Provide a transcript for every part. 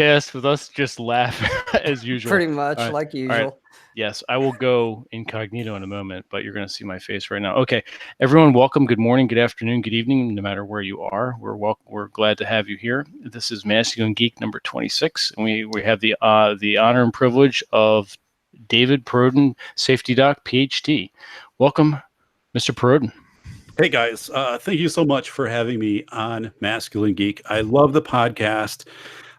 podcast with us just laugh as usual. Pretty much like All usual. right. Yes, I will go incognito in a moment, but you're going to see my face right now. Okay, everyone, welcome. Good morning, good afternoon, good evening, no matter where you are. We're glad to have you here. This is Masculine Geek number 26, and we have the honor and privilege of David Perrodin, Safety Doc, PhD. Welcome, Mr. Perrodin. Hey guys, thank you so much for having me on Masculine Geek. I love the podcast.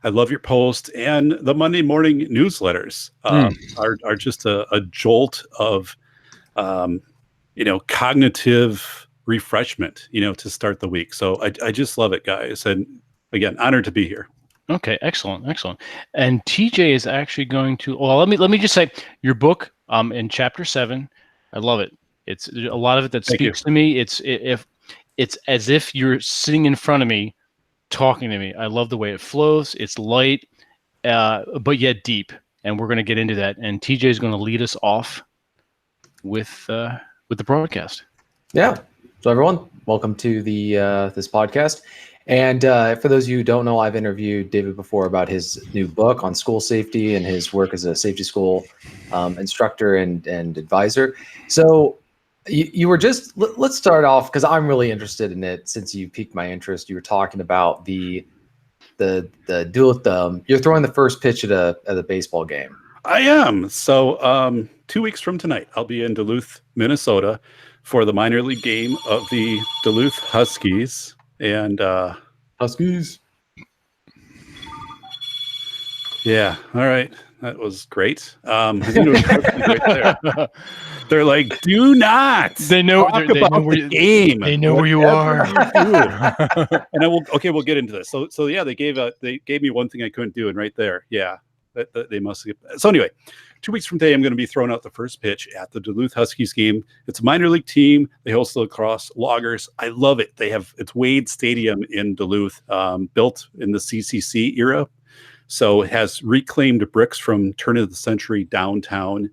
I love your post, and the Monday morning newsletters are just a jolt of, cognitive refreshment, to start the week. So I just love it, guys. And again, honored to be here. Okay, excellent. And TJ is actually going to. Well, let me just say your book, in chapter 7, I love it. It's a lot of it that speaks to me. It's as if you're sitting in front of me, talking to me. I love the way it flows. It's light, but yet deep, and we're going to get into that. And TJ is going to lead us off with the broadcast. Yeah. So everyone, welcome to the this podcast. And for those of you who don't know, I've interviewed David before about his new book on school safety and his work as a safety school instructor and advisor. So you were just, let's start off, because I'm really interested in it since you piqued my interest. You were talking about the dual thumb. You're throwing the first pitch at a baseball game. I am. So 2 weeks from tonight, I'll be in Duluth, Minnesota for the minor league game of the Duluth Huskies. And Huskies. Yeah. All right. That was great. I think it was right there. They're like, do not. They know talk about the game. They know where you are. And we'll get into this. So yeah, they gave me one thing I couldn't do, and right there, yeah, they must have. So anyway, 2 weeks from today, I'm going to be throwing out the first pitch at the Duluth Huskies game. It's a minor league team. They host the lacrosse Loggers. I love it. It's Wade Stadium in Duluth, built in the CCC era. So it has reclaimed bricks from turn of the century downtown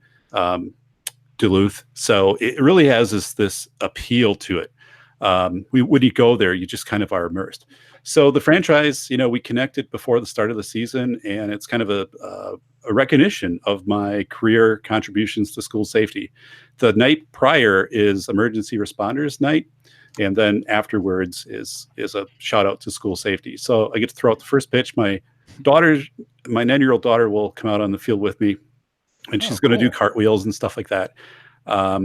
Duluth. So it really has this appeal to it. When you go there, you just kind of are immersed. So the franchise, we connected before the start of the season, and it's kind of a recognition of my career contributions to school safety. The night prior is emergency responders night, and then afterwards is a shout out to school safety. So I get to throw out the first pitch. My 9-year-old daughter will come out on the field with me, and she's going to do cartwheels and stuff like that. Yeah,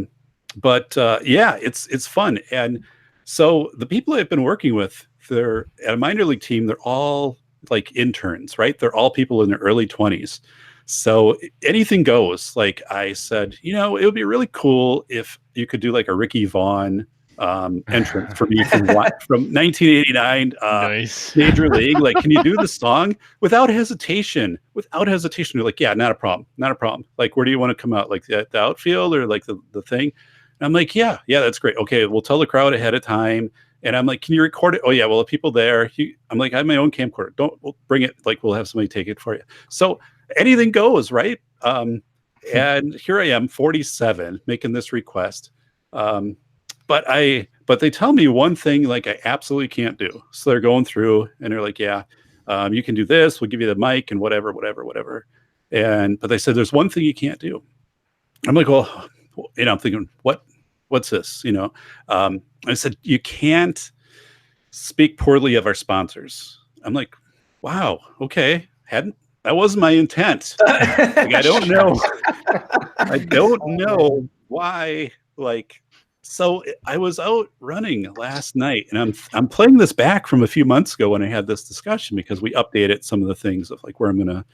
it's fun. And so the people I've been working with, they're at a minor league team. They're all like interns, right? They're all people in their early 20s. So anything goes. Like I said, it would be really cool if you could do like a Ricky Vaughn entrance for me from 1989 nice. Major League. Like, can you do the song without hesitation? You're like, yeah, not a problem. Like, where do you want to come out? Like the outfield or like the thing? And I'm like, yeah, that's great. Okay, we'll tell the crowd ahead of time. And I'm like, can you record it? Oh yeah, well, the people there. I'm like, I have my own camcorder. We'll bring it. Like, we'll have somebody take it for you. So anything goes, right? And here I am, 47, making this request. But they tell me one thing like I absolutely can't do. So they're going through and they're like, yeah, you can do this. We'll give you the mic and whatever. But they said, there's one thing you can't do. I'm like, well, I'm thinking, what's this? I said, you can't speak poorly of our sponsors. I'm like, wow, okay. That wasn't my intent. Like, I don't know why, so I was out running last night, and I'm playing this back from a few months ago when I had this discussion, because we updated some of the things of like where I'm going to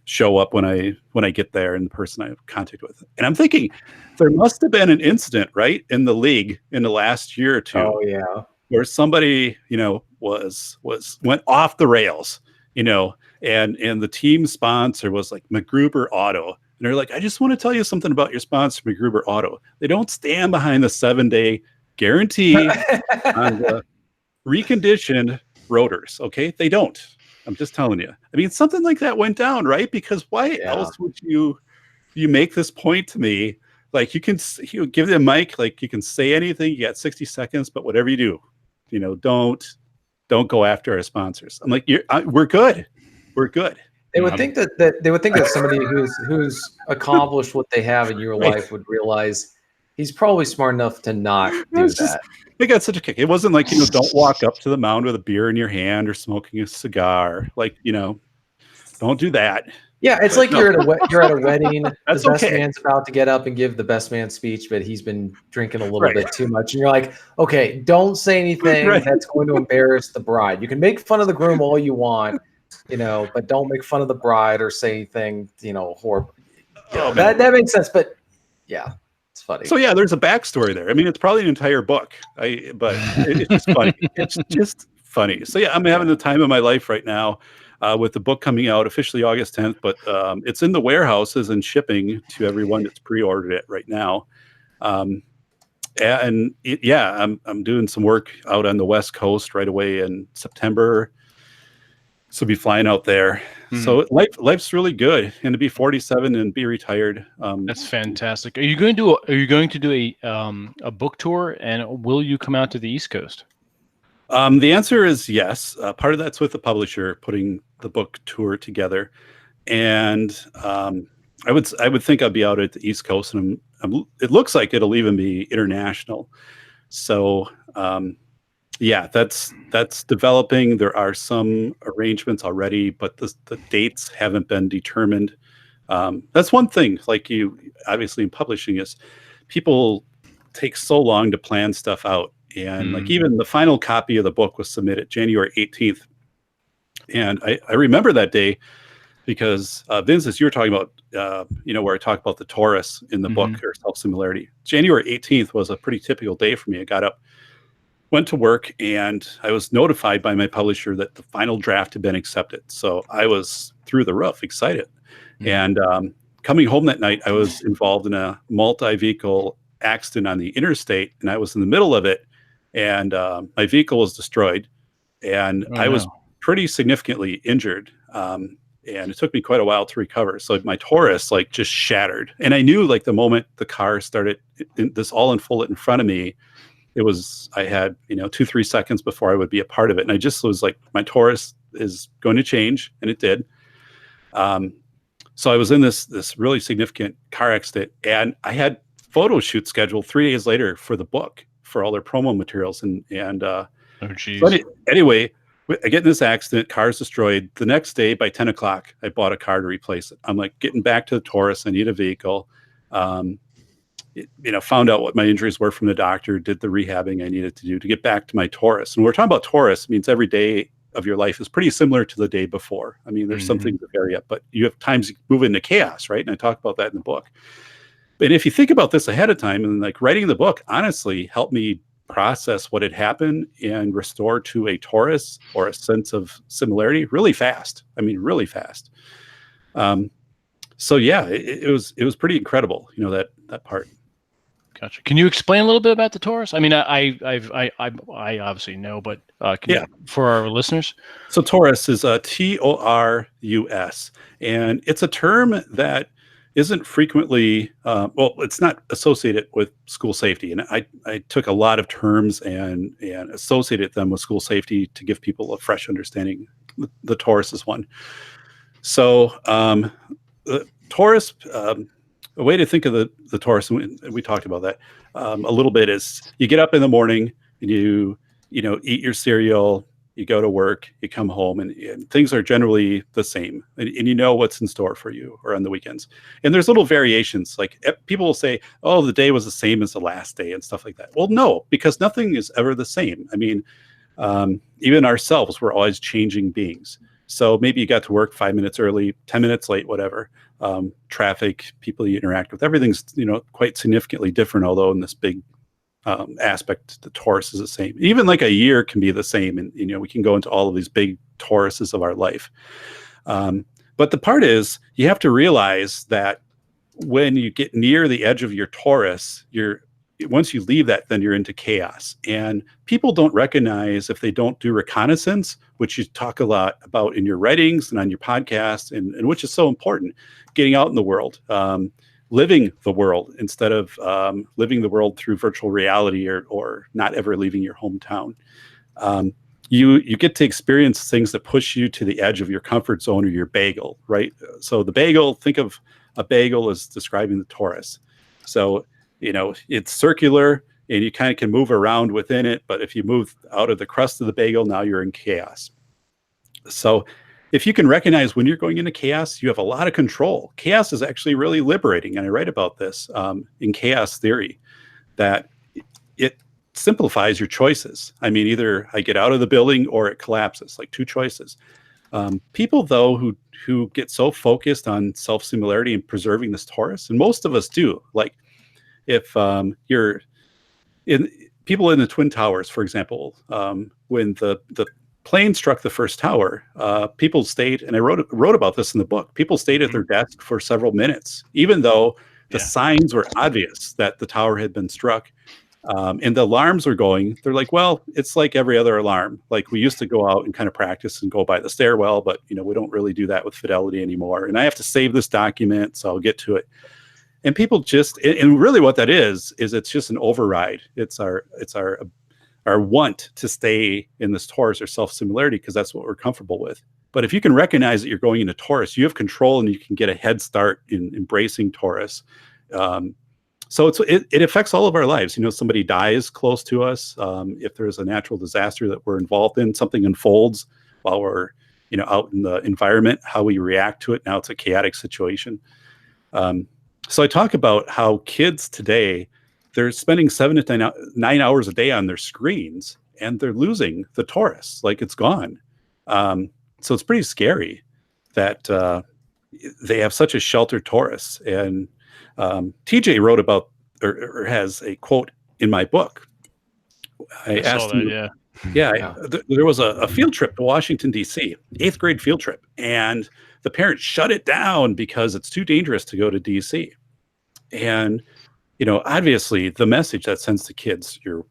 show up when I get there and the person I have contact with. And I'm thinking there must have been an incident, right, in the league in the last year or two. Oh yeah, where somebody went off the rails, and the team sponsor was like MacGruber Auto. And they're like, I just want to tell you something about your sponsor, MacGruber Auto. They don't stand behind the 7-day guarantee on the reconditioned rotors. Okay. They don't. I'm just telling you. I mean, something like that went down, right? Because why else would you make this point to me? Like, you give them a mic, like you can say anything. You got 60 seconds, but whatever you do, don't go after our sponsors. I'm like, we're good. They would think that somebody who's accomplished what they have in your Right. life would realize he's probably smart enough to not do that. It got such a kick. It wasn't like, don't walk up to the mound with a beer in your hand or smoking a cigar. Like, don't do that. Yeah, it's like you're at a wedding. That's the best okay. man's about to get up and give the best man speech, but he's been drinking a little Right. bit too much. And you're like, okay, don't say anything Right. that's going to embarrass the bride. You can make fun of the groom all you want, but don't make fun of the bride or say anything, horrible. That makes sense. But yeah, it's funny. So yeah, there's a backstory there. I mean, it's probably an entire book. But it's just funny. It's just funny. So yeah, I'm having the time of my life right now. With the book coming out officially August 10th, but it's in the warehouses and shipping to everyone that's pre-ordered it right now. I'm doing some work out on the West Coast right away in September. So be flying out there. Mm-hmm. So life's really good, and to be 47 and be retired. That's fantastic. Are you going to do a book tour, and will you come out to the East Coast? The answer is yes. Part of that's with the publisher putting the book tour together, and I would think I'd be out at the East Coast, and it looks like it'll even be international. So that's developing. There are some arrangements already, but the dates haven't been determined. That's one thing. Like you, obviously, in publishing, is people take so long to plan stuff out. And like even the final copy of the book was submitted January 18th. And I remember that day because Vincent, you were talking about, where I talk about the torus in the book or self-similarity. January 18th was a pretty typical day for me. I got up, went to work, and I was notified by my publisher that the final draft had been accepted. So I was through the roof, excited. And coming home that night, I was involved in a multi-vehicle accident on the interstate, and I was in the middle of it. And my vehicle was destroyed, and I was pretty significantly injured. And it took me quite a while to recover. So my torus just shattered. And I knew the moment the car started, this all unfolded in front of me, I had 2-3 seconds before I would be a part of it. And I just was like, my torus is going to change, and it did. So I was in this really significant car accident, and I had photo shoot scheduled 3 days later for the book, for all their promo materials. Anyway, I get in this accident, car's destroyed. The next day by 10 o'clock, I bought a car to replace it. I'm like getting back to the Taurus. I need a vehicle. Found out what my injuries were from the doctor, did the rehabbing I needed to do to get back to my Taurus. And we're talking about Taurus, means every day of your life is pretty similar to the day before. I mean, there's some things that vary up, but you have times you move into chaos, right? And I talk about that in the book. And if you think about this ahead of time, and writing the book honestly helped me process what had happened and restore to a torus or a sense of similarity really fast. I mean, really fast. So yeah, it was pretty incredible, that part. Gotcha. Can you explain a little bit about the torus? I mean, I obviously know, but for our listeners. So torus is a TORUS, and it's a term that isn't frequently, it's not associated with school safety. And I took a lot of terms and associated them with school safety to give people a fresh understanding. The torus is one. So the torus, a way to think of the torus, and we talked about that a little bit, is you get up in the morning and you eat your cereal, you go to work, you come home, and things are generally the same, and you know what's in store for you or on the weekends. And there's little variations. Like people will say, oh, the day was the same as the last day and stuff like that. Well, no, because nothing is ever the same. I mean, even ourselves, we're always changing beings. So maybe you got to work 5 minutes early, 10 minutes late, whatever. Traffic, people you interact with, everything's quite significantly different, although in this big aspect, the torus is the same. Even a year can be the same, and we can go into all of these big toruses of our life. But the part is, you have to realize that when you get near the edge of your torus, once you leave that, then you're into chaos. And people don't recognize, if they don't do reconnaissance, which you talk a lot about in your writings and on your podcast, and which is so important, getting out in the world, living the world instead of living the world through virtual reality or not ever leaving your hometown. you get to experience things that push you to the edge of your comfort zone or your bagel, right? So the bagel, think of a bagel as describing the torus. So, it's circular and you kind of can move around within it. But if you move out of the crust of the bagel, now you're in chaos. So if you can recognize when you're going into chaos, you have a lot of control. Chaos is actually really liberating. And I write about this in Chaos Theory, that it simplifies your choices. I mean, either I get out of the building or it collapses, like two choices. People, though, who get so focused on self-similarity and preserving this torus, and most of us do, like if you're in people in the Twin Towers, for example, when the plane struck the first tower, people stayed, and I wrote about this in the book. People stayed at their desk for several minutes, even though the signs were obvious that the tower had been struck. And the alarms were going. They're like, well, it's like every other alarm. Like we used to go out and kind of practice and go by the stairwell, but we don't really do that with fidelity anymore. And I have to save this document, so I'll get to it. And people just, and really what that is it's just an override. It's our want to stay in this torus or self-similarity because that's what we're comfortable with. But if you can recognize that you're going into torus, you have control and you can get a head start in embracing torus. So it affects all of our lives. Somebody dies close to us. If there's a natural disaster that we're involved in, something unfolds while we're out in the environment, how we react to it. Now it's a chaotic situation. So I talk about how kids today, they're spending 7 to 9 hours a day on their screens, and they're losing the torus, like it's gone. So it's pretty scary that they have such a sheltered torus. And TJ wrote about, or has a quote in my book. I asked him, there was a field trip to Washington, D.C., 8th grade field trip. And the parents shut it down because it's too dangerous to go to D.C. And, obviously the message that sends to kids, your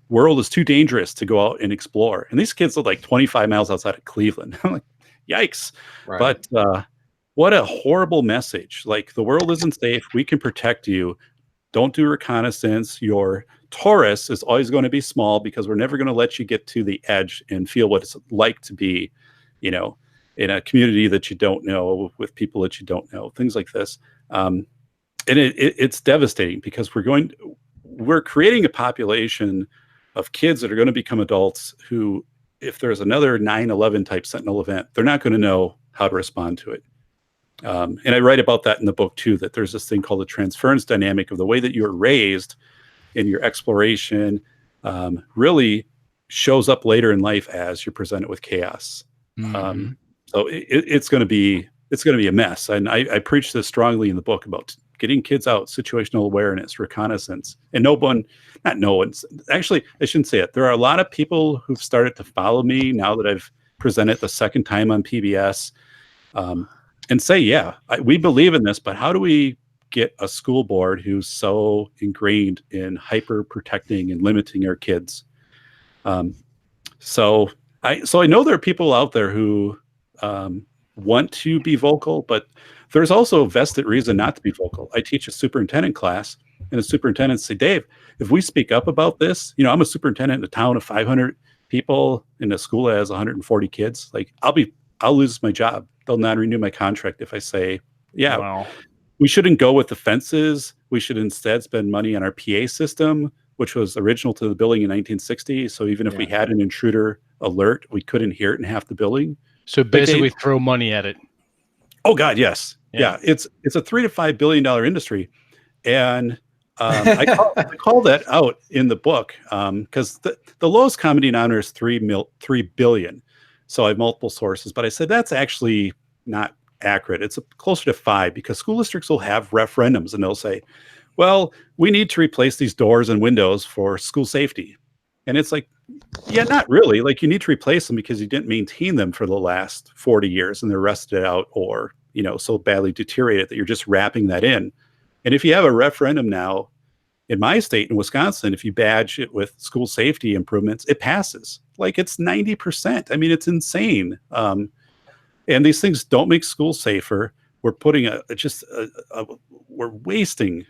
world is too dangerous to go out and explore. And these kids live like 25 miles outside of Cleveland. I'm like, yikes. Right. But what a horrible message. Like, the world isn't safe. We can protect you. Don't do reconnaissance. Your torus is always going to be small because we're never going to let you get to the edge and feel what it's like to be, in a community that you don't know, with people that you don't know, things like this. And it's devastating because we're creating a population of kids that are going to become adults who, if there's another 9/11 type Sentinel event, they're not going to know how to respond to it. And I write about that in the book too, that there's this thing called the transference dynamic of the way that you're raised in your exploration really shows up later in life as you're presented with chaos. Mm-hmm. So it's going to be a mess. And I preach this strongly in the book about getting kids out, situational awareness, reconnaissance, and actually, I shouldn't say it. There are a lot of people who've started to follow me now that I've presented the second time on PBS, and say, we believe in this, but how do we get a school board who's so ingrained in hyper protecting and limiting our kids? So I know there are people out there who want to be vocal, but there's also a vested reason not to be vocal. I teach a superintendent class, and the superintendents say, Dave, if we speak up about this, I'm a superintendent in a town of 500 people in a school that has 140 kids. Like, I'll lose my job. They'll not renew my contract if I say, we shouldn't go with the fences. We should instead spend money on our PA system, which was original to the building in 1960. So even if we had an intruder alert, we couldn't hear it in half the building. So basically throw money at it. Oh God, yes. Yeah. It's a $3 to $5 billion industry. And I call that out in the book because the lowest common denominator is 3 billion. So I have multiple sources, but I said that's actually not accurate. It's closer to 5 because school districts will have referendums and they'll say, well, we need to replace these doors and windows for school safety. And it's like, not really. Like, you need to replace them because you didn't maintain them for the last 40 years and they're rusted out or, so badly deteriorated that you're just wrapping that in. And if you have a referendum now in my state, in Wisconsin, if you badge it with school safety improvements, it passes. Like, it's 90%. I mean, it's insane. And these things don't make schools safer. We're putting we're wasting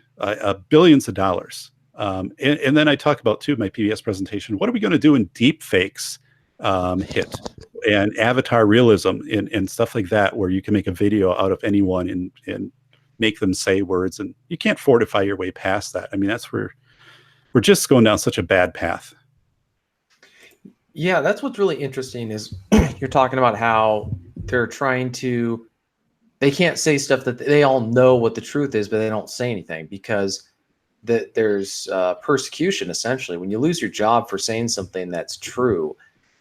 billions of dollars. And then I talk about too, my PBS presentation, what are we going to do in deep fakes hit, and avatar realism and stuff like that, where you can make a video out of anyone and make them say words, and you can't fortify your way past that. I mean, that's where we're just going down such a bad path. Yeah, that's what's really interesting is you're talking about how they're trying to, they can't say stuff that they all know what the truth is, but they don't say anything because there's persecution, essentially. When you lose your job for saying something that's true,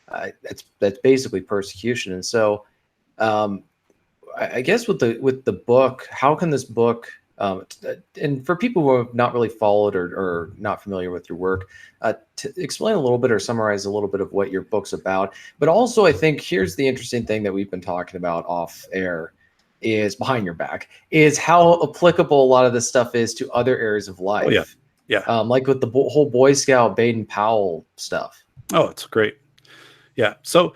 that's basically persecution. And so I guess with the book, how can this book, and for people who have not really followed or not familiar with your work, to explain a little bit or summarize a little bit of what your book's about. But also, I think here's the interesting thing that we've been talking about off air is behind your back is how applicable a lot of this stuff is to other areas of life. Oh, yeah. Like with the whole Boy Scout Baden-Powell stuff. Oh, it's great. Yeah. So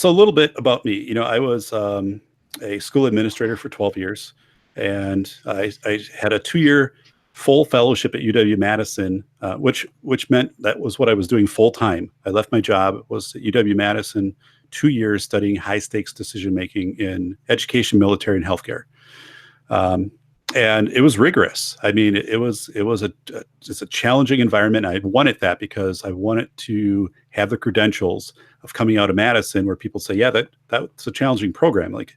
a little bit about me. You know, I was a school administrator for 12 years, and I had a 2-year full fellowship at UW-Madison, which meant that was what I was doing full time. I left my job, was at UW-Madison, 2 years studying high stakes decision making in education, military, and healthcare. And it was rigorous. I mean, it was just a challenging environment. I wanted that because I wanted to have the credentials of coming out of Madison, where people say, yeah, that's a challenging program. Like,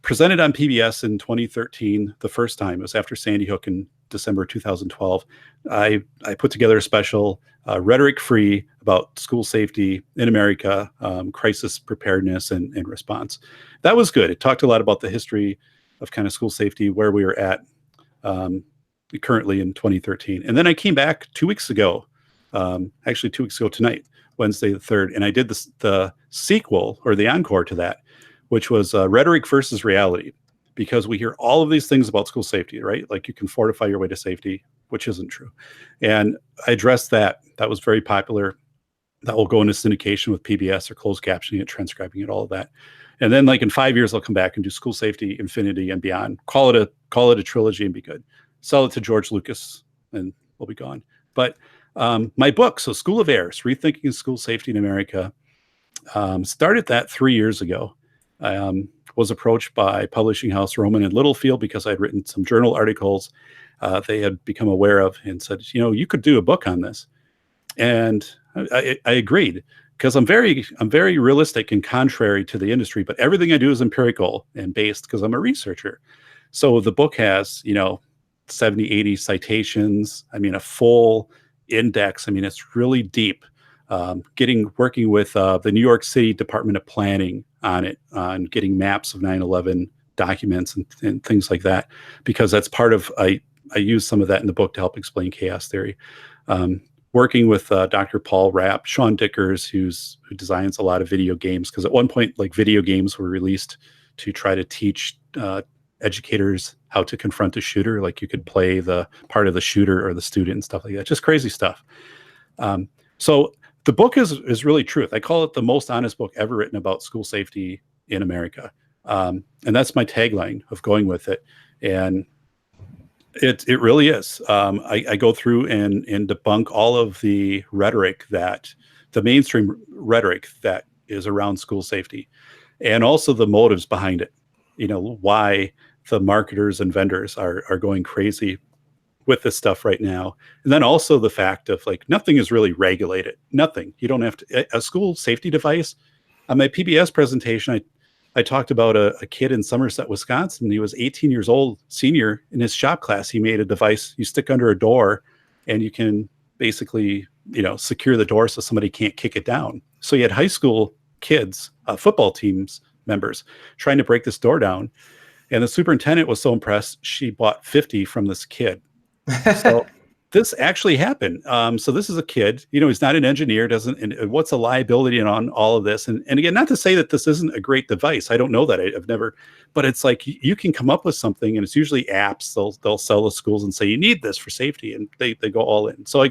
presented on PBS in 2013, the first time. It was after Sandy Hook in December 2012. I put together a special, rhetoric-free, about school safety in America, crisis preparedness and response. That was good. It talked a lot about the history of kind of school safety, where we were at currently in 2013. And then I came back 2 weeks ago, actually 2 weeks ago tonight, Wednesday the 3rd, and I did the sequel, or the encore to that, which was rhetoric versus reality, because we hear all of these things about school safety, right? Like you can fortify your way to safety, which isn't true. And I addressed that. That was very popular. That will go into syndication with PBS, or closed captioning it, transcribing it, all of that. And then like in 5 years, I'll come back and do school safety, infinity, and beyond. Call it a trilogy and be good. Sell it to George Lucas and we'll be gone. But my book, so School of Errors, Rethinking School Safety in America, started that 3 years ago. Was approached by publishing house Rowman and Littlefield because I'd written some journal articles they had become aware of, and said, you know, you could do a book on this. And I agreed, because I'm very realistic and contrary to the industry, but everything I do is empirical and based because I'm a researcher. So the book has, 70, 80 citations. I mean, a full index. I mean, it's really deep. Working with the New York City Department of Planning on it, on getting maps of 9/11 documents and things like that, because that's part of, I use some of that in the book to help explain chaos theory. Working with Dr. Paul Rapp, Sean Dickers, who designs a lot of video games, because at one point, like, video games were released to try to teach educators how to confront a shooter. Like, you could play the part of the shooter or the student and stuff like that. Just crazy stuff. So the book is really truth. I call it the most honest book ever written about school safety in America. And that's my tagline of going with it. And it really is. I go through and debunk all of the rhetoric, the mainstream rhetoric that is around school safety, and also the motives behind it. Why the marketers and vendors are going crazy with this stuff right now. And then also the fact of, like, nothing is really regulated. Nothing. You don't have to, a school safety device. On my PBS presentation, I talked about a kid in Somerset, Wisconsin. He was 18 years old, senior. In his shop class, he made a device you stick under a door, and you can basically, secure the door so somebody can't kick it down. So you had high school kids, football teams members, trying to break this door down. And the superintendent was so impressed, she bought 50 from this kid. So this actually happened. So this is a kid, he's not an engineer, and what's a liability on all of this? And again, not to say that this isn't a great device. I don't know that. I've never, but it's like, you can come up with something, and it's usually apps. They'll sell to schools and say, you need this for safety. And they go all in. So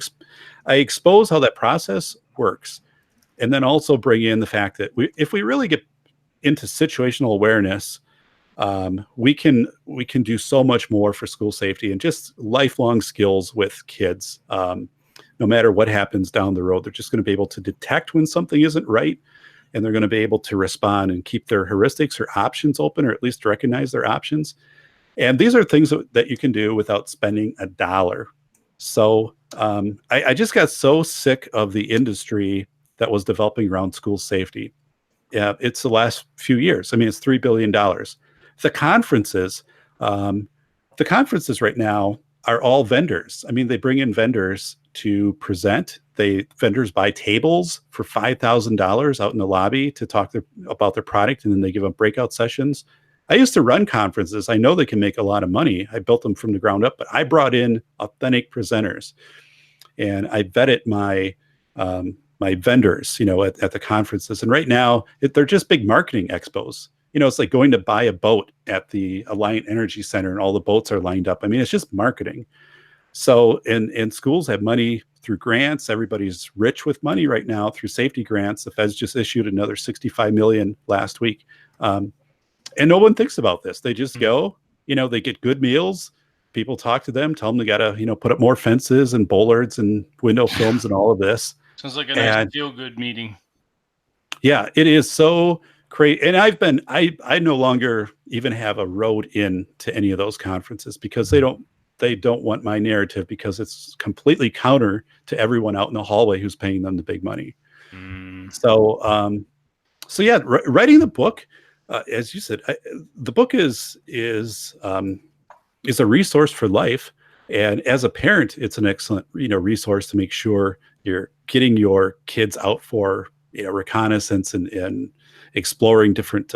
I expose how that process works. And then also bring in the fact that if we really get into situational awareness, we can do so much more for school safety and just lifelong skills with kids. no matter what happens down the road. They're just going to be able to detect when something isn't right, and they're going to be able to respond and keep their heuristics or options open, or at least recognize their options. And these are things that you can do without spending a dollar. So I just got so sick of the industry that was developing around school safety. Yeah, it's the last few years. I mean, it's $3 billion. The conferences right now are all vendors. I mean, they bring in vendors to present. Vendors buy tables for $5,000 out in the lobby to talk about their product, and then they give them breakout sessions. I used to run conferences. I know they can make a lot of money. I built them from the ground up, but I brought in authentic presenters, and I vetted my vendors, at the conferences. And right now, they're just big marketing expos. It's like going to buy a boat at the Alliant Energy Center, and all the boats are lined up. I mean, it's just marketing. So, and schools have money through grants. Everybody's rich with money right now through safety grants. The feds just issued another $65 million last week. And no one thinks about this. They just go, they get good meals. People talk to them, tell them they got to, put up more fences and bollards and window films and all of this. Sounds like a nice feel-good meeting. Yeah, it is so crazy. And I no longer even have a road in to any of those conferences, because they don't want my narrative, because it's completely counter to everyone out in the hallway who's paying them the big money. So yeah, writing the book, as you said, the book is a resource for life. And as a parent, it's an excellent, resource to make sure you're getting your kids out for, reconnaissance and exploring different,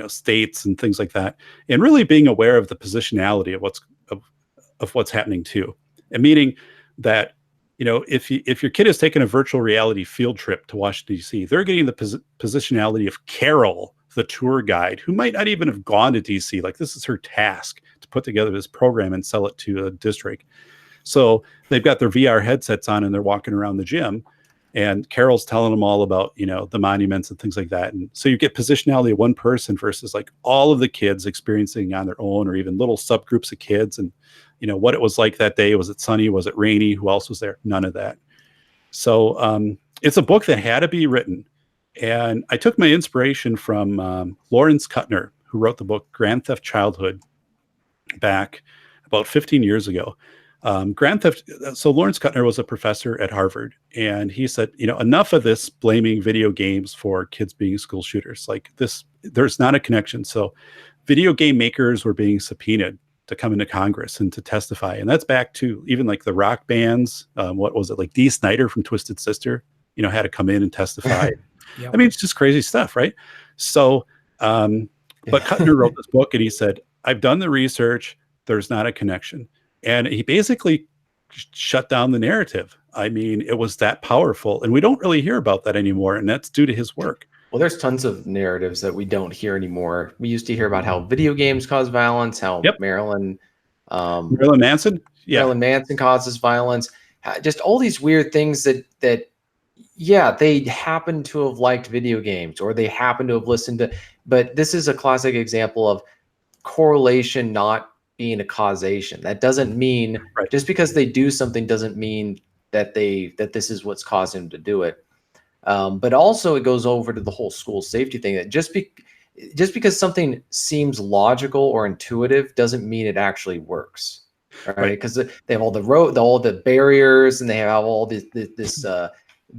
states and things like that, and really being aware of the positionality of what's happening too. And meaning that, if your kid is taking a virtual reality field trip to Washington, D.C., they're getting the positionality of Carol, the tour guide, who might not even have gone to D.C. Like, this is her task to put together this program and sell it to a district. So they've got their VR headsets on and they're walking around the gym, and Carol's telling them all about, the monuments and things like that. And so you get positionality of one person versus like all of the kids experiencing on their own, or even little subgroups of kids, and what it was like that day. Was it sunny? Was it rainy? Who else was there? None of that. So it's a book that had to be written. And I took my inspiration from Lawrence Kuttner, who wrote the book Grand Theft Childhood back about 15 years ago. Grand Theft. So Lawrence Kuttner was a professor at Harvard, and he said, enough of this blaming video games for kids being school shooters. Like this, there's not a connection. So video game makers were being subpoenaed to come into Congress and to testify. And that's back to even like the rock bands. What was it? Like Dee Snider from Twisted Sister, had to come in and testify. Yep. I mean, it's just crazy stuff, right? So, but Kuttner wrote this book, and he said, I've done the research. There's not a connection. And he basically shut down the narrative. I mean, it was that powerful, and we don't really hear about that anymore. And that's due to his work. Well, there's tons of narratives that we don't hear anymore. We used to hear about how video games cause violence, how Marilyn Manson? Yeah. Marilyn Manson causes violence. Just all these weird things that they happen to have liked video games, or they happen to have listened to. But this is a classic example of correlation not being a causation. That doesn't mean just because they do something doesn't mean that this is what's causing them to do it. But also it goes over to the whole school safety thing, that just because something seems logical or intuitive doesn't mean it actually works. Right? Because they have all the barriers, and they have all this $1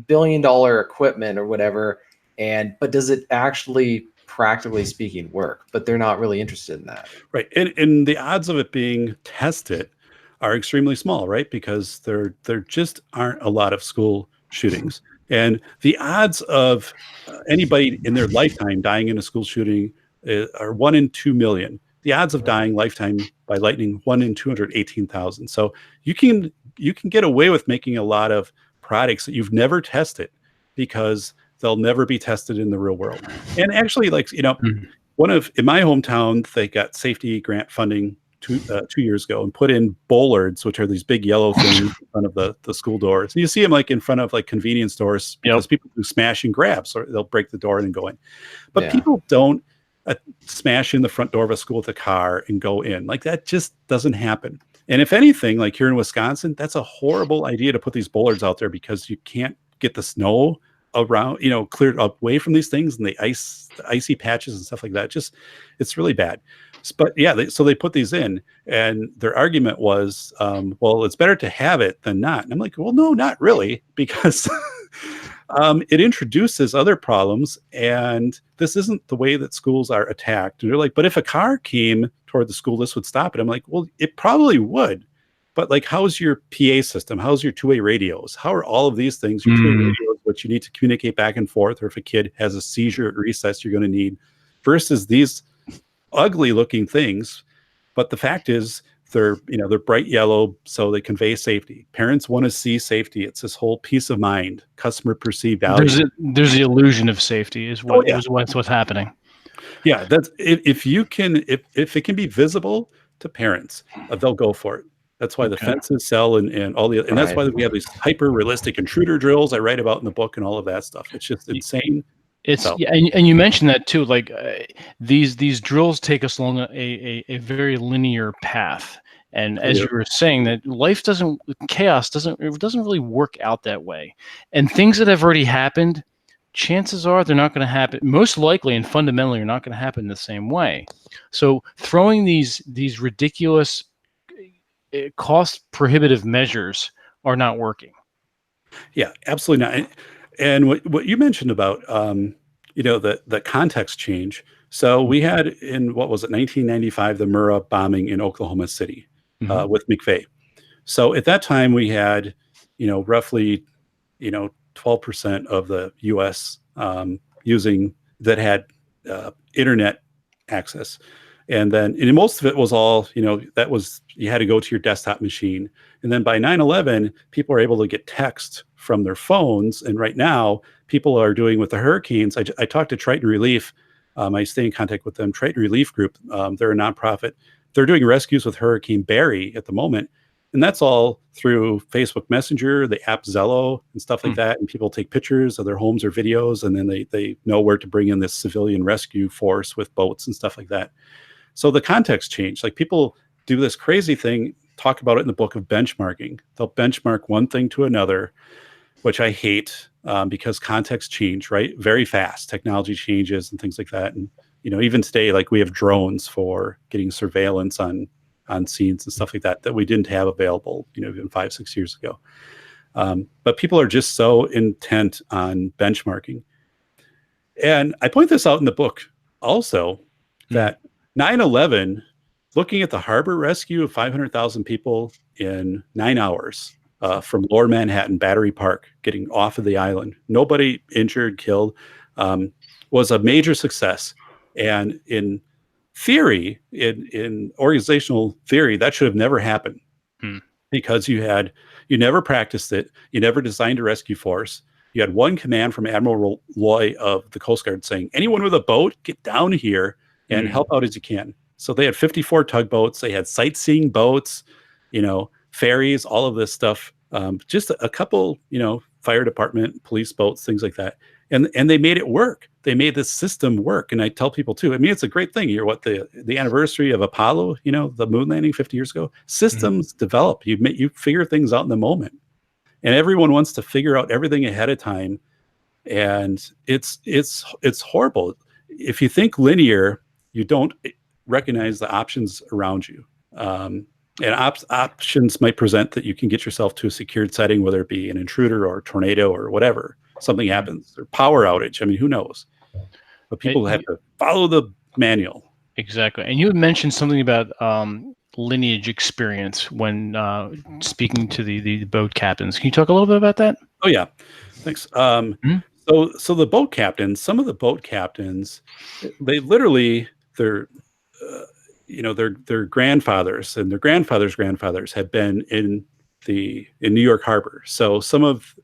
billion equipment or whatever. But does it actually, practically speaking, work? But they're not really interested in that. Right. And the odds of it being tested are extremely small, right? Because there just aren't a lot of school shootings. And the odds of anybody in their lifetime dying in a school shooting are 1 in 2 million. The odds of dying lifetime by lightning, 1 in 218,000. So you can get away with making a lot of products that you've never tested, because they'll never be tested in the real world. And actually, in my hometown, they got safety grant funding 2 years ago and put in bollards, which are these big yellow things in front of the school doors. And you see them like in front of like convenience stores, because people do smash and grab, so they'll break the door and go in. But people don't smash in the front door of a school with a car and go in. Like, that just doesn't happen. And if anything, like here in Wisconsin, that's a horrible idea to put these bollards out there because you can't get the snow around, cleared up away from these things, and the icy patches and stuff like that. Just, it's really bad. But yeah, so they put these in, and their argument was, well, it's better to have it than not. And I'm like, well, no, not really, because it introduces other problems, and this isn't the way that schools are attacked. And they're like, but if a car came toward the school, this would stop it. I'm like, well, it probably would. But like, how's your PA system? How's your two-way radios? How are all of these things, your two-way radios, which you need to communicate back and forth, or if a kid has a seizure at recess, you're going to need, versus these ugly looking things. But the fact is, they're bright yellow, so they convey safety. Parents want to see safety. It's this whole peace of mind, customer perceived value. There's the illusion of safety is what's happening. Yeah, that's if it can be visible to parents, they'll go for it. That's why the fences sell and all the, and that's why we have these hyper realistic intruder drills I write about in the book and all of that stuff. It's just insane. And you mentioned that too. Like these drills take us along a very linear path. And as you were saying, that chaos doesn't really work out that way. And things that have already happened, chances are they're not going to happen. Most likely and fundamentally, are not going to happen the same way. So throwing these ridiculous, cost prohibitive measures are not working. Yeah, absolutely not. And what you mentioned about the context change. So we had in 1995, the Murrah bombing in Oklahoma City with McVeigh. So at that time we had roughly 12% of the U.S. using that had internet access. And then most of it was all, that was, you had to go to your desktop machine. And then by 9/11, people are able to get text from their phones. And right now, people are doing with the hurricanes. I talked to Triton Relief. I stay in contact with them. Triton Relief Group, they're a nonprofit. They're doing rescues with Hurricane Barry at the moment. And that's all through Facebook Messenger, the app Zello, and stuff like that. And people take pictures of their homes or videos, and then they know where to bring in this civilian rescue force with boats and stuff like that. So the context changed. Like, people do this crazy thing, talk about it in the book of benchmarking. They'll benchmark one thing to another, which I hate because context change, right? Very fast. Technology changes and things like that. And, even today, like, we have drones for getting surveillance on scenes and stuff like that we didn't have available, even 5-6 years ago. But people are just so intent on benchmarking. And I point this out in the book also, that 9/11, looking at the harbor rescue of 500,000 people in 9 hours from Lower Manhattan, Battery Park, getting off of the island, nobody injured, killed, was a major success. And in theory, in organizational theory, that should have never happened because you never practiced it. You never designed a rescue force. You had one command from Admiral Loy of the Coast Guard saying, anyone with a boat, get down here and help out as you can. So they had 54 tugboats. They had sightseeing boats, ferries, all of this stuff. Just a couple, fire department, police boats, things like that. And they made it work. They made this system work. And I tell people too, it's a great thing. You're the anniversary of Apollo, the moon landing 50 years ago. Systems develop. You figure things out in the moment. And everyone wants to figure out everything ahead of time. And it's horrible. If you think linear, you don't recognize the options around you. And options might present that you can get yourself to a secured setting, whether it be an intruder or a tornado or whatever. Something happens, or power outage. Who knows? But people have to follow the manual. Exactly. And you had mentioned something about lineage experience when speaking to the boat captains. Can you talk a little bit about that? Oh, yeah. Thanks. So the boat captains, some of the boat captains, they literally, their grandfathers and their grandfathers' grandfathers had been in New York Harbor. So some of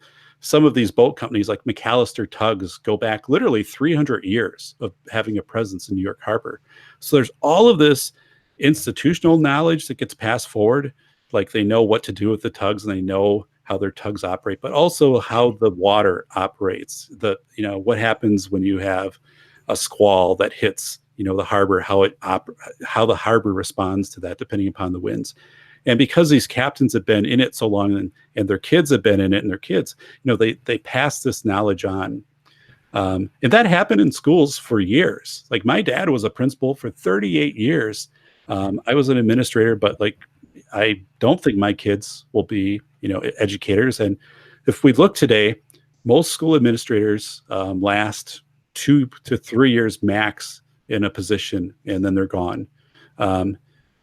these boat companies, like McAllister Tugs, go back literally 300 years of having a presence in New York Harbor. So there's all of this institutional knowledge that gets passed forward. Like, they know what to do with the tugs, and they know how their tugs operate, but also how the water operates. What happens when you have a squall that hits, the harbor, how the harbor responds to that, depending upon the winds. And because these captains have been in it so long, and their kids have been in it, and their kids, they pass this knowledge on. And that happened in schools for years. Like my dad was a principal for 38 years. I was an administrator, but like, I don't think my kids will be, educators. And if we look today, most school administrators last 2 to 3 years max in a position, and then they're gone.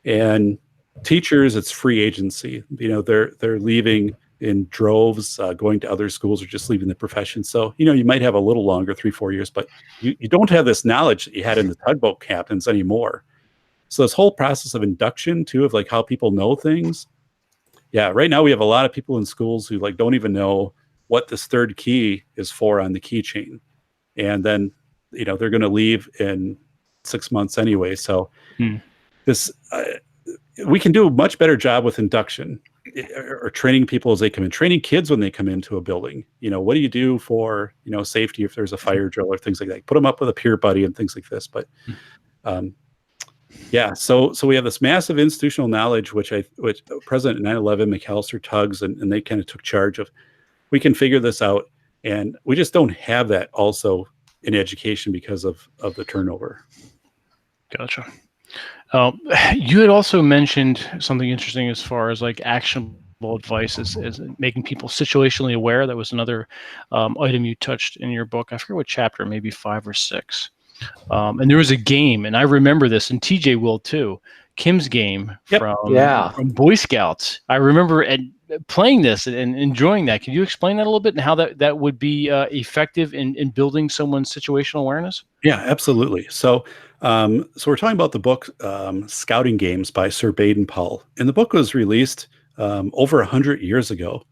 And teachers, it's free agency. They're leaving in droves, going to other schools, or just leaving the profession. So, you might have a little longer, 3-4 years, but you don't have this knowledge that you had in the tugboat captains anymore. So this whole process of induction too, of like how people know things. Yeah. Right now we have a lot of people in schools who like don't even know what this third key is for on the keychain. And then, they're going to leave in 6 months anyway. So we can do a much better job with induction, or training people as they come in, training kids when they come into a building. What do you do for, safety if there's a fire drill or things like that? Put them up with a peer buddy and things like this. But yeah, so we have this massive institutional knowledge, which President 9/11 McAllister Tugs, and they kind of took charge of. We can figure this out, and we just don't have that also in education because of the turnover. Gotcha. You had also mentioned something interesting as far as like actionable advice as making people situationally aware. That was another item you touched in your book. I forget what chapter, maybe 5 or 6. And there was a game, and I remember this, and TJ will too. Kim's game from Boy Scouts. I remember playing this and enjoying that. Can you explain that a little bit, and how that would be effective in building someone's situational awareness? Yeah, absolutely. So we're talking about the book Scouting Games by Sir Baden-Powell, and the book was released over 100 years ago.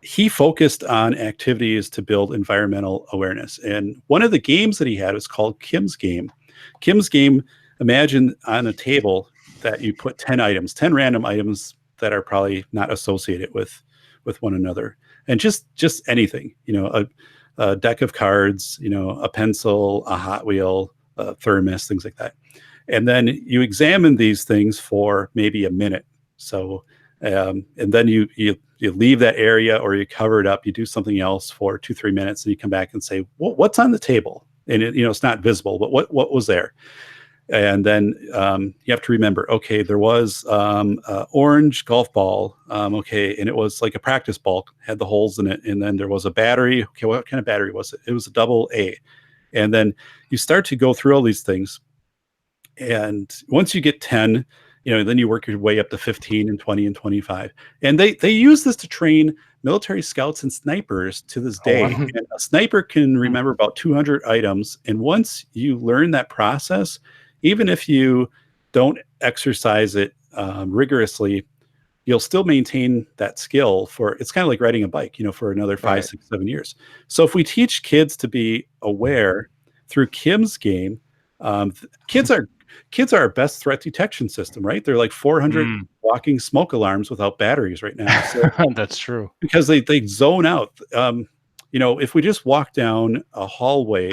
He focused on activities to build environmental awareness. And one of the games that he had was called Kim's Game. Kim's Game, imagine on a table that you put 10 random items that are probably not associated with one another. And just anything, a deck of cards, a pencil, a Hot Wheel, a thermos, things like that. And then you examine these things for maybe a minute. So, and then you leave that area, or you cover it up, you do something else for 2-3 minutes, and you come back and say, what's on the table? And it's not visible, but what was there? And then you have to remember, okay, there was orange golf ball, okay, and it was like a practice ball, had the holes in it, and then there was a battery. Okay, what kind of battery was it? It was a AA. And then you start to go through all these things, and once you get 10, then you work your way up to 15 and 20 and 25. And they use this to train military scouts and snipers to this day. And a sniper can remember about 200 items. And once you learn that process, even if you don't exercise it rigorously, you'll still maintain that skill it's kind of like riding a bike, for another 5, 6, 7 years. So if we teach kids to be aware through Kim's Game, kids are our best threat detection system, right? They're like 400 walking smoke alarms without batteries right now. So, that's true. Because they zone out. If we just walk down a hallway,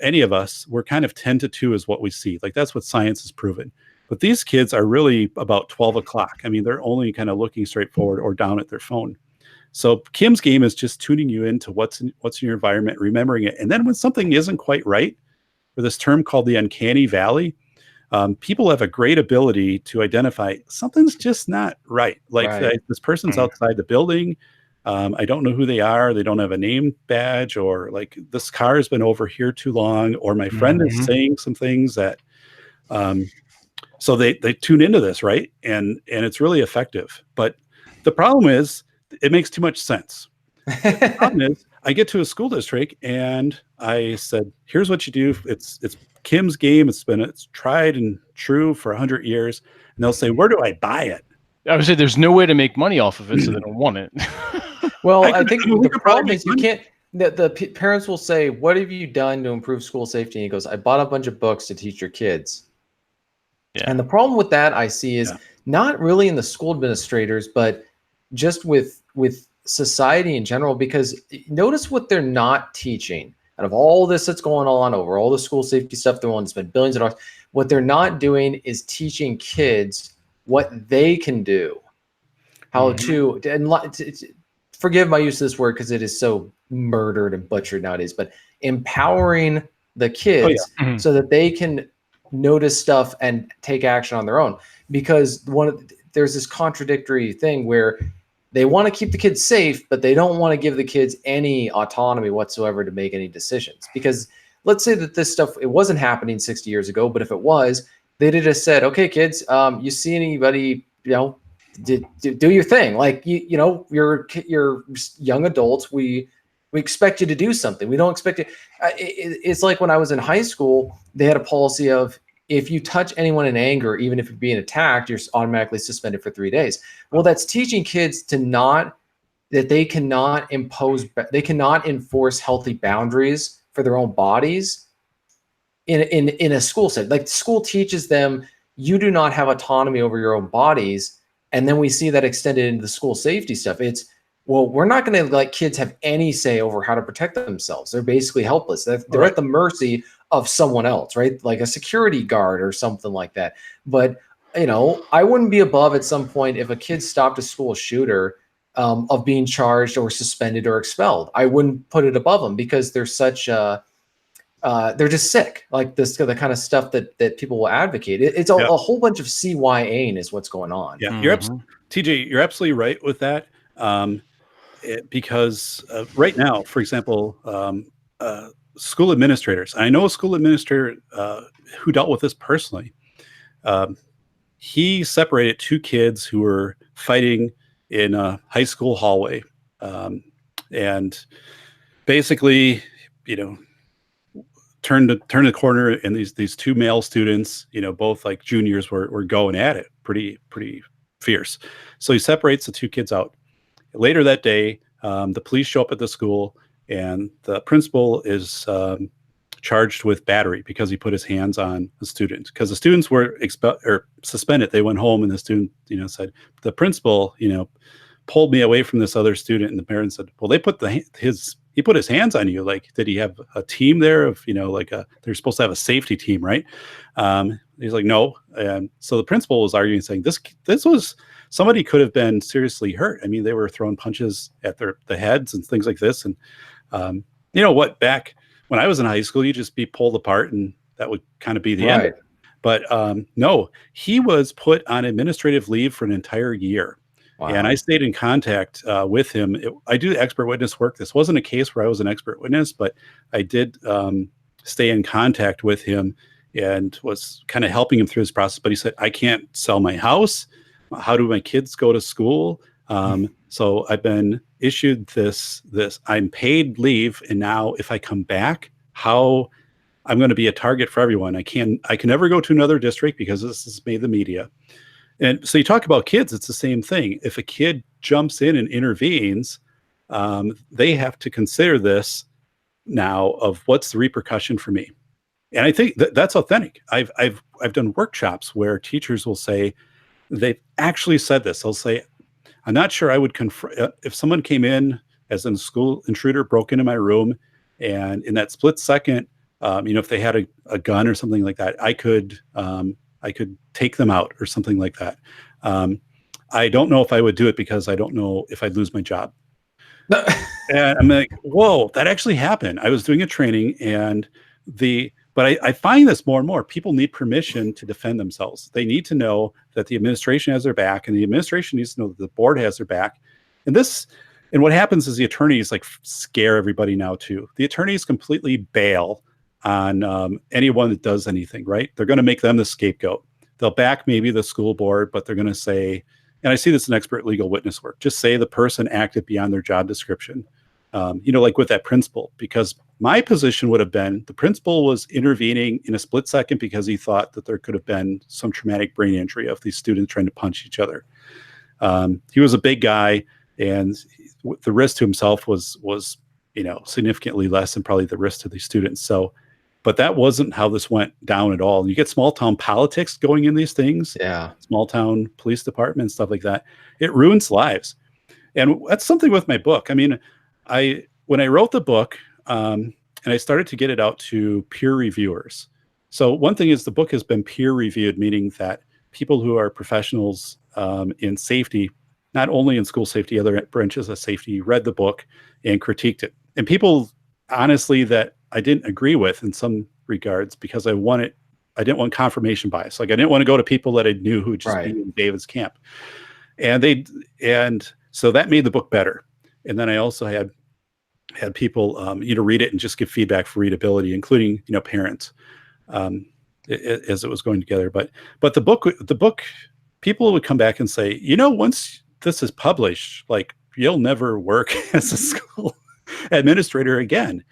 any of us, we're kind of 10 to 2 is what we see. Like that's what science has proven. But these kids are really about 12 o'clock. I mean, they're only kind of looking straight forward or down at their phone. So Kim's Game is just tuning you into what's in your environment, remembering it. And then when something isn't quite right, for this term called the uncanny valley, people have a great ability to identify something's just not right. Like this person's outside the building. I don't know who they are. They don't have a name badge, or like this car has been over here too long, or my friend is saying some things that, so they tune into this, right? And it's really effective. But the problem is it makes too much sense. The problem is I get to a school district and I said, here's what you do. It's Kim's Game. It's tried and true for 100 years. And they'll say, where do I buy it? I would say there's no way to make money off of it, so they don't want it. Well, I think the problem is you can't. The parents will say, "What have you done to improve school safety?" And he goes, "I bought a bunch of books to teach your kids." Yeah. And the problem with that I see is not really in the school administrators, but just with society in general. Because notice what they're not teaching. Out of all this that's going on over all the school safety stuff, they're willing to spend billions of dollars. What they're not doing is teaching kids what they can do, how to, forgive my use of this word because it is so murdered and butchered nowadays, but empowering the kids so that they can notice stuff and take action on their own. Because there's this contradictory thing where they want to keep the kids safe, but they don't want to give the kids any autonomy whatsoever to make any decisions. Because let's say that this stuff, it wasn't happening 60 years ago, but if it was, they'd have just said, okay, kids, you see anybody, do your thing. Like, you're young adults. We expect you to do something. We don't expect it. It's like when I was in high school, they had a policy of, if you touch anyone in anger, even if you're being attacked, you're automatically suspended for 3 days. Well, that's teaching kids that they cannot enforce healthy boundaries for their own bodies in a school setting. Like, school teaches them, you do not have autonomy over your own bodies. And then we see that extended into the school safety stuff. It's, well, we're not going to let kids have any say over how to protect themselves. They're basically helpless. They're at the mercy of someone else, right? Like a security guard or something like that. But, I wouldn't be above at some point if a kid stopped a school shooter of being charged or suspended or expelled. I wouldn't put it above them because they're such they're just sick. Like the kind of stuff that people will advocate. It's a whole bunch of CYA is what's going on. Yeah, TJ, you're absolutely right with that. Because right now, for example, school administrators, I know a school administrator who dealt with this personally. He separated two kids who were fighting in a high school hallway. And basically, turned the corner, and these two male students, both like juniors, were going at it pretty fierce. So he separates the two kids out. Later that day, the police show up at the school, and the principal is charged with battery because he put his hands on the student. Because the students were suspended, they went home, and the student, said, the principal, pulled me away from this other student. And the parents said, well, he put his hands on you. Like, did he have a team there of, they're supposed to have a safety team, right? He's like, no. And so the principal was arguing, saying this was, somebody could have been seriously hurt. I mean, they were throwing punches at the heads and things like this. And back when I was in high school, you'd just be pulled apart, and that would kind of be the end. But no, he was put on administrative leave for an entire year. Wow. And I stayed in contact with him. I do expert witness work. This wasn't a case where I was an expert witness, but I did stay in contact with him and was kind of helping him through this process. But he said, I can't sell my house. How do my kids go to school? So I've been issued this I'm paid leave. And now if I come back, how I'm going to be a target for everyone. I can never go to another district because this has made the media. And so you talk about kids, it's the same thing. If a kid jumps in and intervenes, they have to consider this now of what's the repercussion for me. And I think that's authentic. I've done workshops where teachers will say, they've actually said this. They'll say, I'm not sure I would confront if someone came in as a school intruder, broke into my room, and in that split second, if they had a gun or something like that, I could take them out or something like that. I don't know if I would do it because I don't know if I'd lose my job. And I'm like, whoa, that actually happened. I was doing a training, but I find this more and more. People need permission to defend themselves. They need to know that the administration has their back, and the administration needs to know that the board has their back. And what happens is the attorneys scare everybody now too. The attorneys completely bail on anyone that does anything, right? They're going to make them the scapegoat. They'll back maybe the school board, but they're going to say, and I see this in expert legal witness work, just say the person acted beyond their job description. Like with that principal, because my position would have been the principal was intervening in a split second because he thought that there could have been some traumatic brain injury of these students trying to punch each other. He was a big guy, and the risk to himself was significantly less than probably the risk to these students. So, but that wasn't how this went down at all. You get small town politics going in these things. Yeah. Small town police department, stuff like that. It ruins lives. And that's something with my book. I mean, when I wrote the book, and I started to get it out to peer reviewers. So one thing is the book has been peer reviewed, meaning that people who are professionals in safety, not only in school safety, other branches of safety, read the book and critiqued it. And people, honestly, that I didn't agree with in some regards, because I didn't want confirmation bias. Like, I didn't want to go to people that I knew who would just be in David's camp. And so that made the book better. And then I also had people, read it and just give feedback for readability, including, parents, as it was going together. But the book, people would come back and say, once this is published, like, you'll never work as a school administrator again,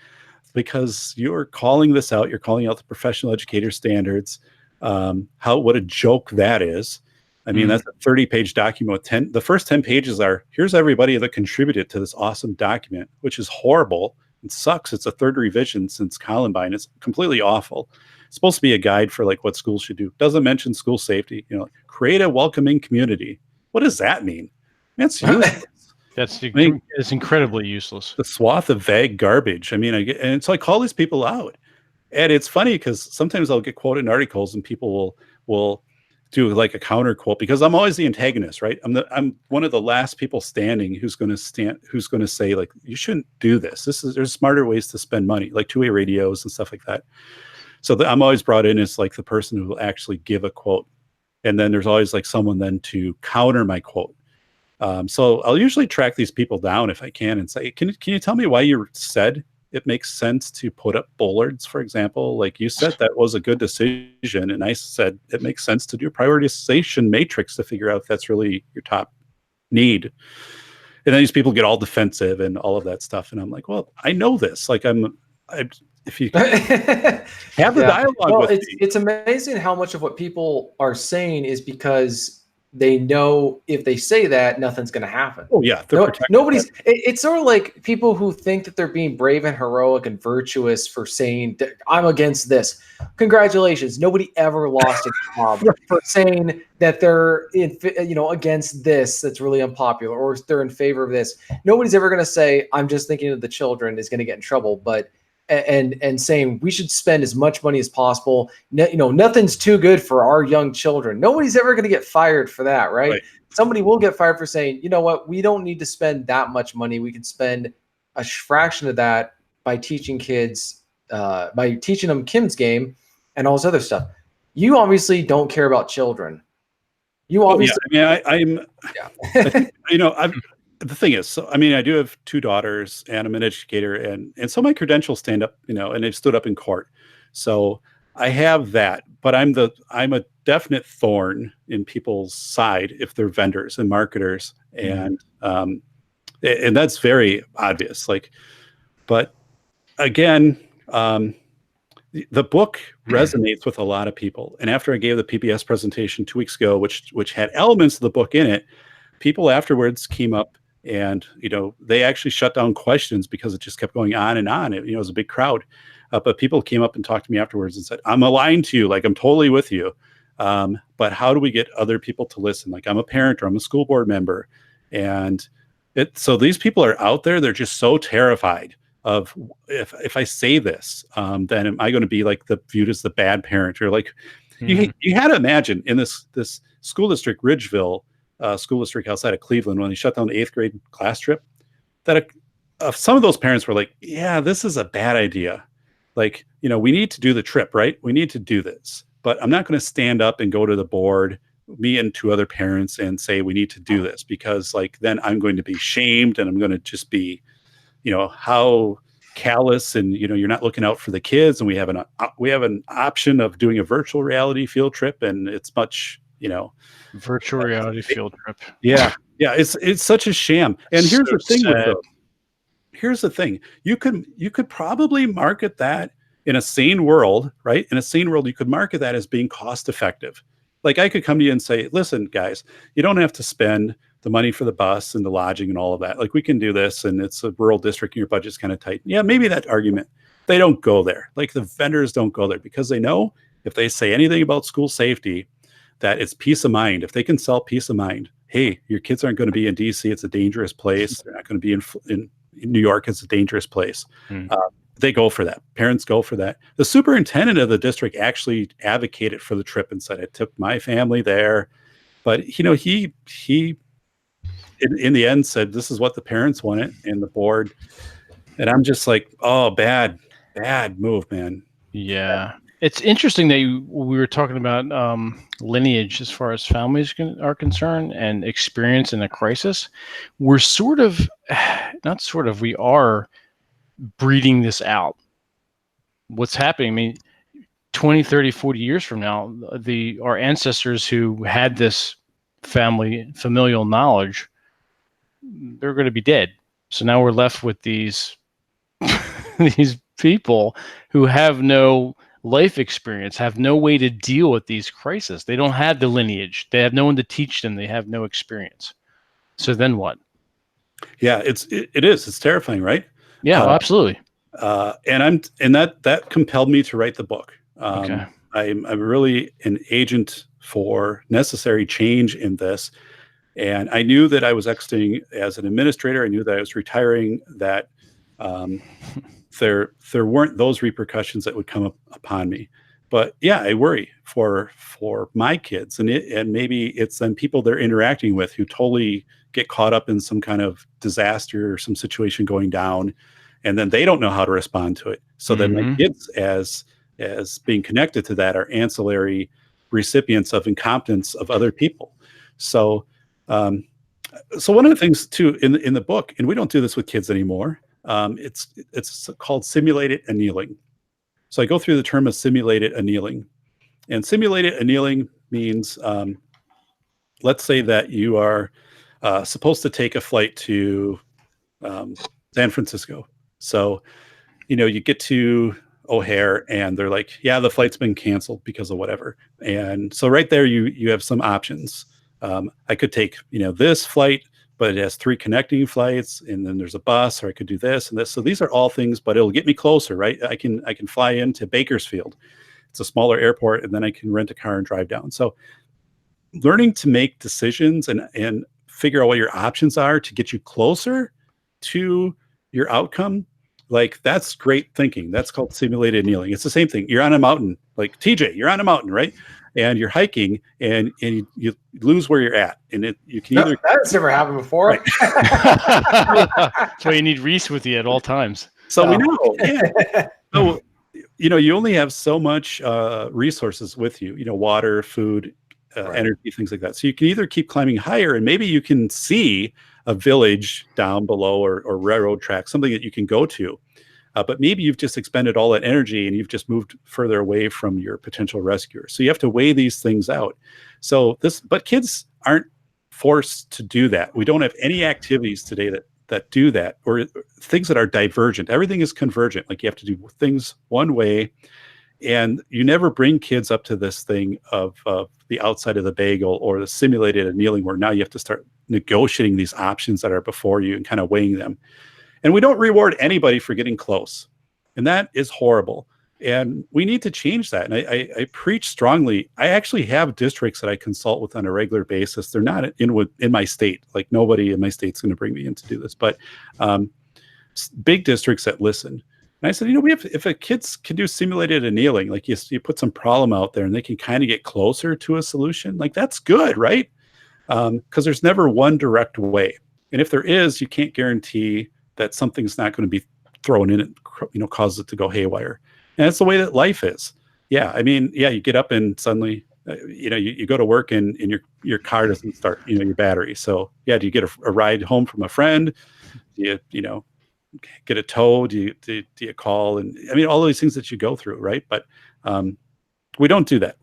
because you're calling this out. You're calling out the professional educator standards. What a joke that is. I mean, that's a 30-page document with the first 10 pages are, here's everybody that contributed to this awesome document, which is horrible. It sucks. It's a third revision since Columbine. It's completely awful. It's supposed to be a guide for like what schools should do. Doesn't mention school safety. Create a welcoming community. What does that mean? That's useless. It's incredibly useless. The swath of vague garbage. And so I call these people out, and it's funny because sometimes I'll get quoted in articles and people will do like a counter quote, because I'm always the antagonist, right? I'm one of the last people standing who's going to say, like, you shouldn't do this. There's smarter ways to spend money, like two-way radios and stuff like that. So I'm always brought in as like the person who will actually give a quote. And then there's always like someone then to counter my quote. So I'll usually track these people down if I can and say, can you tell me why you said it makes sense to put up bollards, for example? Like, you said that was a good decision, and I said it makes sense to do a prioritization matrix to figure out if that's really your top need. And then these people get all defensive and all of that stuff, and I'm like, well, I know this. Like, if you have the dialogue with me. It's amazing how much of what people are saying is because they know if they say that, nothing's going to happen. Oh yeah, it's sort of like people who think that they're being brave and heroic and virtuous for saying, I'm against this. Congratulations, nobody ever lost a job for saying that they're against this that's really unpopular, or they're in favor of this. Nobody's ever going to say, I'm just thinking of the children, is going to get in trouble. But and saying we should spend as much money as possible. Nothing's too good for our young children. Nobody's ever going to get fired for that, right? Somebody will get fired for saying, you know what, we don't need to spend that much money. We can spend a fraction of that by teaching kids, by teaching them Kim's game and all this other stuff. You obviously don't care about children. You obviously, the thing is, I do have two daughters, and I'm an educator, and so my credentials stand up, and they've stood up in court. So I have that, but I'm a definite thorn in people's side if they're vendors and marketers, and that's very obvious. Like, but again, the book resonates with a lot of people. And after I gave the PBS presentation 2 weeks ago, which had elements of the book in it, people afterwards came up. And, they actually shut down questions because it just kept going on and on. It was a big crowd. But people came up and talked to me afterwards and said, I'm aligned to you. Like, I'm totally with you. But how do we get other people to listen? Like, I'm a parent, or I'm a school board member. And so these people are out there. They're just so terrified of, if I say this, then am I going to be like viewed as the bad parent? Or like, you had to imagine in this school district, Ridgeville, school district outside of Cleveland, when they shut down the 8th grade class trip, that some of those parents were like, yeah, this is a bad idea. Like, we need to do the trip, right? We need to do this, but I'm not going to stand up and go to the board, me and 2 other parents, and say we need to do this, because like, then I'm going to be shamed, and I'm going to just be, how callous, and you're not looking out for the kids. And we have an option of doing a virtual reality field trip, and it's much, virtual reality field trip. Yeah. It's such a sham. And here's the thing with those. Here's the thing. You could probably market that in a sane world, right? In a sane world, you could market that as being cost effective. Like, I could come to you and say, listen, guys, you don't have to spend the money for the bus and the lodging and all of that. Like, we can do this, and it's a rural district and your budget's kind of tight. Yeah, maybe that argument. They don't go there. Like, the vendors don't go there, because they know if they say anything about school safety, that it's peace of mind. If they can sell peace of mind, hey, your kids aren't going to be in DC. It's a dangerous place. They're not going to be in New York. It's a dangerous place. they go for that. Parents go for that. The superintendent of the district actually advocated for the trip and said, I took my family there. But, he in the end said, this is what the parents wanted and the board. And I'm just like, oh, bad move, man. Yeah. It's interesting that we were talking about lineage as far as families are concerned and experience in a crisis. We're we are breeding this out. What's happening? I mean, 20, 30, 40 years from now, our ancestors who had this familial knowledge, they're going to be dead. So now we're left with these people who have no life experience, have no way to deal with these crises. They don't have the lineage. They have no one to teach them. They have no experience. So then what? Yeah, it is. It's terrifying, right? Yeah, absolutely. And that compelled me to write the book. Okay. I'm really an agent for necessary change in this. And I knew that I was exiting as an administrator. I knew that I was retiring, that there weren't those repercussions that would come upon me. But yeah, I worry for my kids, and maybe it's then people they're interacting with who totally get caught up in some kind of disaster or some situation going down, and then they don't know how to respond to it. So then my kids, as being connected to that, are ancillary recipients of incompetence of other people. So one of the things too in the book, and we don't do this with kids anymore. It's called simulated annealing. So I go through the term of simulated annealing, and simulated annealing means, let's say that you are supposed to take a flight to San Francisco. So, you get to O'Hare and they're like, yeah, the flight's been canceled because of whatever. And so right there, you have some options. I could take, this flight, but it has 3 connecting flights, and then there's a bus, or I could do this and this. So these are all things, but it'll get me closer, right? I can fly into Bakersfield. It's a smaller airport, and then I can rent a car and drive down. So learning to make decisions and figure out what your options are to get you closer to your outcome, like that's great thinking. That's called simulated annealing. It's the same thing. You're on a mountain, like TJ, you're on a mountain, right? And you're hiking, and you lose where you're at, and you can either that's never happened before. Right. That's why you need Reese with you at all times. So we know. Yeah. So you only have so much resources with you. Water, food, energy, things like that. So you can either keep climbing higher, and maybe you can see a village down below or railroad track, something that you can go to. But maybe you've just expended all that energy and you've just moved further away from your potential rescuer. So you have to weigh these things out. But kids aren't forced to do that. We don't have any activities today that do that, or things that are divergent. Everything is convergent. Like you have to do things one way, and you never bring kids up to this thing of the outside of the bagel or the simulated annealing, where now you have to start negotiating these options that are before you and kind of weighing them. And we don't reward anybody for getting close. And that is horrible. And we need to change that. And I preach strongly. I actually have districts that I consult with on a regular basis. They're not in my state. Like nobody in my state's going to bring me in to do this. But big districts that listen. And I said, if a kids can do simulated annealing, like you put some problem out there and they can kind of get closer to a solution, like that's good, right? Because there's never one direct way. And if there is, you can't guarantee that something's not going to be thrown in it, causes it to go haywire. And that's the way that life is. Yeah. I mean, yeah, you get up and suddenly, you go to work and your car doesn't start, your battery. So yeah, do you get a ride home from a friend? Do you get a tow? Do you call? And I mean, all these things that you go through, right? But we don't do that.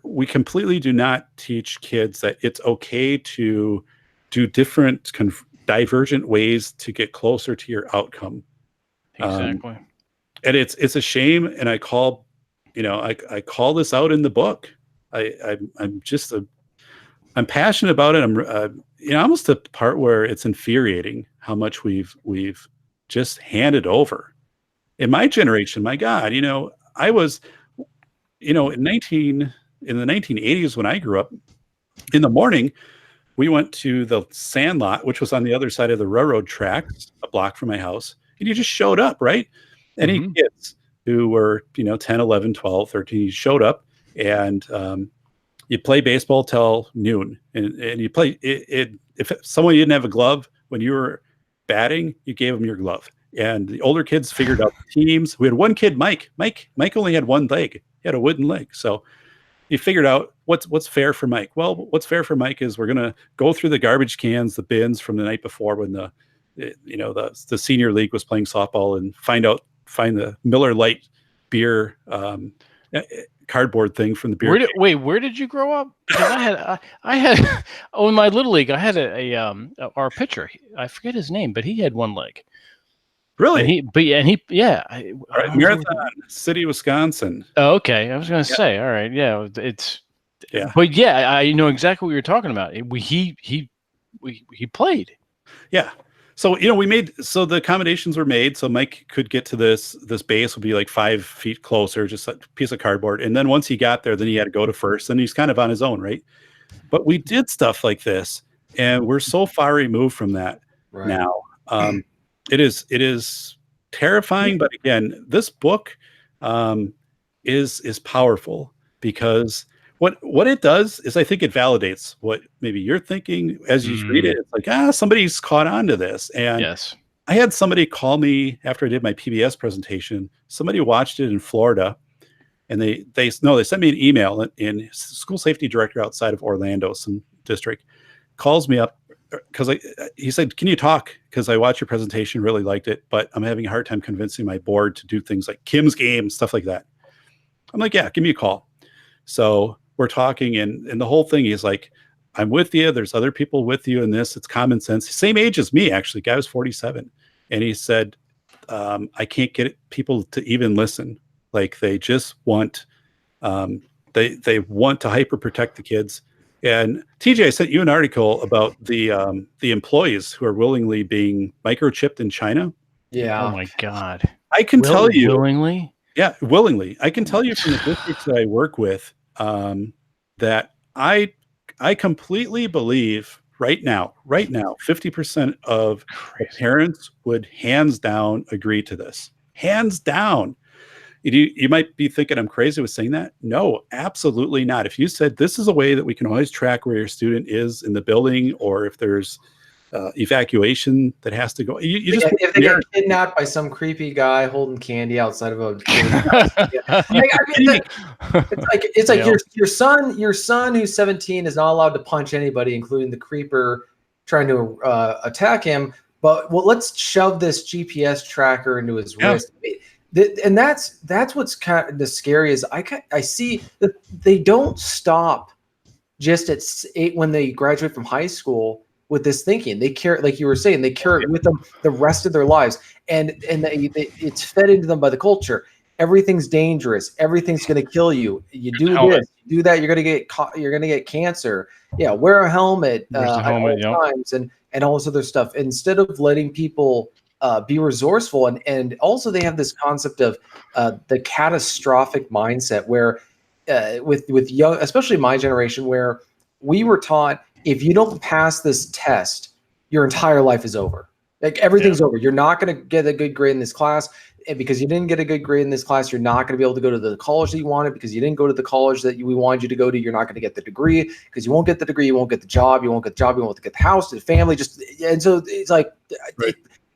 We completely do not teach kids that it's okay to do different divergent ways to get closer to your outcome. Exactly. And it's a shame. And I call this out in the book. I'm passionate about it. I'm almost to the part where it's infuriating how much we've just handed over. In my generation, my God, I was, in the 1980s when I grew up, in the morning, we went to the Sandlot, which was on the other side of the railroad tracks, a block from my house, and you just showed up, right? any kids who were, 10, 11, 12, 13, you showed up and you play baseball till noon, and you play it. If someone didn't have a glove when you were batting, you gave them your glove. And the older kids figured out the teams. We had one kid, Mike. Mike only had one leg. He had a wooden leg. So you figured out what's fair for Mike. Well, what's fair for Mike is we're gonna go through the garbage cans, the bins from the night before when the senior league was playing softball, and find the Miller Lite beer cardboard thing from the beer. Where did you grow up? Because I had in my little league, I had our pitcher. I forget his name, but he had one leg. Really? Marathon City, Wisconsin. Oh, okay. I was going to say, all right, yeah, but yeah, I know exactly what you're talking about. He played. Yeah. So, the accommodations were made so Mike could get to this base would be like 5 feet closer, just a piece of cardboard. And then once he got there, then he had to go to first, and he's kind of on his own, right? But we did stuff like this, and we're so far removed from that now. It is terrifying, but again, this book is powerful because what it does is I think it validates what maybe you're thinking as you read it. It's like, somebody's caught on to this. And yes. I had somebody call me after I did my PBS presentation. Somebody watched it in Florida, and they sent me an email, and school safety director outside of Orlando, some district, calls me up because he said, "Can you talk? Because I watched your presentation, really liked it, but I'm having a hard time convincing my board to do things like Kim's game, stuff like that." I'm like, "Yeah, give me a call." So we're talking, and the whole thing, he's like, "I'm with you. There's other people with you in this. It's common sense." Same age as me, actually. Guy was 47. And he said, "I can't get people to even listen. Like they just want, they want to hyper protect the kids." And TJ, I sent you an article about the employees who are willingly being microchipped in China. Yeah. Oh my God. I can tell you willingly. Yeah, willingly. I can tell you from the districts that I work with that I completely believe right now, 50% of the parents would hands down agree to this. Hands down. You might be thinking I'm crazy with saying that. No, absolutely not. If you said this is a way that we can always track where your student is in the building, or if there's evacuation that has to go, if they get kidnapped by some creepy guy holding candy outside of a it's like your son who's 17 is not allowed to punch anybody, including the creeper trying to attack him, but let's shove this GPS tracker into his wrist. And that's what's kind of the scary is I see that they don't stop just at 8 when they graduate from high school with this thinking. They carry, like you were saying, they carry it with them the rest of their lives, and it's fed into them by the culture. Everything's dangerous. Everything's going to kill you. You do this, you do that, you're going to get cancer. Yeah, wear a helmet at all times, and all this other stuff. Instead of letting people be resourceful, and also they have this concept of the catastrophic mindset where with young, especially my generation, where we were taught if you don't pass this test, your entire life is over. Like everything's over. You're not going to get a good grade in this class. And because you didn't get a good grade in this class, you're not going to be able to go to the college that you wanted. Because you didn't go to the college that we wanted you to go to, you're not going to get the degree. Because you won't get the degree, you won't get the job, you won't get the job, you won't get the house, the family. And so it's like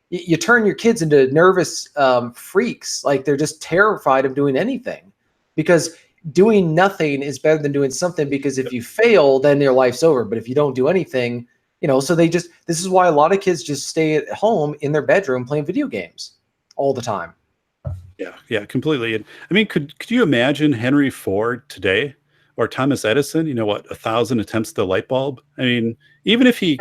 you turn your kids into nervous freaks. Like they're just terrified of doing anything, because doing nothing is better than doing something, because if you fail, then their life's over. But if you don't do anything, so this is why a lot of kids just stay at home in their bedroom playing video games all the time. Yeah, completely. And I mean, could you imagine Henry Ford today, or Thomas Edison, 1,000 attempts at the light bulb? I mean, even if he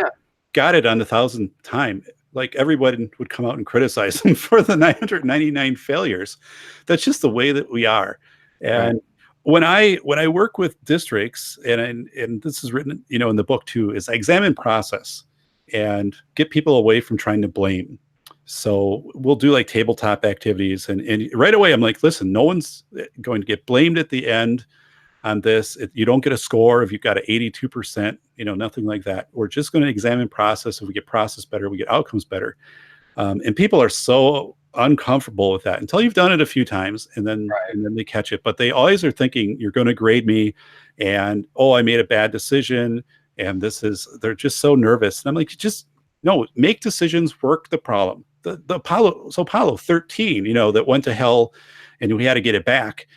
got it on the 1,000th time, like everybody would come out and criticize him for the 999 failures. That's just the way that we are. And when I work with districts, and this is written, in the book too, is I examine process and get people away from trying to blame. So we'll do like tabletop activities, and right away I'm like, listen, no one's going to get blamed at the end on this. You don't get a score if you've got an 82%, nothing like that. We're just going to examine process. If we get process better, we get outcomes better. And people are so uncomfortable with that until you've done it a few times, and then they catch it. But they always are thinking you're going to grade me, and I made a bad decision, and they're just so nervous. And I'm like, just no, make decisions, work the problem. The Apollo 13, that went to hell, and we had to get it back.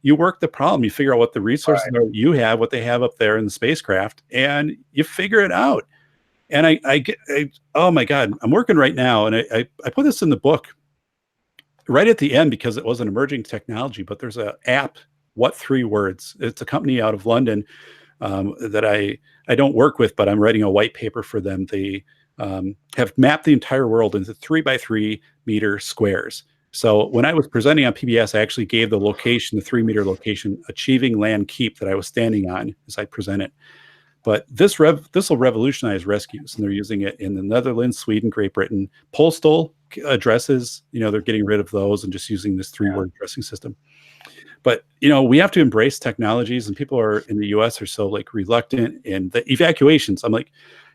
You work the problem, you figure out what the resources are you have, what they have up there in the spacecraft, and you figure it out. And I oh my God, I'm working right now, and I put this in the book right at the end because it was an emerging technology, but there's an app, What 3 Words? It's a company out of London that I don't work with, but I'm writing a white paper for them. They have mapped the entire world into 3x3 meter squares. So when I was presenting on PBS, I actually gave the location, the 3-meter location, achieving land keep that I was standing on as I presented. But this will revolutionize rescues, and they're using it in the Netherlands, Sweden, Great Britain. Postal addresses, they're getting rid of those and just using this 3-word addressing system. But, we have to embrace technologies, and people in the US are so reluctant. And the evacuations, I'm like,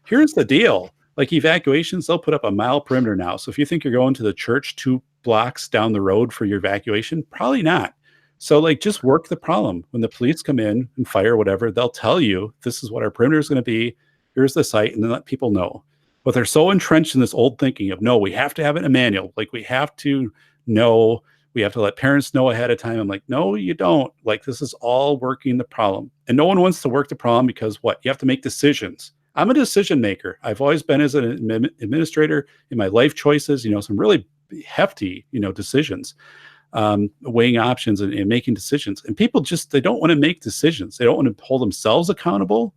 here's the deal. Evacuations, they'll put up a mile perimeter now. So if you think you're going to the church 2 blocks down the road for your evacuation, probably not. So just work the problem. When the police come in and fire whatever, they'll tell you this is what our perimeter is going to be. Here's the site, and then let people know. But they're so entrenched in this old thinking of, no, we have to have it in a manual. We have to know, we have to let parents know ahead of time. I'm like, no, you don't. This is all working the problem. And no one wants to work the problem because what? You have to make decisions. I'm a decision maker. I've always been as an administrator in my life choices, some really hefty, decisions, weighing options and making decisions. And people they don't want to make decisions. They don't want to hold themselves accountable,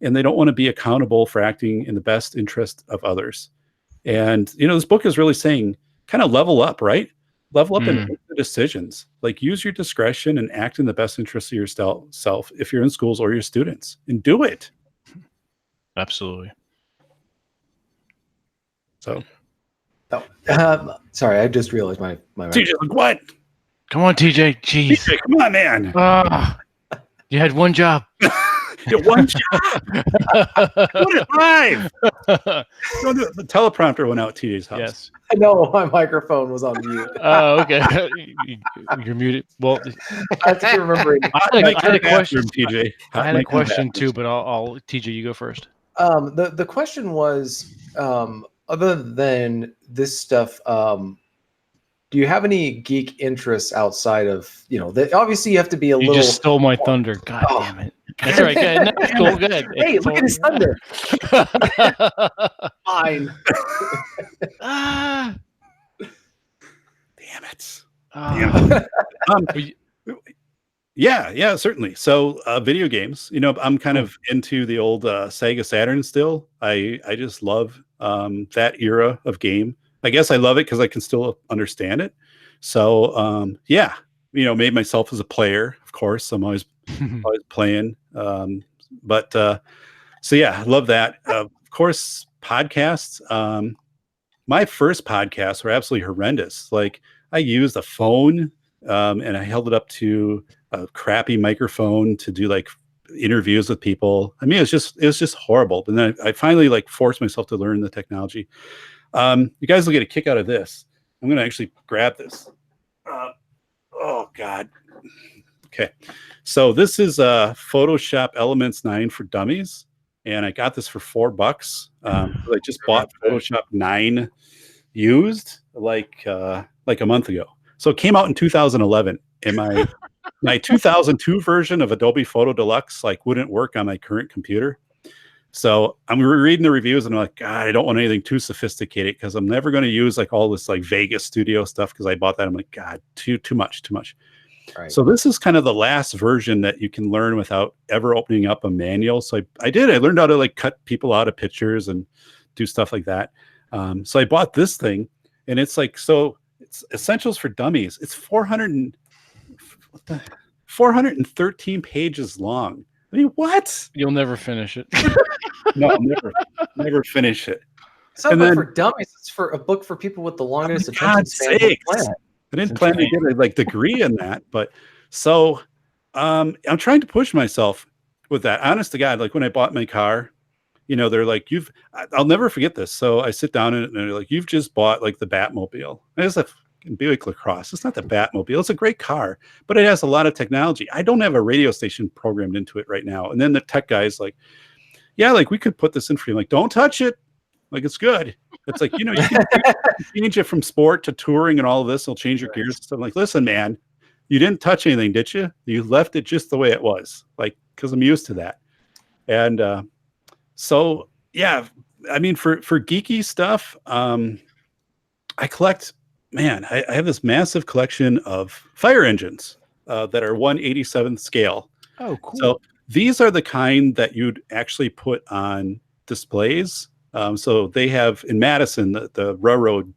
and they don't want to be accountable for acting in the best interest of others. And, this book is really saying kind of level up, right? Level up and make the decisions. Use your discretion and act in the best interest of yourself if you're in schools or your students, and do it. Absolutely. So, sorry, I just realized my TJ, what? Come on, TJ. Jeez. TJ, come on, man. You had one job. You had one job. What a live. The teleprompter went out TJ's house. Yes. I know my microphone was on mute. Oh, okay. You're muted. Well, I have to remember. I had a question, TJ. I had a question too, but I'll TJ, you go first. The question was, other than this stuff, do you have any geek interests outside of, obviously you have to be a little. You just stole my thunder. God damn it. That's right. Good. No, it's cool. Good. Hey, look at his thunder. Fine. Damn it. Yeah, certainly. So video games, I'm kind of into the old Sega Saturn still. I just love that era of game. I guess I love it because I can still understand it. So made myself as a player, of course. I'm always playing. I love that. Of course, podcasts. My first podcasts were absolutely horrendous. I used a phone and I held it up to a crappy microphone to do interviews with people. I mean, it was just horrible. And then I finally forced myself to learn the technology. You guys will get a kick out of this. I'm going to actually grab this. Oh God. Okay. So this is Photoshop Elements 9 for Dummies. And I got this for $4. I just bought Photoshop 9 used a month ago. So it came out in 2011, and my 2002 version of Adobe Photo Deluxe wouldn't work on my current computer. So I'm reading the reviews, and I'm like, God, I don't want anything too sophisticated because I'm never going to use all this Vegas Studio stuff because I bought that. I'm like, God, too much. Right. So this is kind of the last version that you can learn without ever opening up a manual. So I learned how to cut people out of pictures and do stuff like that. So I bought this thing, and it's it's Essentials for Dummies. It's 413 pages long. I mean, what? You'll never finish it. No, I'll never finish it. It's not a book for dummies. It's for a book for people with the longest attention span on the planet. I didn't plan to get a degree in that, but so I'm trying to push myself with that. Honest to God, when I bought my car, they're like, I'll never forget this. So I sit down and they're like, you've just bought like the Batmobile. And it's a Buick LaCrosse. It's not the Batmobile. It's a great car, but it has a lot of technology. I don't have a radio station programmed into it right now. And then the tech guy's like, yeah, like we could put this in for you. I'm like, don't touch it. Like, it's good. It's like, you can change it from sport to touring and all of this. It'll change your gears. So I'm like, listen, man, you didn't touch anything, did you? You left it just the way it was. Like, because I'm used to that. And so, yeah, I mean, for geeky stuff, I collect, man, I have this massive collection of fire engines that are 1/87th scale. Oh, cool. So these are the kind that you'd actually put on displays. So they have in Madison, the railroad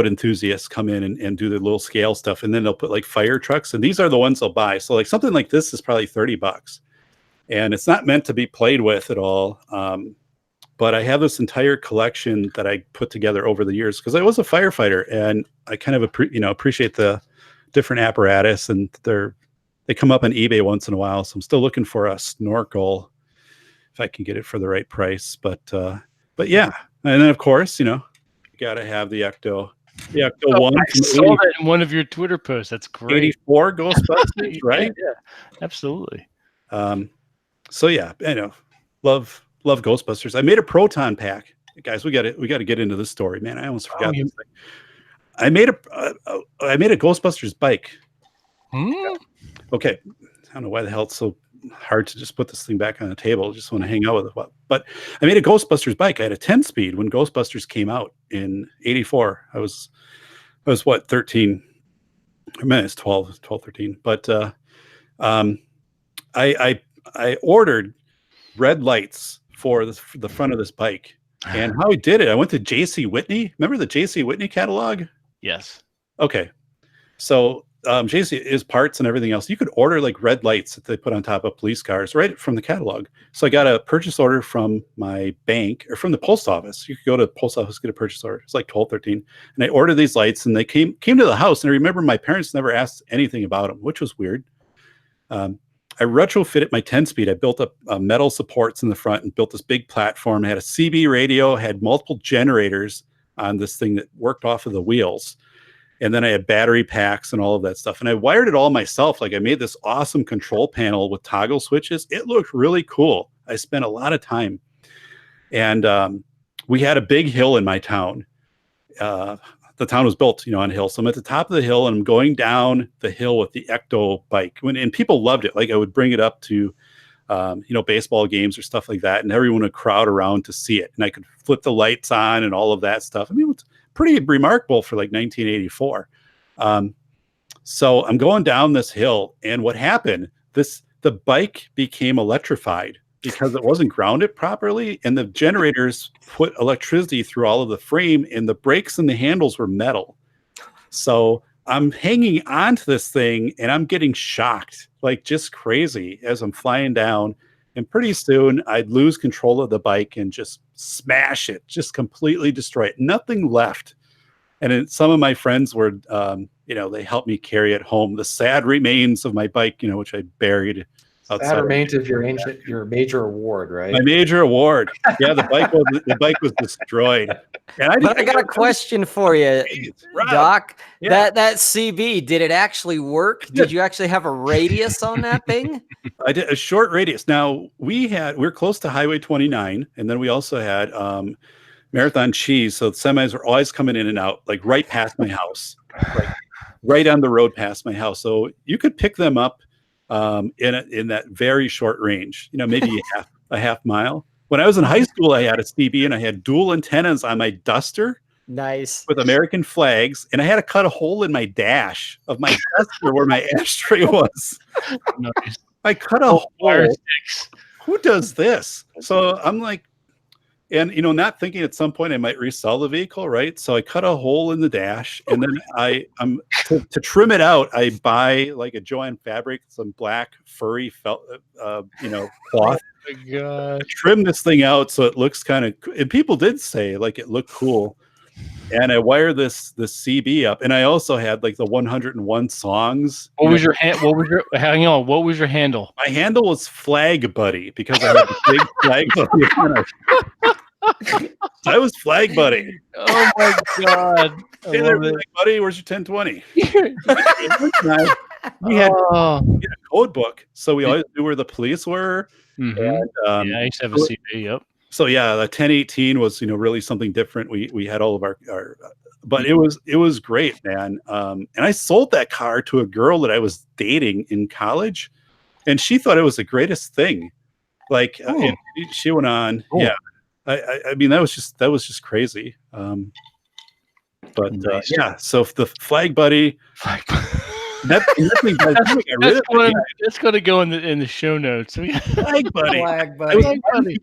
enthusiasts come in and do the little scale stuff. And then they'll put like fire trucks. And these are the ones they'll buy. So like something like this is probably $30. And it's not meant to be played with at all. But I have this entire collection that I put together over the years because I was a firefighter, and I kind of appreciate the different apparatus, and they come up on eBay once in a while. So I'm still looking for a snorkel if I can get it for the right price. But yeah, and then of course, you got to have the Ecto. The Ecto 1. I saw that in one of your Twitter posts. That's great. 84 Ghostbusters, right? Yeah, absolutely. So yeah, love Ghostbusters. I made a proton pack, guys. We got to get into this story, man. I almost forgot this thing. I made a Ghostbusters bike. Okay, I don't know why the hell it's so hard to just put this thing back on the table. I just want to hang out with it. But I made a Ghostbusters bike. I had a 10-speed when Ghostbusters came out in '84. I was what, 13? I mean, it's 12, 13. But I ordered red lights for the front of this bike. And how I did it, I went to J.C. Whitney. Remember the J.C. Whitney catalog? Yes. Okay. So J.C. is parts and everything else. You could order like red lights that they put on top of police cars right from the catalog. So I got a purchase order from my bank or from the post office. You could go to the post office, get a purchase order. It's like 12, 13. And I ordered these lights, and they came to the house. And I remember my parents never asked anything about them, which was weird. I retrofitted my 10-speed. I built up metal supports in the front and built this big platform. I had a CB radio, had multiple generators on this thing that worked off of the wheels. And then I had battery packs and all of that stuff. And I wired it all myself. Like, I made this awesome control panel with toggle switches. It looked really cool. I spent a lot of time. And we had a big hill in my town. The town was built, on a hill. So I'm at the top of the hill, and I'm going down the hill with the Ecto bike. And people loved it. Like, I would bring it up to, baseball games or stuff like that, and everyone would crowd around to see it. And I could flip the lights on and all of that stuff. I mean, it's pretty remarkable for like 1984. So I'm going down this hill, and what happened? The bike became electrified because it wasn't grounded properly, and the generators put electricity through all of the frame, and the brakes and the handles were metal. So I'm hanging onto this thing, and I'm getting shocked, like just crazy as I'm flying down. And pretty soon I'd lose control of the bike and just smash it, just completely destroy it. Nothing left. And then some of my friends were, they helped me carry it home. The sad remains of my bike, which I buried outside. Sad remains of your major award, right? My major award. Yeah, the bike was destroyed. And I got a question for you, Doc. Yeah. That CB, did it actually work? Did you actually have a radius on that thing? I did a short radius. Now we're close to Highway 29, and then we also had Marathon Cheese. So the semis were always coming in and out, like right past my house, right on the road past my house. So you could pick them up in that very short range, maybe a half mile. When I was in high school, I had a CB, and I had dual antennas on my Duster. Nice. With American flags, and I had to cut a hole in my dash of my Duster where my ashtray was. Nice. I cut a hole. Who does this? So I'm like, and not thinking at some point I might resell the vehicle, right? So I cut a hole in the dash, and then to trim it out, I buy like a Joann Fabric, some black furry felt, cloth. Oh my God. Trim this thing out so it looks kind of, and people did say like it looked cool. and I wired this CB up, and I also had like the 101 songs. What was your hang on? What was your handle? My handle was Flag Buddy because I had a big Flag Buddy. I was Flag Buddy. Oh my god! Hey there, Flag Buddy. Where's your 1020? We had a code book, so we always knew where the police were. And, yeah, I used to have a CB. Yep. So yeah, the 1018 was really something different. We had all of our but it was great, man. And I sold that car to a girl that I was dating in college, and she thought it was the greatest thing. Like and she went on, yeah. I mean that was just crazy. But nice. yeah, so the Flag Buddy. That's going to go in the show notes. Flag Buddy. Flag Buddy.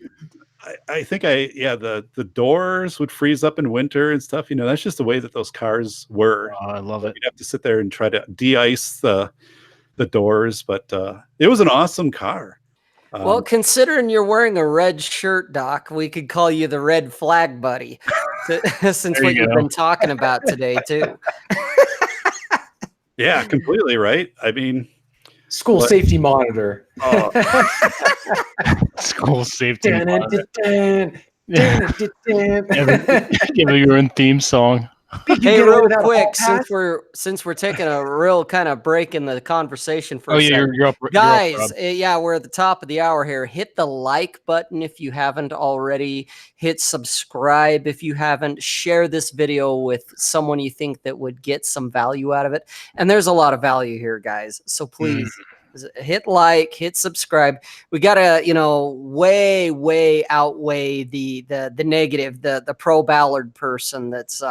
I think the doors would freeze up in winter and stuff. That's just the way that those cars were. Oh, I love it. You'd have to sit there and try to de-ice the doors, but it was an awesome car. Well, considering you're wearing a red shirt, Doc, we could call you the Red Flag Buddy, since what you've been talking about today too. Yeah, completely right. I mean, school safety monitor. School safety monitor. Give me your own theme song. Hey, real quick, since we're taking a real kind of break in the conversation for a second. You're up, guys. you're up, we're at the top of the hour here. Hit the like button if you haven't already. Hit subscribe if you haven't. Share this video with someone you think that would get some value out of it. And there's a lot of value here, guys. So please hit like, hit subscribe. We gotta, way outweigh the negative, the pro Ballard person that's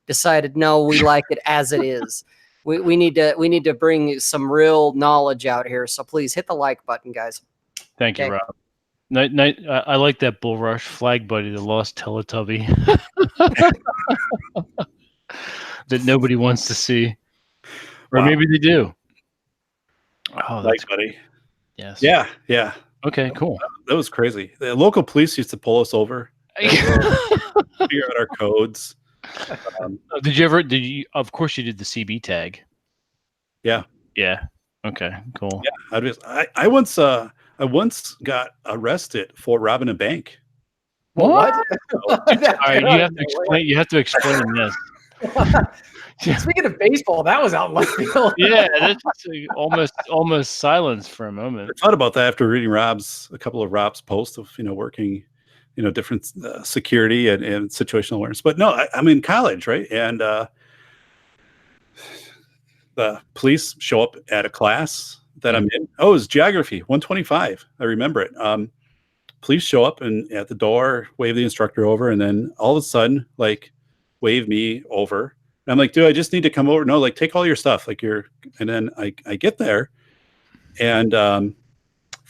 decided no, we like it as it is. We need to bring some real knowledge out here. So please hit the like button, guys. Thank you, Rob. I like that Bull Rush Flag Buddy, the lost Teletubby that nobody wants to see, or maybe they do. Oh, Flag Buddy. Yes. Yeah. Okay, cool. That was crazy. The local police used to pull us over, figure out our codes. Did you? Of course, you did the CB tag. Yeah. Okay. Cool. Yeah. I once got arrested for robbing a bank. What? All right, you have to explain this. Speaking of baseball, that was out in left field. Yeah, that's almost silence for a moment. I thought about that after reading a couple of Rob's posts of working, different security and situational awareness. But no, I'm in college, right? And the police show up at a class that I'm in. Oh, it's geography 125. I remember it. Police show up and at the door, wave the instructor over, and then all of a sudden, wave me over. And I'm like, dude, I just need to come over. No, take all your stuff. And then I get there, and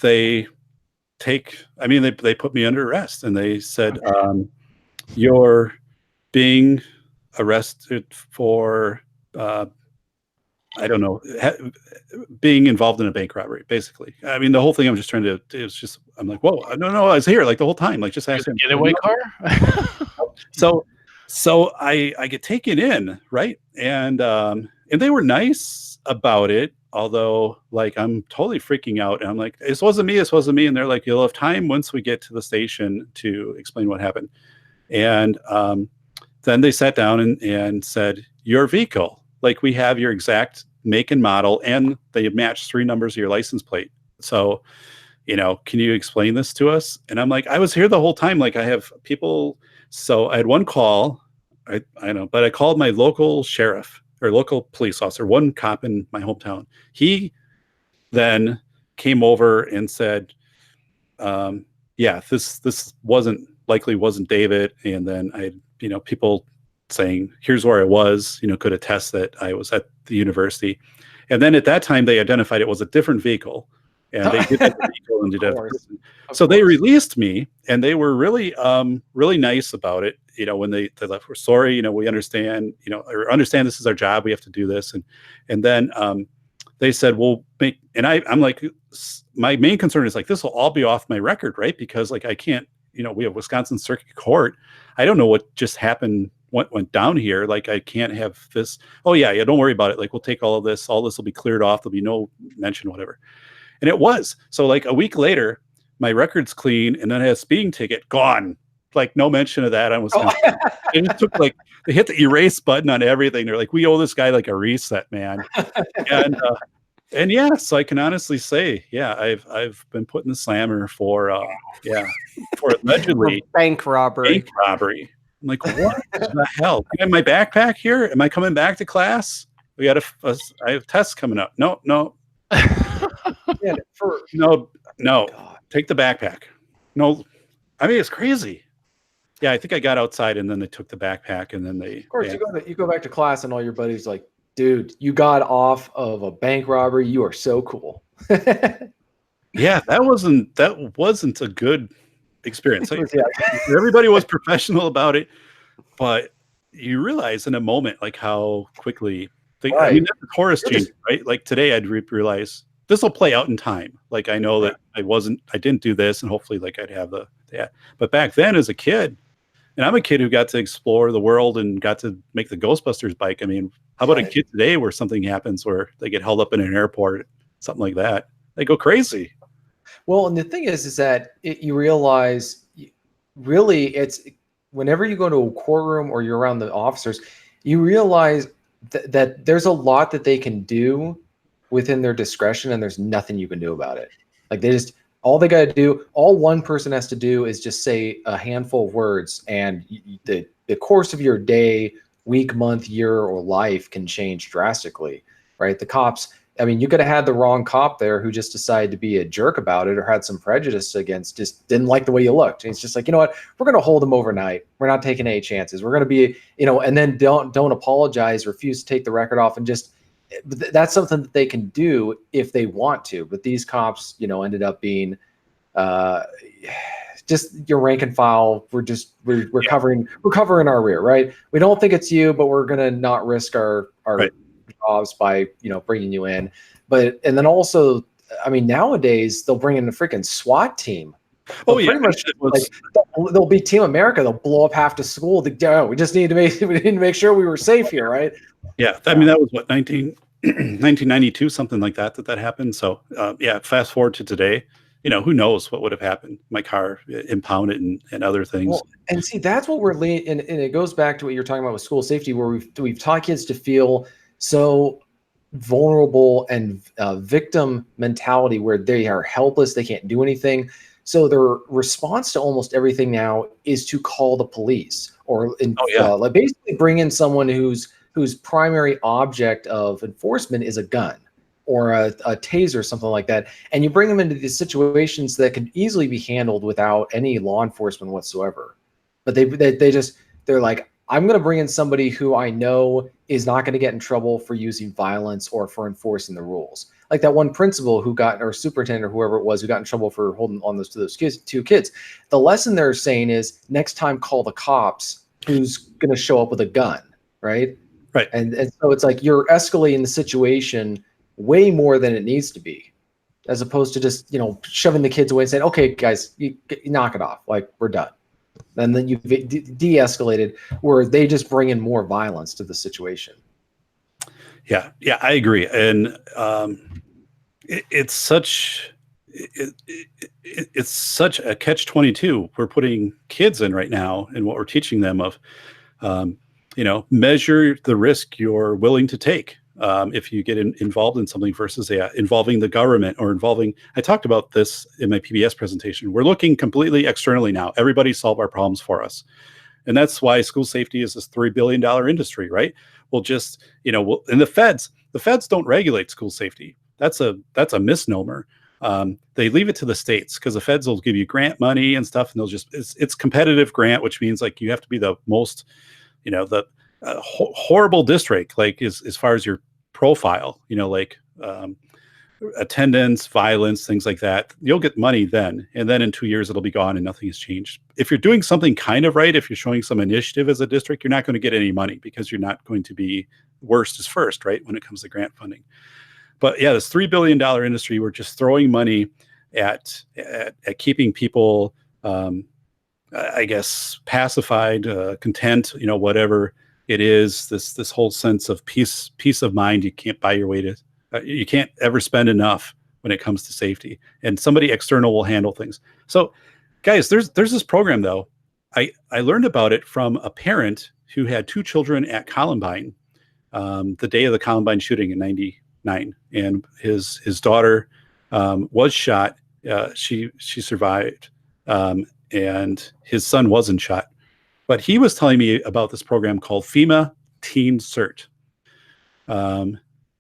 they put me under arrest, and they said, you're being arrested for, I don't know, being involved in a bank robbery, basically. I mean, the whole thing I'm just trying to, I'm like, whoa, no, I was here the whole time. Just ask him. Getaway car? So I get taken in, right? And they were nice about it, although I'm totally freaking out. And I'm like, this wasn't me. And they're like, you'll have time once we get to the station to explain what happened. And then they sat down and said, your vehicle, we have your exact make and model, and they matched 3 numbers of your license plate. So, can you explain this to us? And I'm like, I was here the whole time. I have people. So I had one call, I know, but I called my local sheriff or local police officer, one cop in my hometown. He then came over and said, this wasn't David. And then I had, people saying, here's where I was, could attest that I was at the university. And then at that time, they identified it was a different vehicle. And they did that vehicle and did that. So they released me, and they were really, really nice about it. When they left, we're sorry. We understand. Or understand this is our job. We have to do this. And then they said, "We'll make." And I'm like, my main concern is this will all be off my record, right? Because I can't. We have Wisconsin Circuit Court. I don't know what just happened went down here. Like, I can't have this. Oh yeah, don't worry about it. Like, we'll take all of this. All this will be cleared off. There'll be no mention, whatever. And it was. So like a week later, my record's clean, and then I had a speeding ticket gone. Like, no mention of that. I was it just took like, they hit the erase button on everything. They're like, we owe this guy like a reset, man. And yeah, so I can honestly say, yeah, I've been put in the slammer for allegedly bank robbery. I'm like, what the hell? Do I have my backpack here? Am I coming back to class? We got I have tests coming up. No. No. Take the backpack. No, I mean, it's crazy. Yeah, I think I got outside, and then they took the backpack, and then Of course, you go back to class, and all your buddies like, dude, you got off of a bank robbery. You are so cool. Yeah, that wasn't a good experience. Everybody was professional about it, but you realize in a moment like how quickly I mean, that's the chorus change, right? Like today, I'd realize this will play out in time. Like, I know that I didn't do this, and hopefully, like, I'd have but back then as a kid, and I'm a kid who got to explore the world and got to make the Ghostbusters bike. I mean, how about a kid today where something happens where they get held up in an airport, something like that? They go crazy. Well, and the thing is that you realize, really, it's whenever you go to a courtroom or you're around the officers, you realize that there's a lot that they can do within their discretion, and there's nothing you can do about it. Like, all they got to do, all one person has to do is just say a handful of words, and the course of your day, week, month, year, or life can change drastically, right? The cops, I mean, you could have had the wrong cop there who just decided to be a jerk about it, or had some prejudice against, just didn't like the way you looked. And it's just like, you know what, we're going to hold him overnight. We're not taking any chances. We're going to be, and then don't apologize, refuse to take the record off, and just, that's something that they can do if they want to. But these cops, ended up being just your rank and file. We're covering our rear, right? We don't think it's you, but we're gonna not risk our jobs by bringing you in. And then also, I mean, nowadays they'll bring in a freaking SWAT team. Pretty much they'll be Team America. They'll blow up half the school. We just need to make sure we were safe here, right? Yeah, I mean, that was what 1992, something like that happened. So fast forward to today, who knows what would have happened? My car impounded and other things. Well, and see, that's what we're and it goes back to what you're talking about with school safety, where we've taught kids to feel so vulnerable and victim mentality, where they are helpless, they can't do anything. So their response to almost everything now is to call the police, or like basically bring in someone whose primary object of enforcement is a gun or a taser, something like that. And you bring them into these situations that can easily be handled without any law enforcement whatsoever. But they're like, I'm going to bring in somebody who I know is not going to get in trouble for using violence or for enforcing the rules. Like that one principal or superintendent or whoever it was who got in trouble for holding on to those two kids. The lesson they're saying is, next time call the cops who's going to show up with a gun, right? Right. And so it's like you're escalating the situation way more than it needs to be, as opposed to just, shoving the kids away and saying, okay, guys, you knock it off. Like, we're done. And then you've de-escalated, where they just bring in more violence to the situation. Yeah, I agree. And it's such a catch-22 we're putting kids in right now, and what we're teaching them of, measure the risk you're willing to take if you get involved in something versus involving the government or I talked about this in my PBS presentation. We're looking completely externally now. Everybody solve our problems for us. And that's why school safety is this $3 billion industry, right? We'll just, and the feds don't regulate school safety. That's a misnomer. They leave it to the states, because the feds will give you grant money and stuff, and they'll it's competitive grant, which means like you have to be the most, the horrible district, like as far as your profile, attendance, violence, things like that. You'll get money then, and then in 2 years it'll be gone and nothing has changed. If you're doing something kind of right, if you're showing some initiative as a district, you're not going to get any money, because you're not going to be worst is first, right, when it comes to grant funding. But yeah, this $3 billion industry, we're just throwing money at keeping people I guess, pacified, content, whatever it is, this whole sense of peace of mind. You can't buy your way to, you can't ever spend enough when it comes to safety, and somebody external will handle things. So guys, there's this program though. I learned about it from a parent who had 2 children at Columbine, the day of the Columbine shooting in '99, and his daughter was shot. She survived, and his son wasn't shot. But he was telling me about this program called FEMA Teen CERT.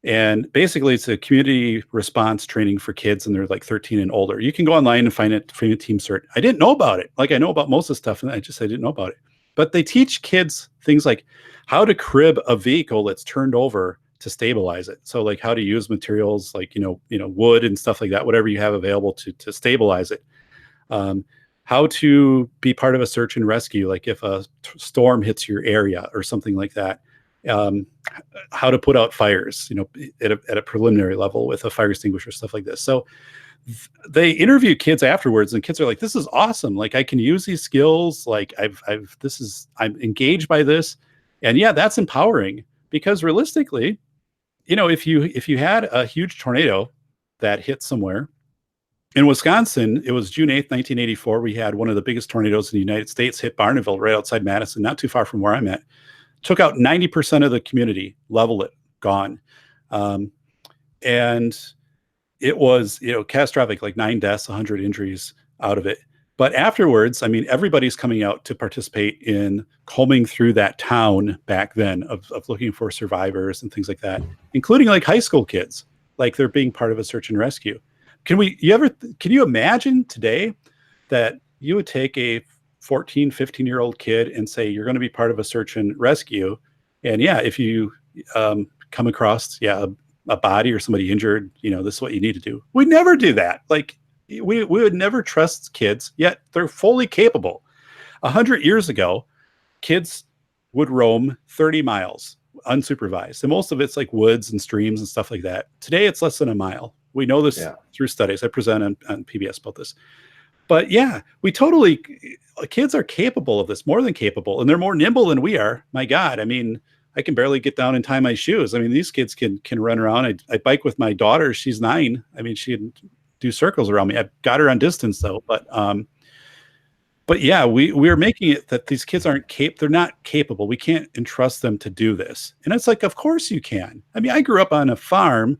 And basically, it's a community response training for kids, and they're like 13 and older. You can go online and find it, FEMA Teen CERT. I didn't know about it. Like, I know about most of the stuff, and I didn't know about it. But they teach kids things like how to crib a vehicle that's turned over to stabilize it. So like how to use materials like, wood and stuff like that, whatever you have available to stabilize it. How to be part of a search and rescue, like if a storm hits your area or something like that. How to put out fires, at a preliminary level with a fire extinguisher, stuff like this. So they interview kids afterwards, and kids are like, "This is awesome! Like I can use these skills. Like I'm engaged by this." And yeah, that's empowering, because realistically, if you had a huge tornado that hit somewhere. In Wisconsin, it was June 8th, 1984. We had one of the biggest tornadoes in the United States hit Barneville, right outside Madison, not too far from where I'm at. Took out 90% of the community, leveled it, gone. And it was, catastrophic, like 9 deaths, 100 injuries out of it. But afterwards, I mean, everybody's coming out to participate in combing through that town back then of looking for survivors and things like that, including like high school kids, like they're being part of a search and rescue. Can you imagine today that you would take a 14, 15-year-old kid and say, you're going to be part of a search and rescue. And yeah, if you come across, a body or somebody injured, this is what you need to do. We never do that. Like we would never trust kids, yet they're fully capable. 100 years ago, kids would roam 30 miles unsupervised. And most of it's like woods and streams and stuff like that. Today, it's less than a mile. We know this through studies. I present on PBS about this. But yeah, kids are capable of this, more than capable, and they're more nimble than we are. My God, I mean, I can barely get down and tie my shoes. I mean, these kids can run around. I bike with my daughter. She's 9. I mean, she can do circles around me. I've got her on distance though. But yeah, we're making it that these kids they're not capable. We can't entrust them to do this. And it's like, of course you can. I mean, I grew up on a farm.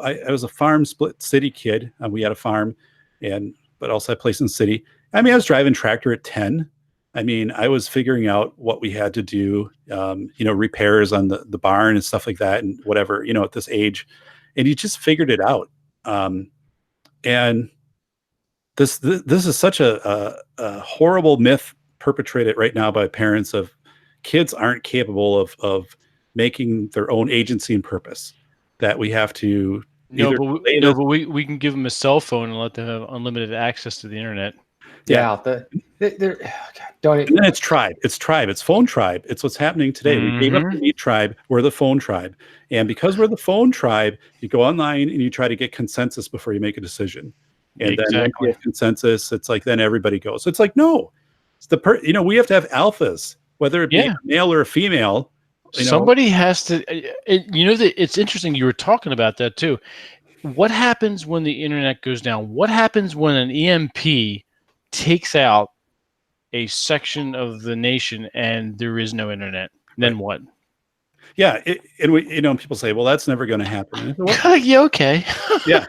I was a farm split city kid. We had a farm, but also a place in the city. I mean, I was driving tractor at 10. I mean, I was figuring out what we had to do, repairs on the barn and stuff like that, and whatever, at this age, and you just figured it out. And this is such a horrible myth perpetrated right now by parents of kids aren't capable of making their own agency and purpose. That we have to. But we can give them a cell phone and let them have unlimited access to the internet. Yeah. Don't. And then it's tribe. It's phone tribe. It's what's happening today. Mm-hmm. We gave up the meat tribe. We're the phone tribe. And because we're the phone tribe, you go online and you try to get consensus before you make a decision. And then once you have consensus, it's like then everybody goes. So it's like, no, it's we have to have alphas, whether it be a male or a female. Somebody has to. It's interesting. You were talking about that too. What happens when the internet goes down? What happens when an EMP takes out a section of the nation and there is no internet? Then what? Yeah, and people say, well, that's never going to happen. Yeah, okay. Yeah.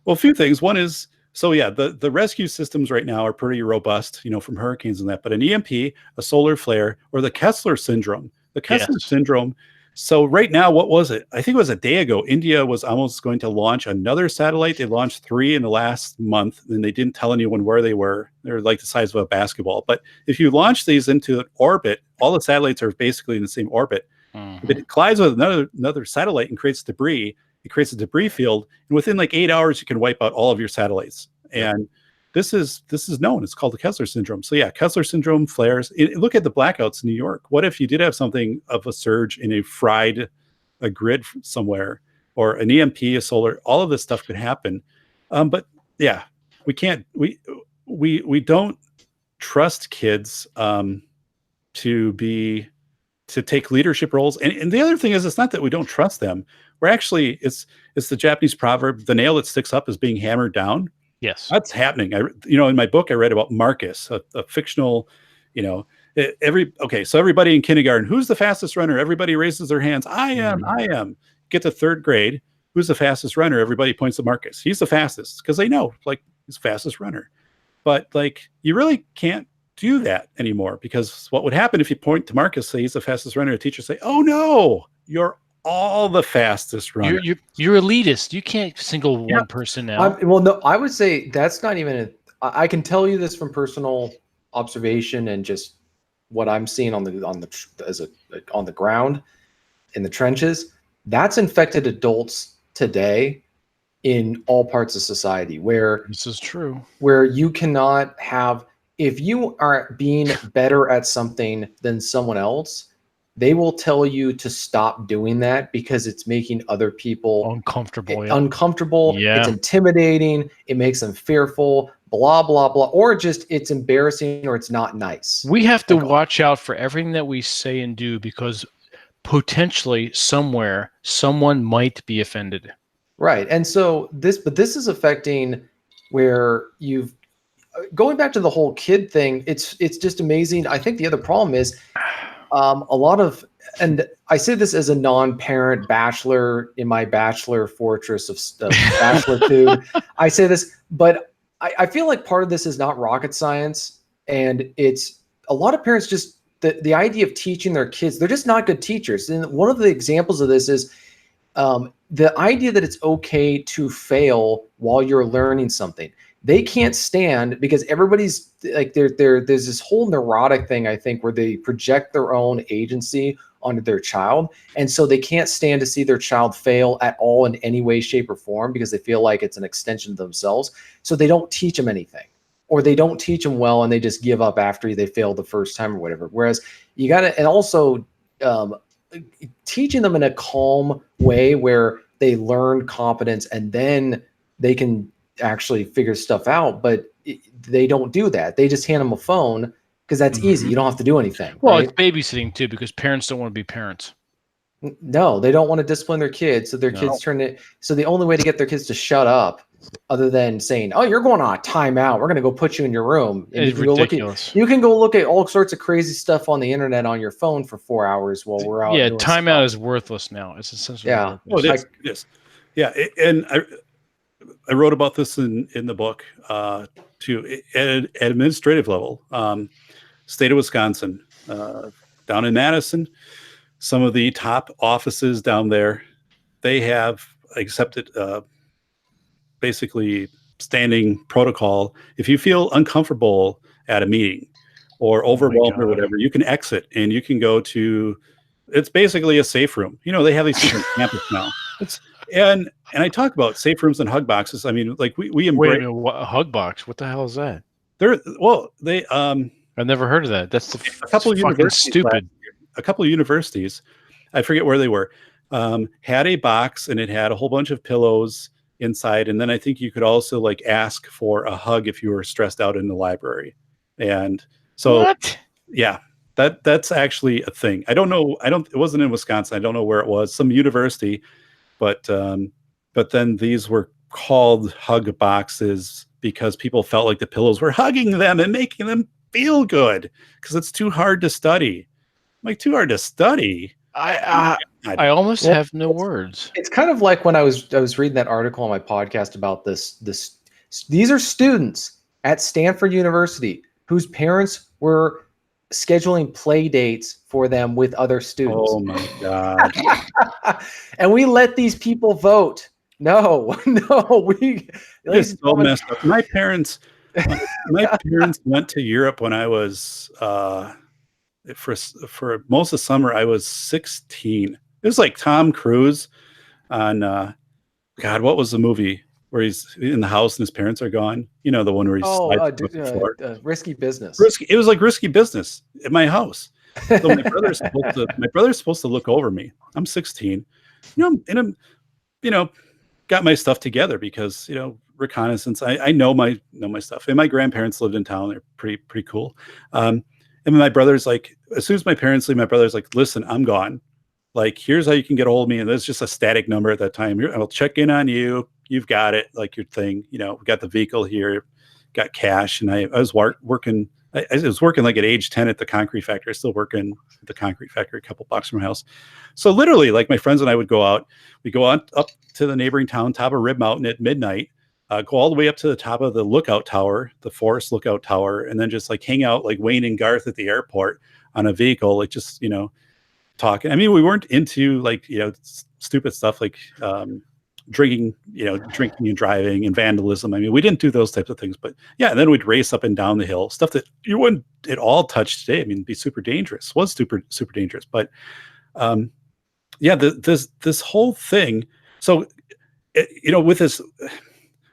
Well, a few things. One is, the rescue systems right now are pretty robust, from hurricanes and that. But an EMP, a solar flare, or the Kessler syndrome. The Kessler syndrome. So right now, what was it? I think it was a day ago. India was almost going to launch another satellite. They launched 3 in the last month, and they didn't tell anyone where they were. They're like the size of a basketball. But if you launch these into an orbit, all the satellites are basically in the same orbit. If it collides with another satellite and creates debris, it creates a debris field, and within like 8 hours, you can wipe out all of your satellites. And this is known. It's called the Kessler syndrome. So yeah, Kessler syndrome, flares. Look at the blackouts in New York. What if you did have something of a surge and fried a grid somewhere, or an EMP, a solar? All of this stuff could happen. But yeah, we can't. We don't trust kids to take leadership roles. And the other thing is, it's not that we don't trust them. We're actually, it's the Japanese proverb, the nail that sticks up is being hammered down. Yes. That's happening. In my book, I read about Marcus, a fictional, so everybody in kindergarten, who's the fastest runner? Everybody raises their hands. I am. Get to third grade. Who's the fastest runner? Everybody points to Marcus. He's the fastest because they know, like, he's the fastest runner. But like, you really can't do that anymore, because what would happen if you point to Marcus, say he's the fastest runner, a teacher say, "Oh no, you're all the fastest runner. You're elitist. You can't single one person out." Well, no, I would say that's not even I can tell you this from personal observation and just what I'm seeing on the ground in the trenches. That's infected adults today in all parts of society, where this is true, where you cannot have, if you are being better at something than someone else, they will tell you to stop doing that because it's making other people uncomfortable. Yeah. It's intimidating. It makes them fearful, blah, blah, blah, or just it's embarrassing or it's not nice. We have to watch out for everything that we say and do, because potentially somewhere someone might be offended. Right. And so this is affecting where going back to the whole kid thing. It's just amazing. I think the other problem is a lot of, and I say this as a non-parent bachelor in my bachelor fortress of bachelor. I say this, but I feel like part of this is not rocket science, and it's a lot of parents just the idea of teaching their kids, they're just not good teachers. And one of the examples of this is the idea that it's okay to fail while you're learning something. They can't stand, because everybody's like, there's this whole neurotic thing, I think, where they project their own agency onto their child. And so they can't stand to see their child fail at all in any way, shape, or form, because they feel like it's an extension of themselves. So they don't teach them anything, or they don't teach them well, and they just give up after they fail the first time or whatever. Whereas you got to, and also teaching them in a calm way where they learn competence and then they can actually figure stuff out, but they don't do that. They just hand them a phone because that's easy. You don't have to do anything. Well, right? It's babysitting too, because parents don't want to be parents. No, they don't want to discipline their kids, so their kids turn it. So the only way to get their kids to shut up, other than saying, "Oh, you're going on a timeout. We're going to go put you in your room," and It's ridiculous. You can go look at all sorts of crazy stuff on the internet on your phone for 4 hours while we're out. Yeah, timeout is worthless now. It's essentially worthless. It is. Yeah, and I wrote about this in the book too, at administrative level. State of Wisconsin, down in Madison, some of the top offices down there, they have accepted basically standing protocol. If you feel uncomfortable at a meeting or overwhelmed or whatever, you can exit and you can go to, it's basically a safe room. They have these things on campus now. And I talk about safe rooms and hug boxes. I mean, like we embrace. Wait a minute, a hug box? What the hell is that? I've never heard of that. That's a couple of universities. Stupid. A couple of universities, I forget where they were, had a box and it had a whole bunch of pillows inside. And then I think you could also like ask for a hug if you were stressed out in the library. And so, what? Yeah, that's actually a thing. I don't know. It wasn't in Wisconsin. I don't know where it was, some university, but then these were called hug boxes because people felt like the pillows were hugging them and making them feel good, because it's too hard to study. Like, too hard to study. I almost have no words. It's kind of like when I was reading that article on my podcast about this. These are students at Stanford University whose parents were scheduling play dates for them with other students. Oh my God. And we let these people vote. No, It's so messed up. My parents went to Europe when I was for most of the summer. I was 16. It was like Tom Cruise on God, what was the movie where he's in the house and his parents are gone? The one where he's Risky Business. It was like Risky Business at my house. So my brother's supposed to look over me. I'm 16. got my stuff together because, reconnaissance, I know my stuff. And my grandparents lived in town. They're pretty cool. And my brother's like, as soon as my parents leave, my brother's like, listen, I'm gone. Like, here's how you can get a hold of me. And there's just a static number at that time. I'll check in on you. You've got it, like your thing. We got the vehicle here, got cash. And I was working. I was working like at age 10 at the concrete factory. I still working at the concrete factory, a couple blocks from my house. So literally, like, my friends and I would go out. We go out up to the neighboring town, top of Rib Mountain at midnight, go all the way up to the top of the lookout tower, the forest lookout tower, and then just like hang out like Wayne and Garth at the airport on a vehicle, like just, talking. I mean, we weren't into like, stupid stuff like drinking and driving and vandalism. I mean, we didn't do those types of things, but yeah. And then we'd race up and down the hill, stuff that you wouldn't at all touch today. I mean, it'd be super dangerous. Was super dangerous, but yeah, this whole thing. So,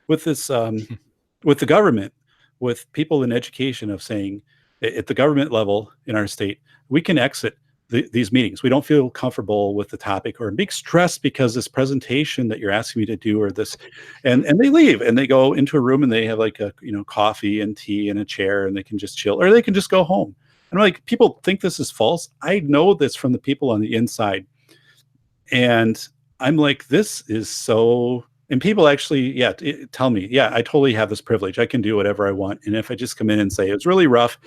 with the government, with people in education, of saying at the government level in our state, we can exit these meetings. We don't feel comfortable with the topic or big stress because this presentation that you're asking me to do, or this, and they leave and they go into a room and they have like a, coffee and tea and a chair and they can just chill, or they can just go home. And I'm like, people think this is false. I know this from the people on the inside. And I'm like, this is so, and people actually, tell me, I totally have this privilege. I can do whatever I want. And if I just come in and say, it was really rough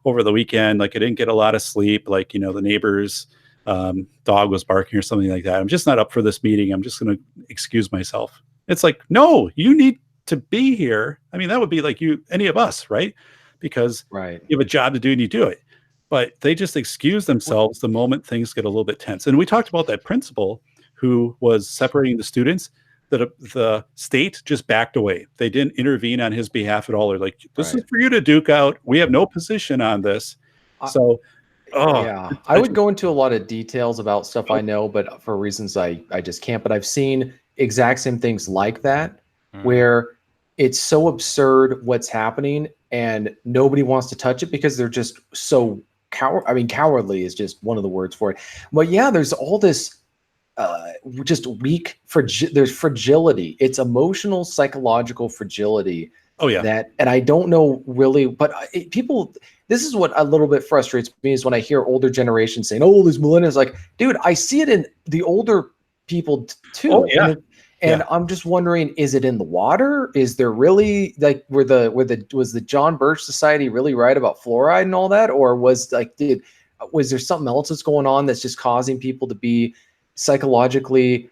over the weekend, like I didn't get a lot of sleep, like, the neighbor's dog was barking or something like that, I'm just not up for this meeting. I'm just going to excuse myself. It's like, no, you need to be here. I mean, that would be like any of us, right? Because right. You have a job to do and you do it. But they just excuse themselves the moment things get a little bit tense. And we talked about that principal who was separating the students, that the state just backed away. They didn't intervene on his behalf at all. They're like, this is for you to duke out. We have no position on this. So, I would go into a lot of details about stuff I know, but for reasons I just can't. But I've seen exact same things like that, where it's so absurd what's happening and nobody wants to touch it because they're just so cowardly is just one of the words for it. But yeah, there's all this just weak there's fragility. It's emotional, psychological fragility. Oh yeah. That, and I don't know really, but this is what a little bit frustrates me is when I hear older generations saying, "Oh, these millennials," like, dude, I see it in the older people too. Oh yeah. And I'm just wondering, is it in the water? Is there really like was the John Birch Society really right about fluoride and all that, or was there something else that's going on that's just causing people to be psychologically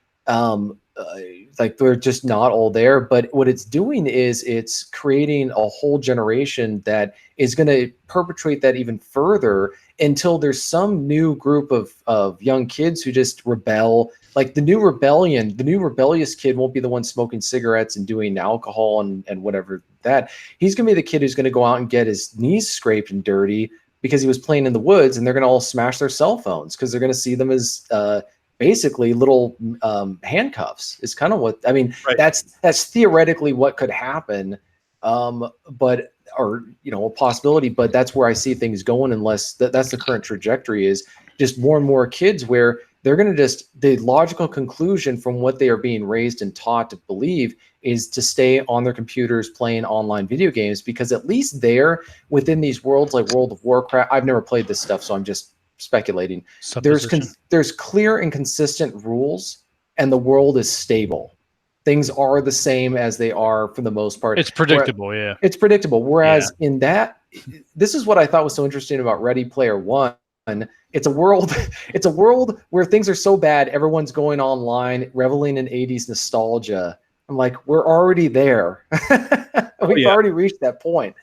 like they're just not all there? But what it's doing is it's creating a whole generation that is going to perpetrate that even further until there's some new group of young kids who just rebel. Like the new rebellious kid won't be the one smoking cigarettes and doing alcohol and whatever that. He's going to be the kid who's going to go out and get his knees scraped and dirty because he was playing in the woods, and they're going to all smash their cell phones because they're going to see them as basically little handcuffs. Is kind of what I mean. Right. That's theoretically what could happen, but a possibility. But that's where I see things going, unless that's the current trajectory, is just more and more kids where they're going to the logical conclusion from what they are being raised and taught to believe is to stay on their computers playing online video games, because at least there within these worlds like World of Warcraft, I've never played this stuff, so I'm just speculating. There's clear and consistent rules, and the world is stable. Things are the same as they are for the most part. It's predictable, It's predictable. Whereas in that, this is what I thought was so interesting about Ready Player One. It's a world where things are so bad, everyone's going online, reveling in 80s nostalgia. I'm like, we're already there. We've already reached that point.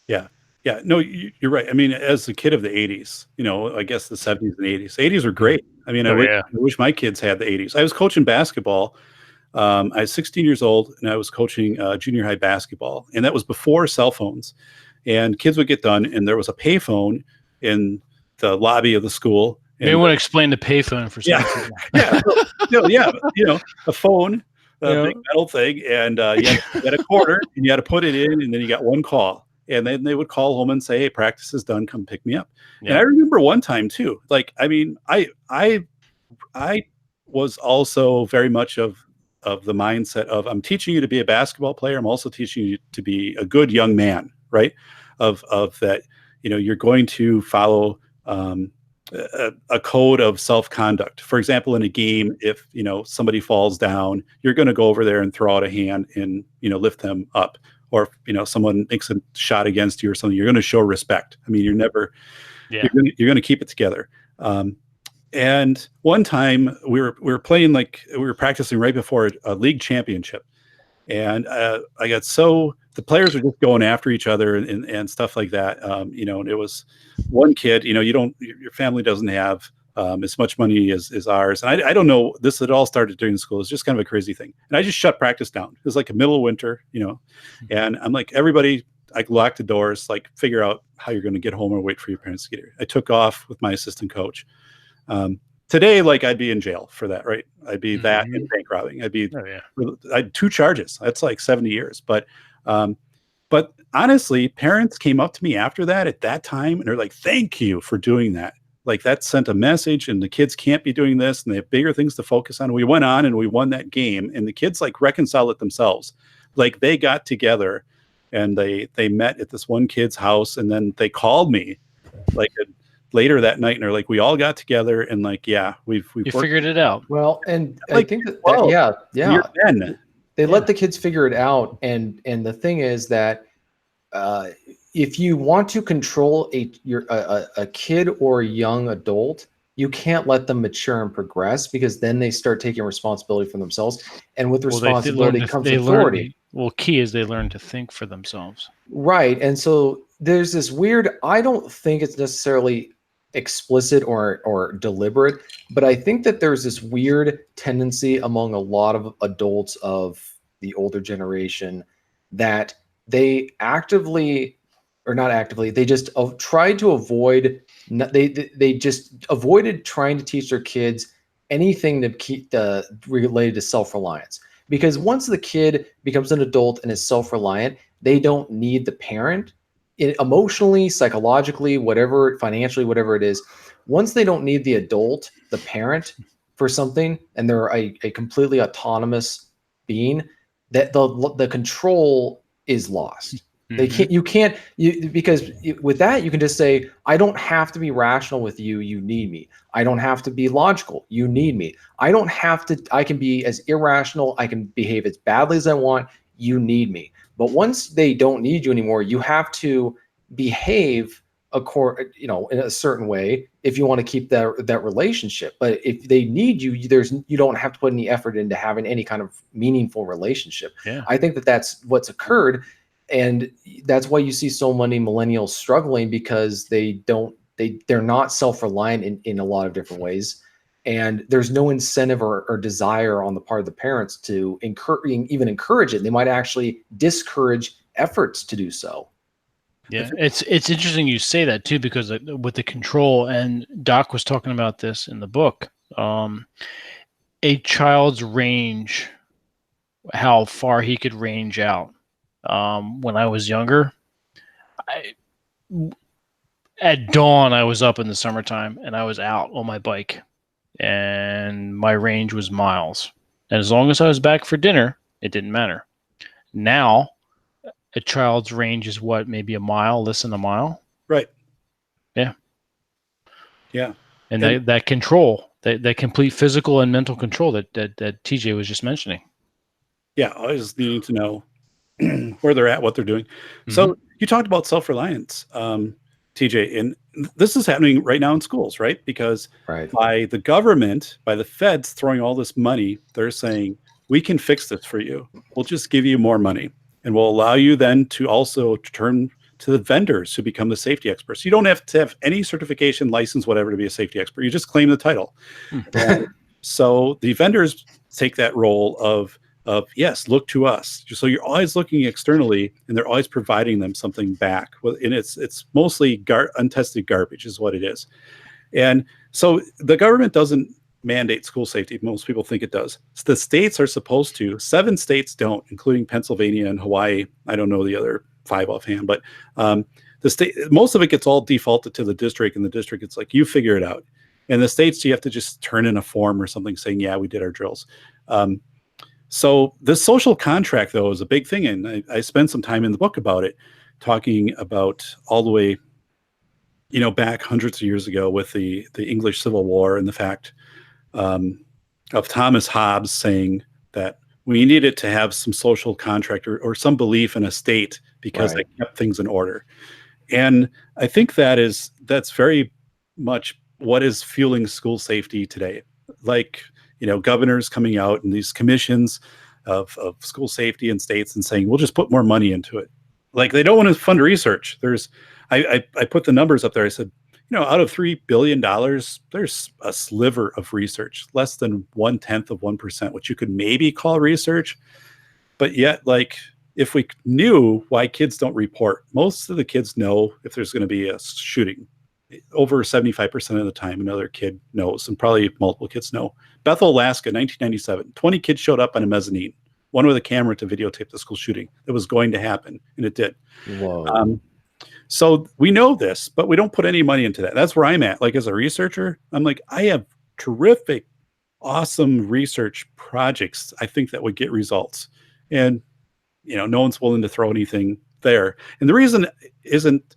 Yeah. Yeah, no, you're right. I mean, as a kid of the 80s, I guess the 70s and 80s. 80s are great. I mean, I wish my kids had the 80s. I was coaching basketball. I was 16 years old, and I was coaching junior high basketball. And that was before cell phones. And kids would get done, and there was a payphone in the lobby of the school. Maybe want to explain the payphone for some people. A phone, a big metal thing, and you had a quarter, and you had to put it in, and then you got one call. And then they would call home and say, "Hey, practice is done. Come pick me up." Yeah. And I remember one time too. Like, I mean, I was also very much of of the mindset of, I'm teaching you to be a basketball player. I'm also teaching you to be a good young man, right? Of that, you're going to follow a code of self-conduct. For example, in a game, if somebody falls down, you're going to go over there and throw out a hand and lift them up. Or if someone makes a shot against you or something, you're going to show respect. I mean, you're going to keep it together. And one time we were playing, we were practicing right before a league championship, and I got the players were just going after each other and stuff like that. And it was one kid. Your family doesn't have as much money as ours, and I don't know. This had all started during school. It's just kind of a crazy thing, and I just shut practice down. It was like a middle of winter, and I'm like, everybody, I locked the doors, figure out how you're going to get home or wait for your parents to get here. I took off with my assistant coach. Today, I'd be in jail for that, right? I'd be that and bank robbing. I had 2 charges. That's 70 years. But honestly, parents came up to me after that at that time, and they're like, "Thank you for doing that. That sent a message, and the kids can't be doing this, and they have bigger things to focus on." We went on and we won that game, and the kids reconciled it themselves. They got together, and they met at this one kid's house, and then they called me later that night, and they're like, we all got together and we've figured it out. Well, and I think that they let the kids figure it out. And the thing is that if you want to control a kid or a young adult, you can't let them mature and progress, because then they start taking responsibility for themselves. And with responsibility comes authority. Key is they learn to think for themselves. Right. And so there's this weird, I don't think it's necessarily explicit or deliberate, but I think that there's this weird tendency among a lot of adults of the older generation that they actively, or not actively, they just tried to avoid, they just avoided trying to teach their kids anything to keep related to self-reliance. Because once the kid becomes an adult and is self-reliant, they don't need the parent. Emotionally, psychologically, whatever, financially, whatever it is, once they don't need the adult, the parent, for something, and they're a completely autonomous being, that the control is lost. They can't, because with that, you can just say, I don't have to be rational with you. You need me. I don't have to be logical. You need me. I can be as irrational. I can behave as badly as I want. You need me. But once they don't need you anymore, you have to behave in a certain way if you want to keep that relationship. But if they need you, you don't have to put any effort into having any kind of meaningful relationship. Yeah. I think that's what's occurred, and that's why you see so many millennials struggling, because they're not self-reliant in a lot of different ways. And there's no incentive or desire on the part of the parents to encourage it. They might actually discourage efforts to do so. Yeah, it's interesting you say that too, because with the control, and Doc was talking about this in the book, a child's range, how far he could range out. When I was younger, at dawn, I was up in the summertime and I was out on my bike. And my range was miles. And as long as I was back for dinner, it didn't matter. Now, a child's range is what, maybe a mile, less than a mile? Right. Yeah. Yeah. And that control, that complete physical and mental control that TJ was just mentioning. Yeah, always needing to know where they're at, what they're doing. So you talked about self-reliance, TJ, and this is happening right now in schools, right? Because by the government, by the feds throwing all this money, they're saying, we can fix this for you. We'll just give you more money, and we'll allow you then to also turn to the vendors who become the safety experts. You don't have to have any certification, license, whatever, to be a safety expert. You just claim the title. And so the vendors take that role of yes, look to us. So you're always looking externally, and they're always providing them something back. And it's mostly untested garbage is what it is. And so the government doesn't mandate school safety. Most people think it does. So the states are supposed to. 7 states don't, including Pennsylvania and Hawaii. I don't know the other 5 offhand, but the state, most of it gets all defaulted to the district, and the district, it's like, you figure it out. And the states, you have to just turn in a form or something saying, yeah, we did our drills. So this social contract, though, is a big thing, and I spend some time in the book about it, talking about all the way, back hundreds of years ago with the English Civil War and the fact of Thomas Hobbes saying that we needed to have some social contract or some belief in a state because it kept things in order. And I think that's very much what is fueling school safety today. Like, governors coming out and these commissions of school safety in states and saying, we'll just put more money into it. Like, they don't want to fund research. I put the numbers up there. I said, out of $3 billion, there's a sliver of research, less than 0.1%, which you could maybe call research. But yet, like, if we knew why kids don't report, most of the kids know if there's going to be a shooting. Over 75% of the time, another kid knows, and probably multiple kids know. Bethel, Alaska, 1997, 20 kids showed up on a mezzanine, one with a camera to videotape the school shooting. It was going to happen, and it did. Whoa. So we know this, but we don't put any money into that. That's where I'm at. Like, as a researcher, I'm like, I have terrific, awesome research projects, I think, that would get results. And, no one's willing to throw anything there. And the reason isn't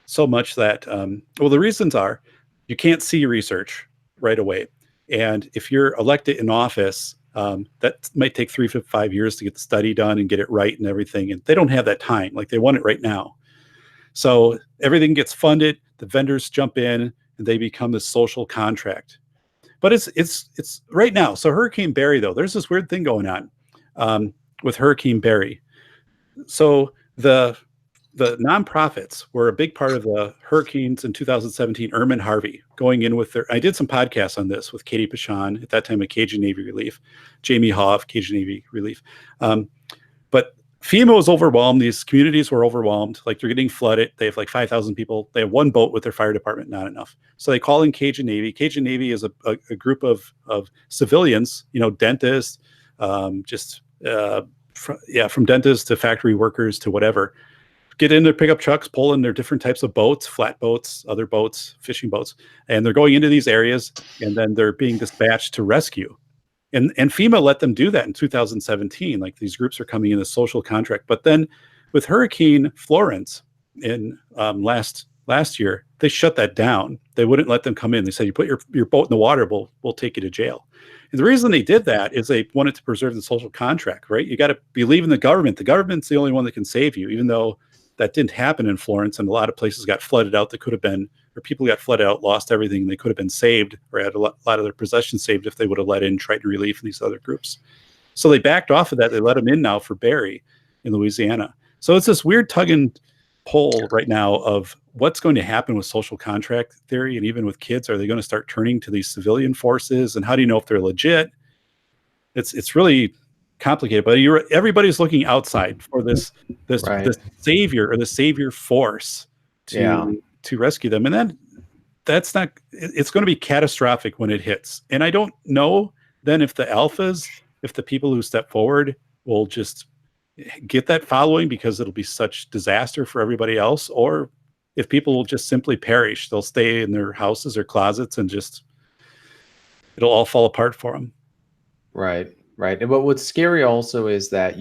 so much that, the reasons are you can't see research right away. And if you're elected in office, that might take 3 to 5 years to get the study done and get it right and everything. And they don't have that time. Like, they want it right now. So everything gets funded, the vendors jump in, and they become this social contract. But it's right now. So Hurricane Barry, though, there's this weird thing going on with Hurricane Barry. So the nonprofits were a big part of the hurricanes in 2017, Irma and Harvey, going in with I did some podcasts on this with Katie Pachon, at that time of Cajun Navy Relief, Jamie Hoff, Cajun Navy Relief. But FEMA was overwhelmed. These communities were overwhelmed. Like, they're getting flooded. They have like 5,000 people. They have one boat with their fire department, not enough. So they call in Cajun Navy. Cajun Navy is a group of civilians, dentists, from dentists to factory workers to whatever, get in their pickup trucks, pull in their different types of boats, flat boats, other boats, fishing boats, and they're going into these areas, and then they're being dispatched to rescue. And FEMA let them do that in 2017. Like, these groups are coming in a social contract. But then with Hurricane Florence in last year, they shut that down. They wouldn't let them come in. They said, you put your boat in the water, we'll take you to jail. And the reason they did that is they wanted to preserve the social contract, right? You got to believe in the government. The government's the only one that can save you, even though that didn't happen in Florence, and a lot of places got flooded out that could have been, or people got flooded out, lost everything, and they could have been saved or had a lot of their possessions saved if they would have let in Triton Relief and these other groups. So they backed off of that. They let them in now for Barry in Louisiana. So it's this weird tug and pull right now of what's going to happen with social contract theory, and even with kids. Are they going to start turning to these civilian forces, and how do you know if they're legit? It's really complicated, but everybody's looking outside for this savior or the savior force to rescue them, and then that's not. It's going to be catastrophic when it hits. And I don't know then if the alphas, if the people who step forward will just get that following because it'll be such disaster for everybody else, or if people will just simply perish. They'll stay in their houses or closets and just it'll all fall apart for them. Right. But what's scary also is that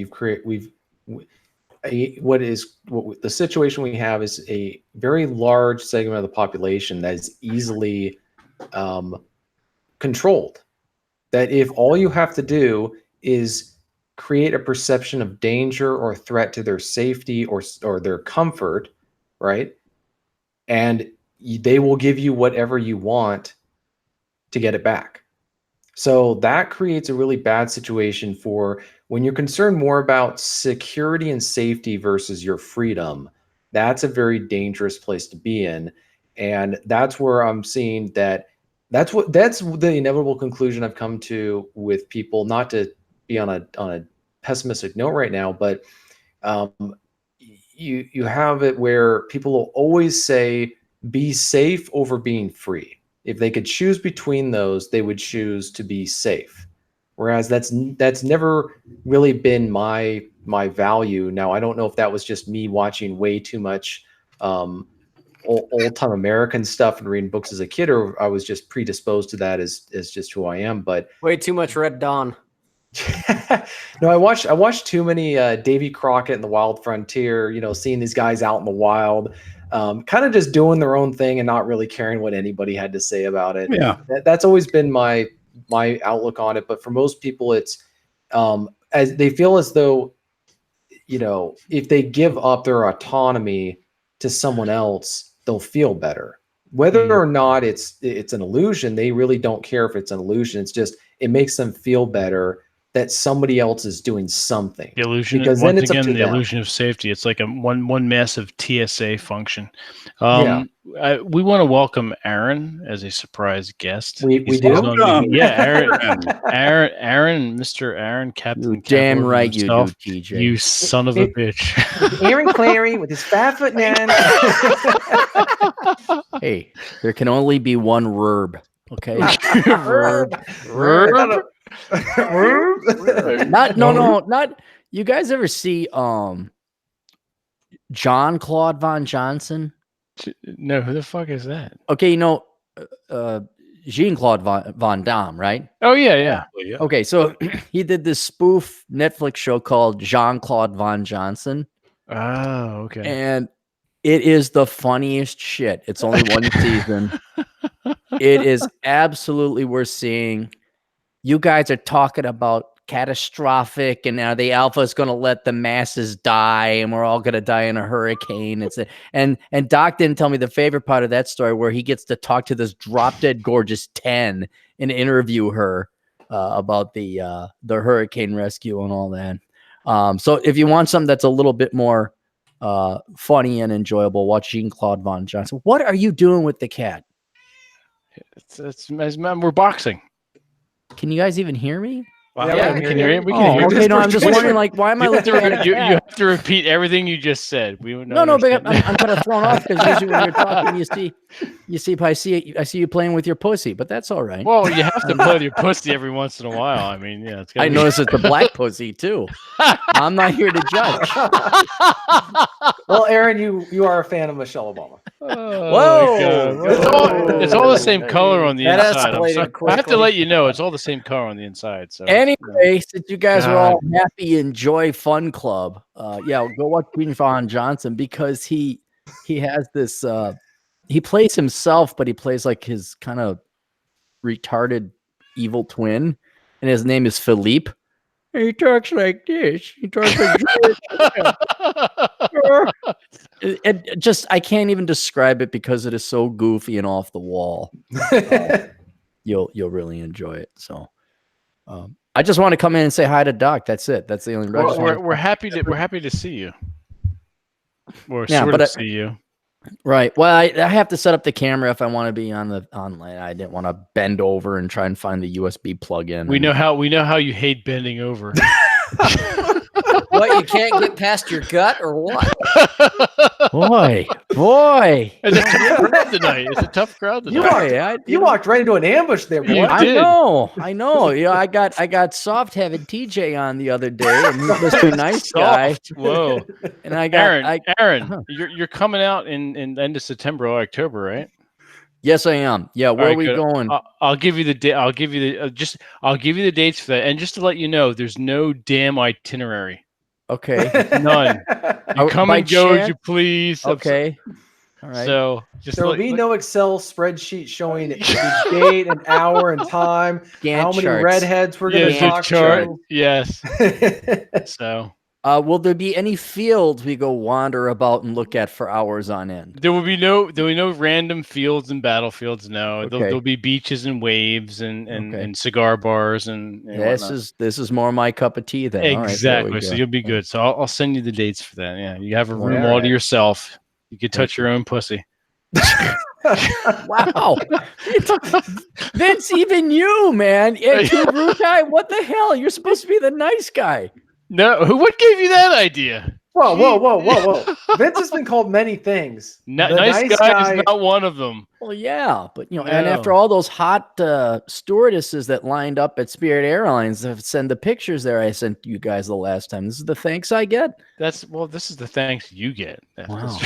the situation we have is a very large segment of the population that is easily controlled. That if all you have to do is create a perception of danger or threat to their safety or their comfort, right? And they will give you whatever you want to get it back. So that creates a really bad situation for when you're concerned more about security and safety versus your freedom. That's a very dangerous place to be in. And that's where I'm seeing that's the inevitable conclusion I've come to with people, not to be on a pessimistic note right now, but you have it where people will always say, be safe over being free. If they could choose between those, they would choose to be safe. Whereas that's never really been my value. Now, I don't know if that was just me watching way too much old time American stuff and reading books as a kid, or I was just predisposed to that as just who I am. But way too much Red Dawn. No, I watched too many Davy Crockett and the Wild Frontier, seeing these guys out in the wild, kind of just doing their own thing and not really caring what anybody had to say about it. Yeah. That's always been my outlook on it. But for most people, it's as they feel as though, if they give up their autonomy to someone else, they'll feel better. Whether or not it's an illusion, they really don't care if it's an illusion. It's just, it makes them feel better that somebody else is doing something. The illusion, because once then it's again, up to the them. illusion of safety. It's like a one massive TSA function. Yeah. We want to welcome Aaron as a surprise guest. We do? Welcome. Aaron, Mr. Aaron, Captain. You damn Capital right himself. you do, TJ. You son of a bitch. Aaron Clarey with his 5'9". Hey, there can only be one Rurb. Okay. Not. You guys ever see Jean-Claude Van Johnson? No, who the fuck is that? Okay, Jean-Claude Van Damme, right? Oh yeah. Okay, so he did this spoof Netflix show called Jean-Claude Van Johnson. Oh, okay. And it is the funniest shit. It's only one season. It is absolutely worth seeing. You guys are talking about catastrophic, and now the alpha is going to let the masses die, and we're all going to die in a hurricane. And Doc didn't tell me the favorite part of that story, where he gets to talk to this drop dead gorgeous 10 and interview her about the hurricane rescue and all that. So if you want something that's a little bit more funny and enjoyable, watch Jean-Claude Van Johnson. What are you doing with the cat? We're boxing. Can you guys even hear me? Yeah, we can hear you. We can hear you. Okay, no, I'm just wondering, like, why am I looking at a cat? You have to repeat everything you just said. No, but I'm kind of thrown off because usually when you're talking, I see you playing with your pussy, but that's all right. Well, you have to play with your pussy every once in a while. I mean, yeah. I noticed it's the black pussy too. I'm not here to judge. Well, Aaron, you are a fan of Michelle Obama. Whoa! It's all the same color on the That inside. I have to let you know it's all the same color on the inside. So anyway, since you guys are all happy and joy fun club, go watch Queen Van Johnson, because he has this he plays himself, but he plays like his kind of retarded evil twin, and his name is Philippe. And he talks like this. He talks like this. It just, I can't even describe it because it is so goofy and off the wall. You'll really enjoy it. So I just want to come in and say hi to Doc. That's it. That's the only. We're happy to see you. Or sort of see you. Right. Well, I have to set up the camera if I want to be online. I didn't want to bend over and try and find the USB plug-in. We know how you hate bending over. What, you can't get past your gut or what? Boy. It's a tough crowd tonight. It's a tough crowd tonight. You walked right into an ambush there, boy. I know. Yeah, I got soft-headed TJ on the other day, and he was a nice guy. Whoa. And I got Aaron, you're coming out in end of September or October, right? Yes, I am. Yeah, where are we going? I'll give you the date. I'll give you the dates for that. And just to let you know, there's no damn itinerary. Okay. None. You come and go as you please. Okay. All right. So there will be no Excel spreadsheet showing the date and hour and time, how many redheads we're going to talk to. Yes. So. Will there be any fields we go wander about and look at for hours on end? There will be no random fields and battlefields. No, Okay. there'll be beaches and waves and cigar bars and this is more my cup of tea then. Exactly. All right, so you'll be good. So I'll send you the dates for that. Yeah, you have a room all to yourself. You can touch your own pussy. Wow, Vince, even you, man. What the hell? You're supposed to be the nice guy. No, what gave you that idea? Whoa. Vince has been called many things. Nice guy is not one of them. Well, yeah, but and after all those hot stewardesses that lined up at Spirit Airlines to send the pictures there I sent you guys the last time. This is the thanks I get? This is the thanks you get. Wow.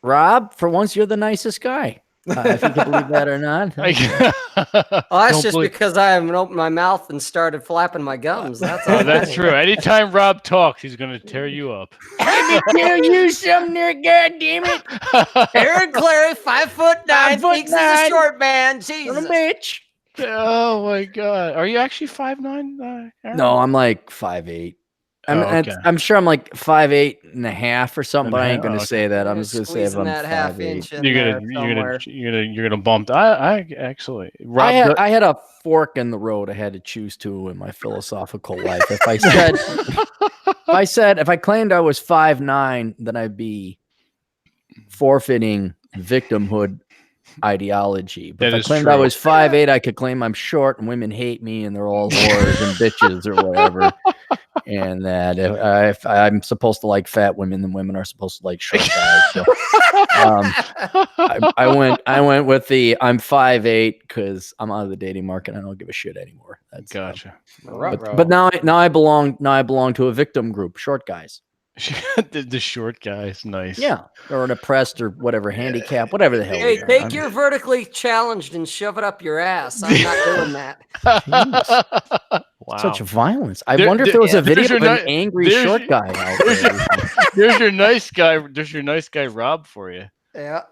Rob, for once you're the nicest guy. If you can believe that or not. Well, that's just because I haven't opened my mouth and started flapping my gums. That's all. That's true. Anytime Rob talks, he's going to tear you up. Let me tell you something there, goddammit. Aaron Clarey, 5'9", thinks he's a short man. Jesus. Bitch. Oh my God. Are you actually 5'9"? No, I'm like 5'8". Okay. I'm sure I'm like 5'8.5" or something, but I ain't gonna say that. I'm just gonna say if I'm that half inch 5'8". in You're gonna bump. I actually. Rob, I had a fork in the road I had to choose to in my philosophical life. If I claimed I was 5'9", then I'd be forfeiting victimhood ideology. But if I claimed I was 5'8", I could claim I'm short and women hate me and they're all whores and bitches or whatever. And that if I'm supposed to like fat women, then women are supposed to like short guys. So, I went with the I'm 5'8" because I'm out of the dating market. I don't give a shit anymore. That's gotcha. But now I belong to a victim group, short guys. The short guys, nice. Yeah, or depressed or whatever, handicap, whatever the hell. Hey, take your vertically challenged and shove it up your ass. I'm not doing that. Wow. Such violence. I wonder if there was a video of an angry short guy out there. There's your nice guy. There's your nice guy, Rob, for you. Yeah.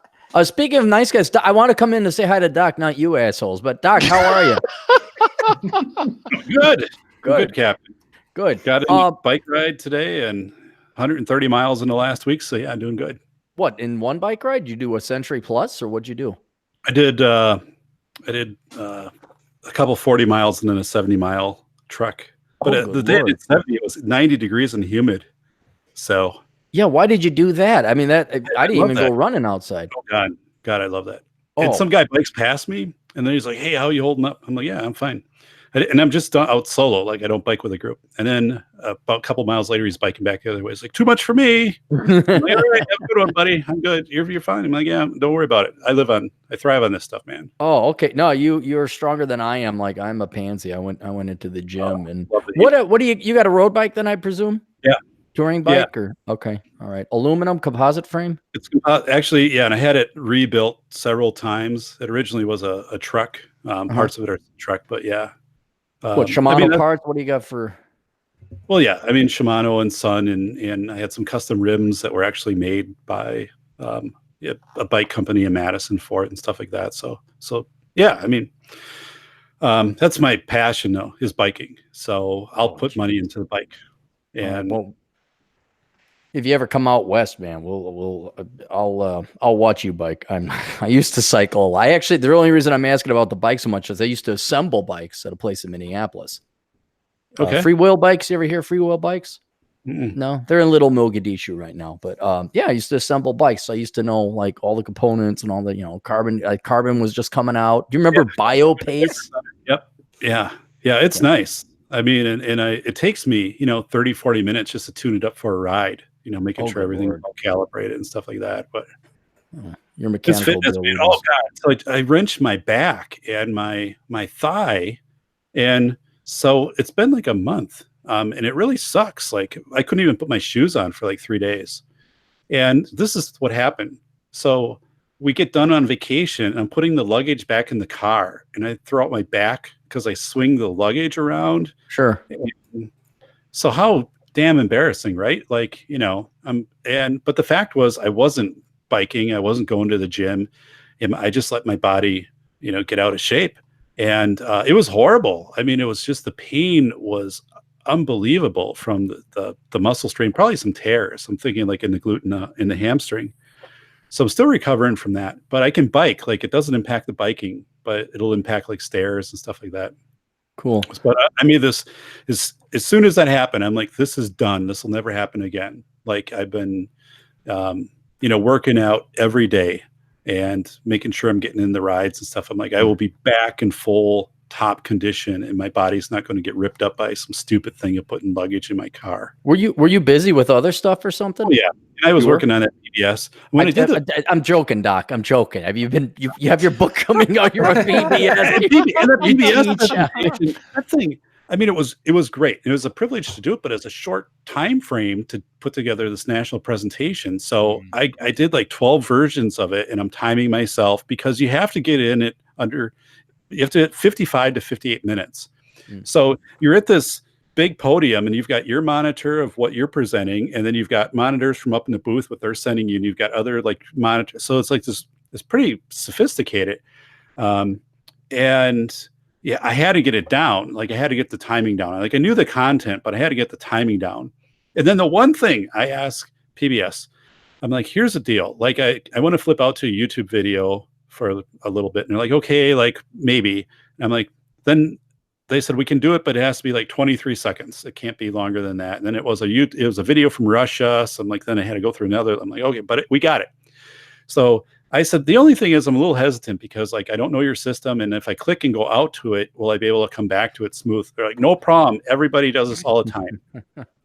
Speaking of nice guys, I want to come in to say hi to Doc, not you assholes. But Doc, how are you? Good, Captain. Good. Got a bike ride today and 130 miles in the last week. So yeah, doing good. What, in one bike ride? Did you do a Century Plus or what'd you do? I did a couple 40 miles and then a 70-mile truck. But the day I did 70, it was 90 degrees and humid. So yeah, why did you do that? I mean, I didn't even go running outside. Oh God, I love that. And some guy bikes past me, and then he's like, "Hey, how are you holding up?" I'm like, "Yeah, I'm fine." And I'm just out solo, like I don't bike with a group. And then about a couple miles later, he's biking back the other way. It's like, too much for me. I'm like, all right, have a good one, buddy. I'm good. You're fine. I'm like, yeah, don't worry about it. I thrive on this stuff, man. Oh, okay. No, you're stronger than I am. Like I'm a pansy. I went into the gym and what do you got a road bike then, I presume? Yeah. Touring bike or okay. All right. Aluminum composite frame? It's actually, yeah, and I had it rebuilt several times. It originally was a truck. Parts of it are truck, but yeah. What Shimano parts? What do you got for? Well, yeah, I mean Shimano and Sun, and I had some custom rims that were actually made by a bike company in Madison for it and stuff like that. So yeah, I mean that's my passion though, is biking. So I'll put money into the bike. And well, if you ever come out west, man, I'll watch you bike. I used to cycle. The only reason I'm asking about the bike so much is I used to assemble bikes at a place in Minneapolis. Okay. Freewheel bikes. You ever hear freewheel bikes? Mm-mm. No, they're in Little Mogadishu right now. But yeah, I used to assemble bikes. So I used to know like all the components and all the carbon. Carbon was just coming out. Do you remember BioPace? Yep. Yeah. It's nice. I mean, and it takes me 30, 40 minutes just to tune it up for a ride. Making sure everything's all calibrated and stuff like that. But your mechanical abilities. Oh God! So I wrenched my back and my thigh, and so it's been like a month, and it really sucks. Like I couldn't even put my shoes on for like 3 days, and this is what happened. So we get done on vacation, and I'm putting the luggage back in the car, and I throw out my back because I swing the luggage around. Sure. So how damn embarrassing, right? Like, but the fact was I wasn't biking. I wasn't going to the gym. And I just let my body, get out of shape. And it was horrible. I mean, it was just the pain was unbelievable from the muscle strain, probably some tears. I'm thinking like in the gluten, in the hamstring. So I'm still recovering from that, but I can bike. Like it doesn't impact the biking, but it'll impact like stairs and stuff like that. Cool. But I mean, this is as soon as that happened, I'm like, this is done. This will never happen again. Like I've been, working out every day and making sure I'm getting in the rides and stuff. I'm like, I will be back in full top condition, and my body's not going to get ripped up by some stupid thing of putting luggage in my car. Were you busy with other stuff or something? Oh, yeah. I was working on that PBS. I'm joking, Doc. I'm joking. Have you been? You have your book coming out. You're on PBS. That thing. I mean, it was great. It was a privilege to do it, but it's a short time frame to put together this national presentation. So I did like 12 versions of it, and I'm timing myself because you have to get in it you have to hit 55 to 58 minutes. So you're at this big podium and you've got your monitor of what you're presenting, and then you've got monitors from up in the booth what they're sending you, and you've got other like monitors. So it's like it's pretty sophisticated. And yeah, I had to get it down. Like I had to get the timing down. Like I knew the content, but I had to get the timing down. And then the one thing I asked PBS, I'm like, here's the deal. Like I want to flip out to a YouTube video for a little bit. And they're like, okay, like maybe. And I'm like, then they said we can do it, but it has to be like 23 seconds. It can't be longer than that. And then it was a video from Russia. So I'm like, then I had to go through another. I'm like, okay, but we got it. So I said, the only thing is I'm a little hesitant because like, I don't know your system. And if I click and go out to it, will I be able to come back to it smooth? They're like, no problem. Everybody does this all the time.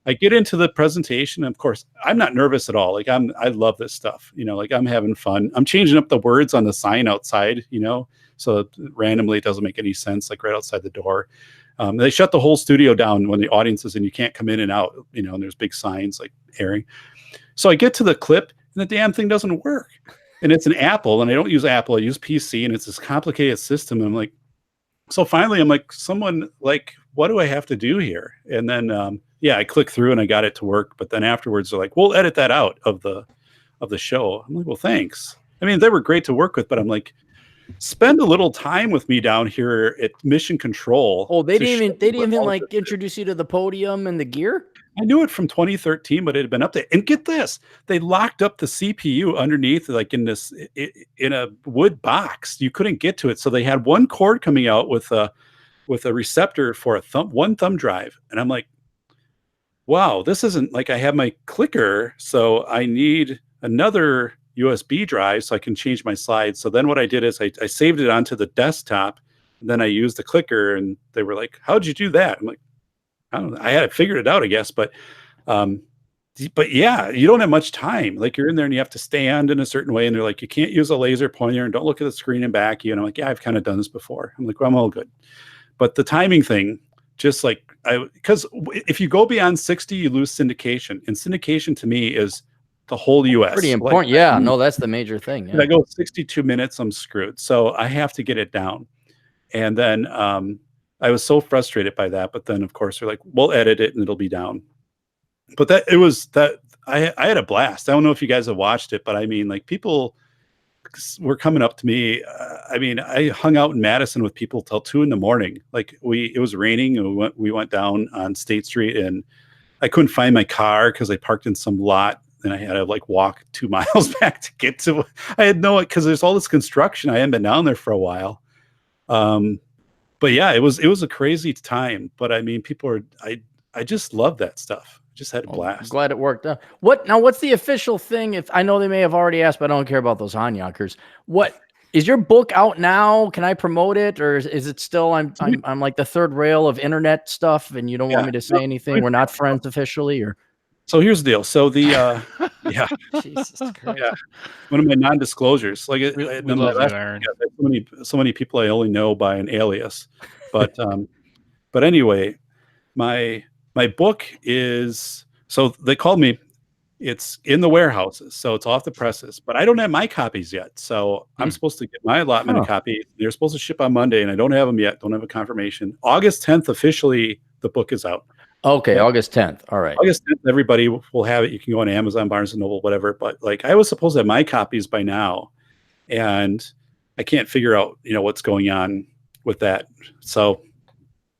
I get into the presentation. And of course, I'm not nervous at all. Like I love this stuff, you know, like I'm having fun. I'm changing up the words on the sign outside, you know, so randomly it doesn't make any sense, like right outside the door. They shut the whole studio down when the audience is in. You can't come in and out, you know, and there's big signs like airing. So I get to the clip and the damn thing doesn't work. And it's an Apple, and I don't use Apple. I use PC, and it's this complicated system. And I'm like, so finally, I'm like, someone like, what do I have to do here? And then, yeah, I clicked through and I got it to work. But then afterwards, they're like, we'll edit that out of the show. I'm like, well, thanks. I mean, they were great to work with, but I'm like, spend a little time with me down here at Mission Control. Oh, they didn't even like introduce you to the podium and the gear? I knew it from 2013, but it had been updated. And get this, they locked up the CPU underneath, like in a wood box. You couldn't get to it. So they had one cord coming out with a receptor for one thumb drive. And I'm like, wow, this isn't like I have my clicker. So I need another USB drive so I can change my slides. So then what I did is I saved it onto the desktop, and then I used the clicker, and they were like, how'd you do that? I'm like, I don't know. I had figured it out, I guess, but yeah, you don't have much time. Like you're in there and you have to stand in a certain way, and they're like, you can't use a laser pointer and don't look at the screen and back you. And I'm like, yeah, I've kind of done this before. I'm like, well, I'm all good. But the timing thing, just like because if you go beyond 60, you lose syndication, and syndication to me is the whole US. Pretty important. Like, yeah, no, that's the major thing. Yeah. If I go 62 minutes, I'm screwed. So I have to get it down. And then I was so frustrated by that. But then, of course, they're like, we'll edit it and it'll be down. But I had a blast. I don't know if you guys have watched it, but I mean, like people were coming up to me. I mean, I hung out in Madison with people till 2 a.m. Like it was raining, and we went down on State Street, and I couldn't find my car because I parked in some lot. And I had to like walk 2 miles back to get to. I had because there's all this construction. I hadn't been down there for a while. But yeah, it was a crazy time. But I mean, I just love that stuff. Just had a blast. I'm glad it worked out. What's the official thing? If I know they may have already asked, but I don't care about those Hanyankers. What is your book out now? Can I promote it, or is it still? I'm like the third rail of internet stuff, and you don't want me to say anything. We're not friends officially, or. So here's the deal. So the yeah, Jesus Christ. Yeah, one of my non-disclosures. Like we love that, Aaron. So many people I only know by an alias, but but anyway, my book is, so they called me. It's in the warehouses, so it's off the presses, but I don't have my copies yet. So I'm supposed to get my allotment of copies. They're supposed to ship on Monday, and I don't have them yet. Don't have a confirmation. August 10th, officially, the book is out. Okay, August 10th. All right. August 10th, everybody will have it. You can go on Amazon, Barnes & Noble, whatever. But like, I was supposed to have my copies by now, and I can't figure out, what's going on with that. So,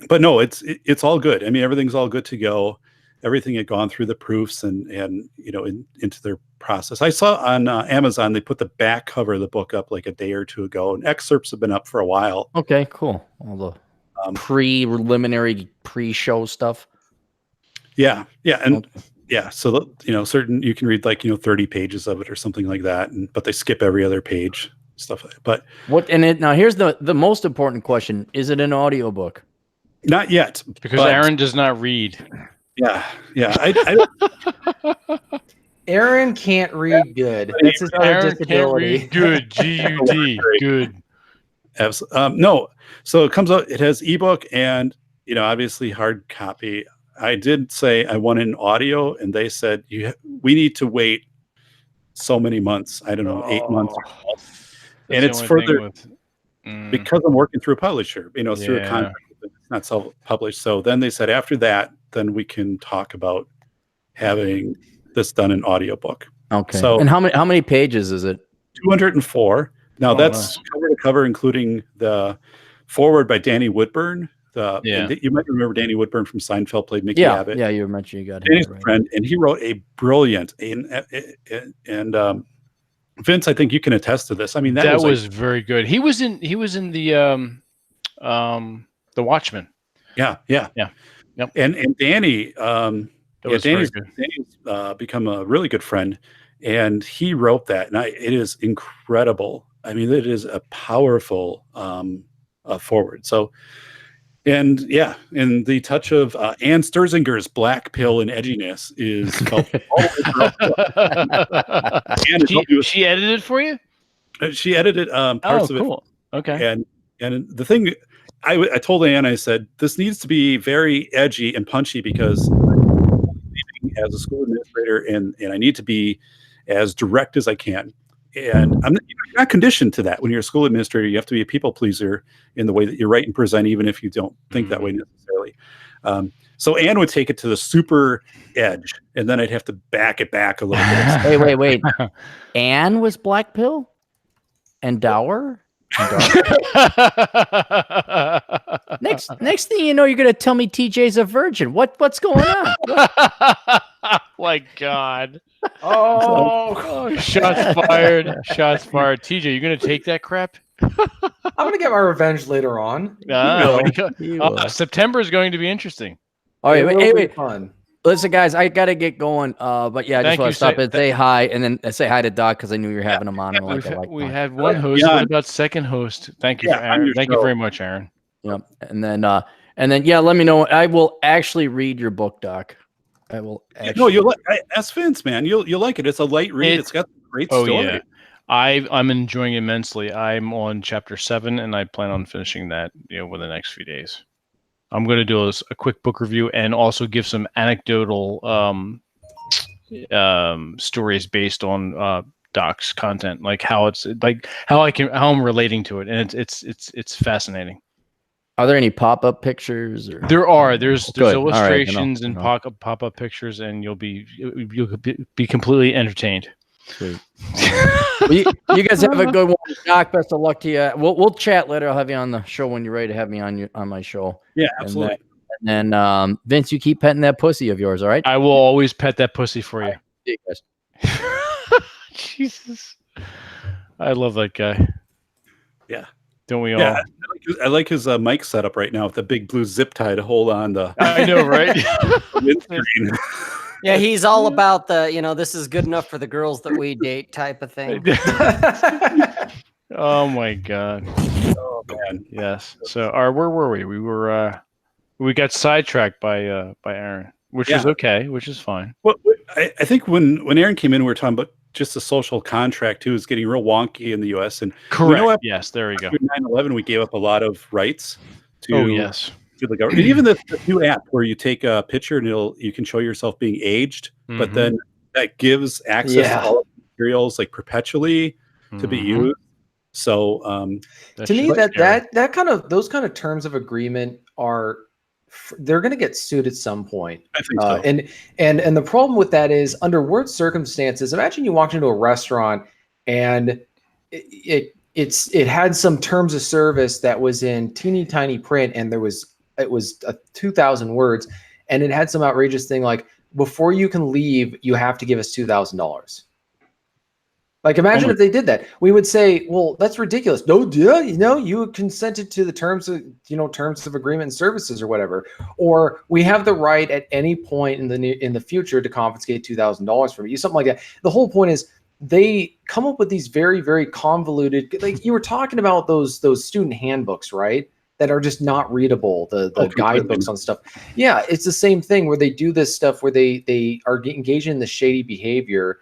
but no, it's all good. I mean, everything's all good to go. Everything had gone through the proofs and into their process. I saw on Amazon, they put the back cover of the book up like a day or two ago, and excerpts have been up for a while. Okay, cool. All the preliminary pre-show stuff. Yeah. And yeah. So, certain, you can read like, 30 pages of it or something like that. But they skip every other page, stuff like that. But now here's the most important question. Is it an audiobook? Not yet. Because Aaron does not read. Yeah. Aaron can't read good. That's his other disability. Good. GUD. Good. No. So it comes out, it has ebook and obviously hard copy. I did say I want an audio, and they said we need to wait so many months. I don't know, 8 months. And it's further because I'm working through a publisher, through a contract. It's not self-published. So then they said after that, then we can talk about having this done in audiobook. Okay. So, and how many pages is it? 204. Now that's cover to cover, including the foreword by Danny Woodburn. And you might remember Danny Woodburn from Seinfeld, played Mickey Abbott. Yeah, you mentioned you got Danny's a friend, and he wrote a brilliant and Vince, I think you can attest to this. I mean, that was very good. He was in the Watchmen. Yeah. Yep. And Danny, Danny's become a really good friend, and he wrote that, and it is incredible. I mean, it is a powerful forward. So, and the touch of Ann Sterzinger's black pill and edginess is felt she edited it for you? She edited parts of it. Cool. Okay. And the thing, I told Ann, I said, this needs to be very edgy and punchy because as a school administrator, and I need to be as direct as I can. And you're not conditioned to that. When you're a school administrator, you have to be a people pleaser in the way that you write and present, even if you don't think that way necessarily. So Ann would take it to the super edge, and then I'd have to back it back a little bit. Wait. Ann was black pill and dour? Next thing you know, you're gonna tell me TJ's a virgin. What's going on? My God. Oh, shots fired. TJ, you gonna take that crap? I'm gonna get my revenge later on. September is going to be interesting. All right, wait. Fun. Listen, guys, I gotta get going. But yeah, I just want to stop and say hi, and then say hi to Doc because I knew you were having him on. We had one host. What about second host? Thank you, Aaron. Thank you very much, Aaron. Yep. And then let me know. I will actually read your book, Doc. I will. You'll ask Vince, man. You'll like it. It's a light read. It's got a great story. Yeah. I'm enjoying it immensely. I'm on chapter 7, and I plan on finishing that within the next few days. I'm going to do a quick book review and also give some anecdotal stories based on Doc's content, like how I'm relating to it, and it's fascinating. Are there any pop-up pictures? Or? There are. There's illustrations and pop-up pictures, and you'll be completely entertained. Sweet. Well, you guys have a good one, Doc. Best of luck to you. We'll chat later. I'll have you on the show when you're ready to have me on my show. Yeah, absolutely. And then Vince, you keep petting that pussy of yours, all right? I will always pet that pussy for you. See you guys. Jesus, I love that guy. Yeah. Don't we all? Yeah, I like his mic setup right now with the big blue zip tie to hold on the. I know, right? Windscreen. Yeah, he's all about the, this is good enough for the girls that we date type of thing. Oh my God. Oh man. Yes. So, where were we? We got sidetracked by Aaron, which is okay, which is fine. Well, I think when Aaron came in, we were talking about just the social contract too is getting real wonky in the U.S. And correct. Yes, there you go. After 9/11, we gave up a lot of rights to. Oh yes. To the government. And even the new app where you take a picture and you can show yourself being aged, but then that gives access to all of the materials like perpetually to be used. So to me, those kind of terms of agreement they're going to get sued at some point. I think so. And the problem with that is under what circumstances, imagine you walked into a restaurant and it had some terms of service that was in teeny tiny print, and it was 2,000 words, and it had some outrageous thing like, before you can leave, you have to give us $2,000. Like, imagine if they did that. We would say, well, that's ridiculous. No, you consented to the terms of agreement and services or whatever. Or we have the right at any point in the future to confiscate $2,000 from you, something like that. The whole point is they come up with these very, very convoluted, like you were talking about those student handbooks, right? That are just not readable, the guidebooks on stuff. Yeah, it's the same thing where they do this stuff where they are engaging in the shady behavior,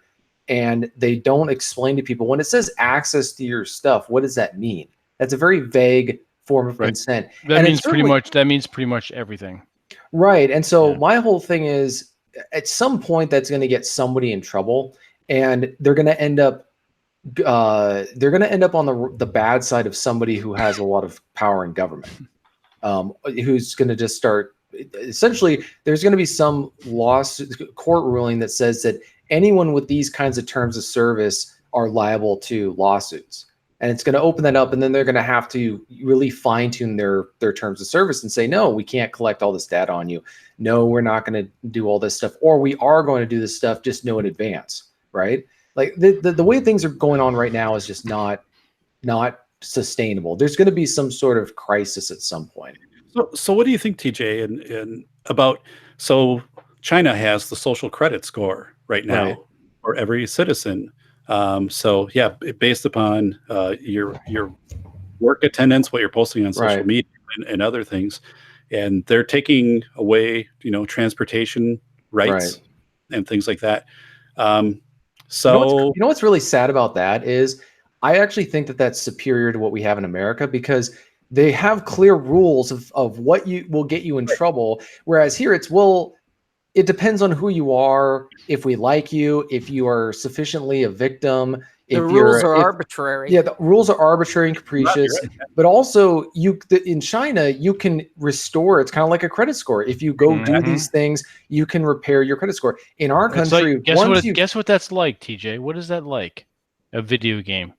and they don't explain to people when it says access to your stuff, what does that mean? That's a very vague form of Right. consent. That And means pretty much everything. Right. And so Yeah. my whole thing is, at some point that's going to get somebody in trouble, and they're going to end up on the bad side of somebody who has a lot of power in government, who's going to just start. Essentially, there's going to be some court ruling that says that anyone with these kinds of terms of service are liable to lawsuits. And it's going to open that up, and then they're going to have to really fine tune their terms of service and say, no, we can't collect all this data on you. No, we're not going to do all this stuff, or we are going to do this stuff, just know in advance, right? Like the way things are going on right now is just not sustainable. There's going to be some sort of crisis at some point. So what do you think, TJ, and about, so China has the social credit score right now Right. for every citizen. So yeah, based upon your work attendance, what you're posting on social Right. media and other things, and they're taking away, transportation rights Right. and things like that. You know what's really sad about that is, I actually think that that's superior to what we have in America, because they have clear rules of what will get you in trouble. Whereas here it's, well, it depends on who you are, if we like you, if you are sufficiently a victim. The rules are arbitrary. Yeah, the rules are arbitrary and capricious. Right. But also, in China, you can restore. It's kind of like a credit score. If you go do these things, you can repair your credit score. In our country, guess what that's like, TJ? What is that like? A video game.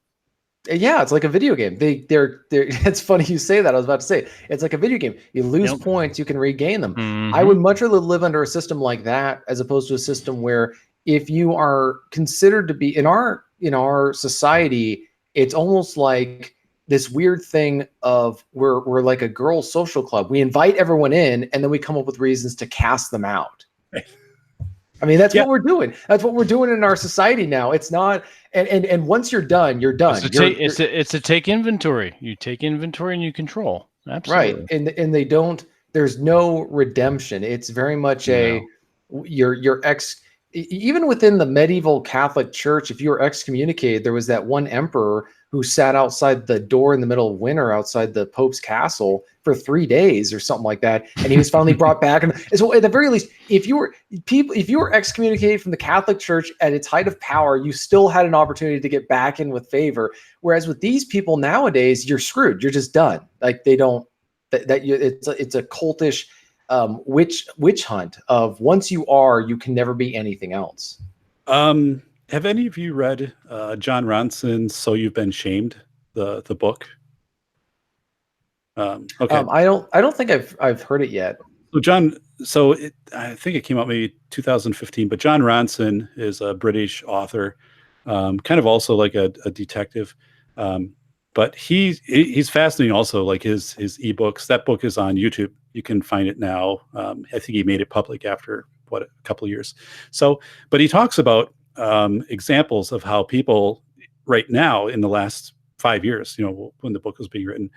Yeah, it's like a video game. They're it's funny you say that. I was about to say, it's like a video game. You lose points, you can regain them. I would much rather live under a system like that, as opposed to a system where, if you are considered to be in our society, it's almost like this weird thing of we're like a girls' social club. We invite everyone in, and then we come up with reasons to cast them out. I mean, that's what we're doing. That's what we're doing in our society now. It's not, and once you're done, you're done. It's to take inventory. You take inventory and you control. Absolutely. Right. And they don't, there's no redemption. It's very much your even within the medieval Catholic Church, if you were excommunicated, there was that one emperor who sat outside the door in the middle of winter outside the Pope's castle for 3 days or something like that, and he was finally brought back. And so, at the very least, if you were excommunicated from the Catholic Church at its height of power, you still had an opportunity to get back in with favor. Whereas with these people nowadays, you're screwed. You're just done. Like, they don't. It's a cultish witch hunt of, once you can never be anything else. Have any of you read John Ronson's "So You've Been Shamed," the book? Okay. I don't think I've heard it yet. So I think it came out maybe 2015. But John Ronson is a British author, kind of also like a detective. But he's fascinating also, like his ebooks. That book is on YouTube. You can find it now. I think he made it public after a couple of years. So, but he talks about examples of how people right now in the last 5 years, when the book was being written,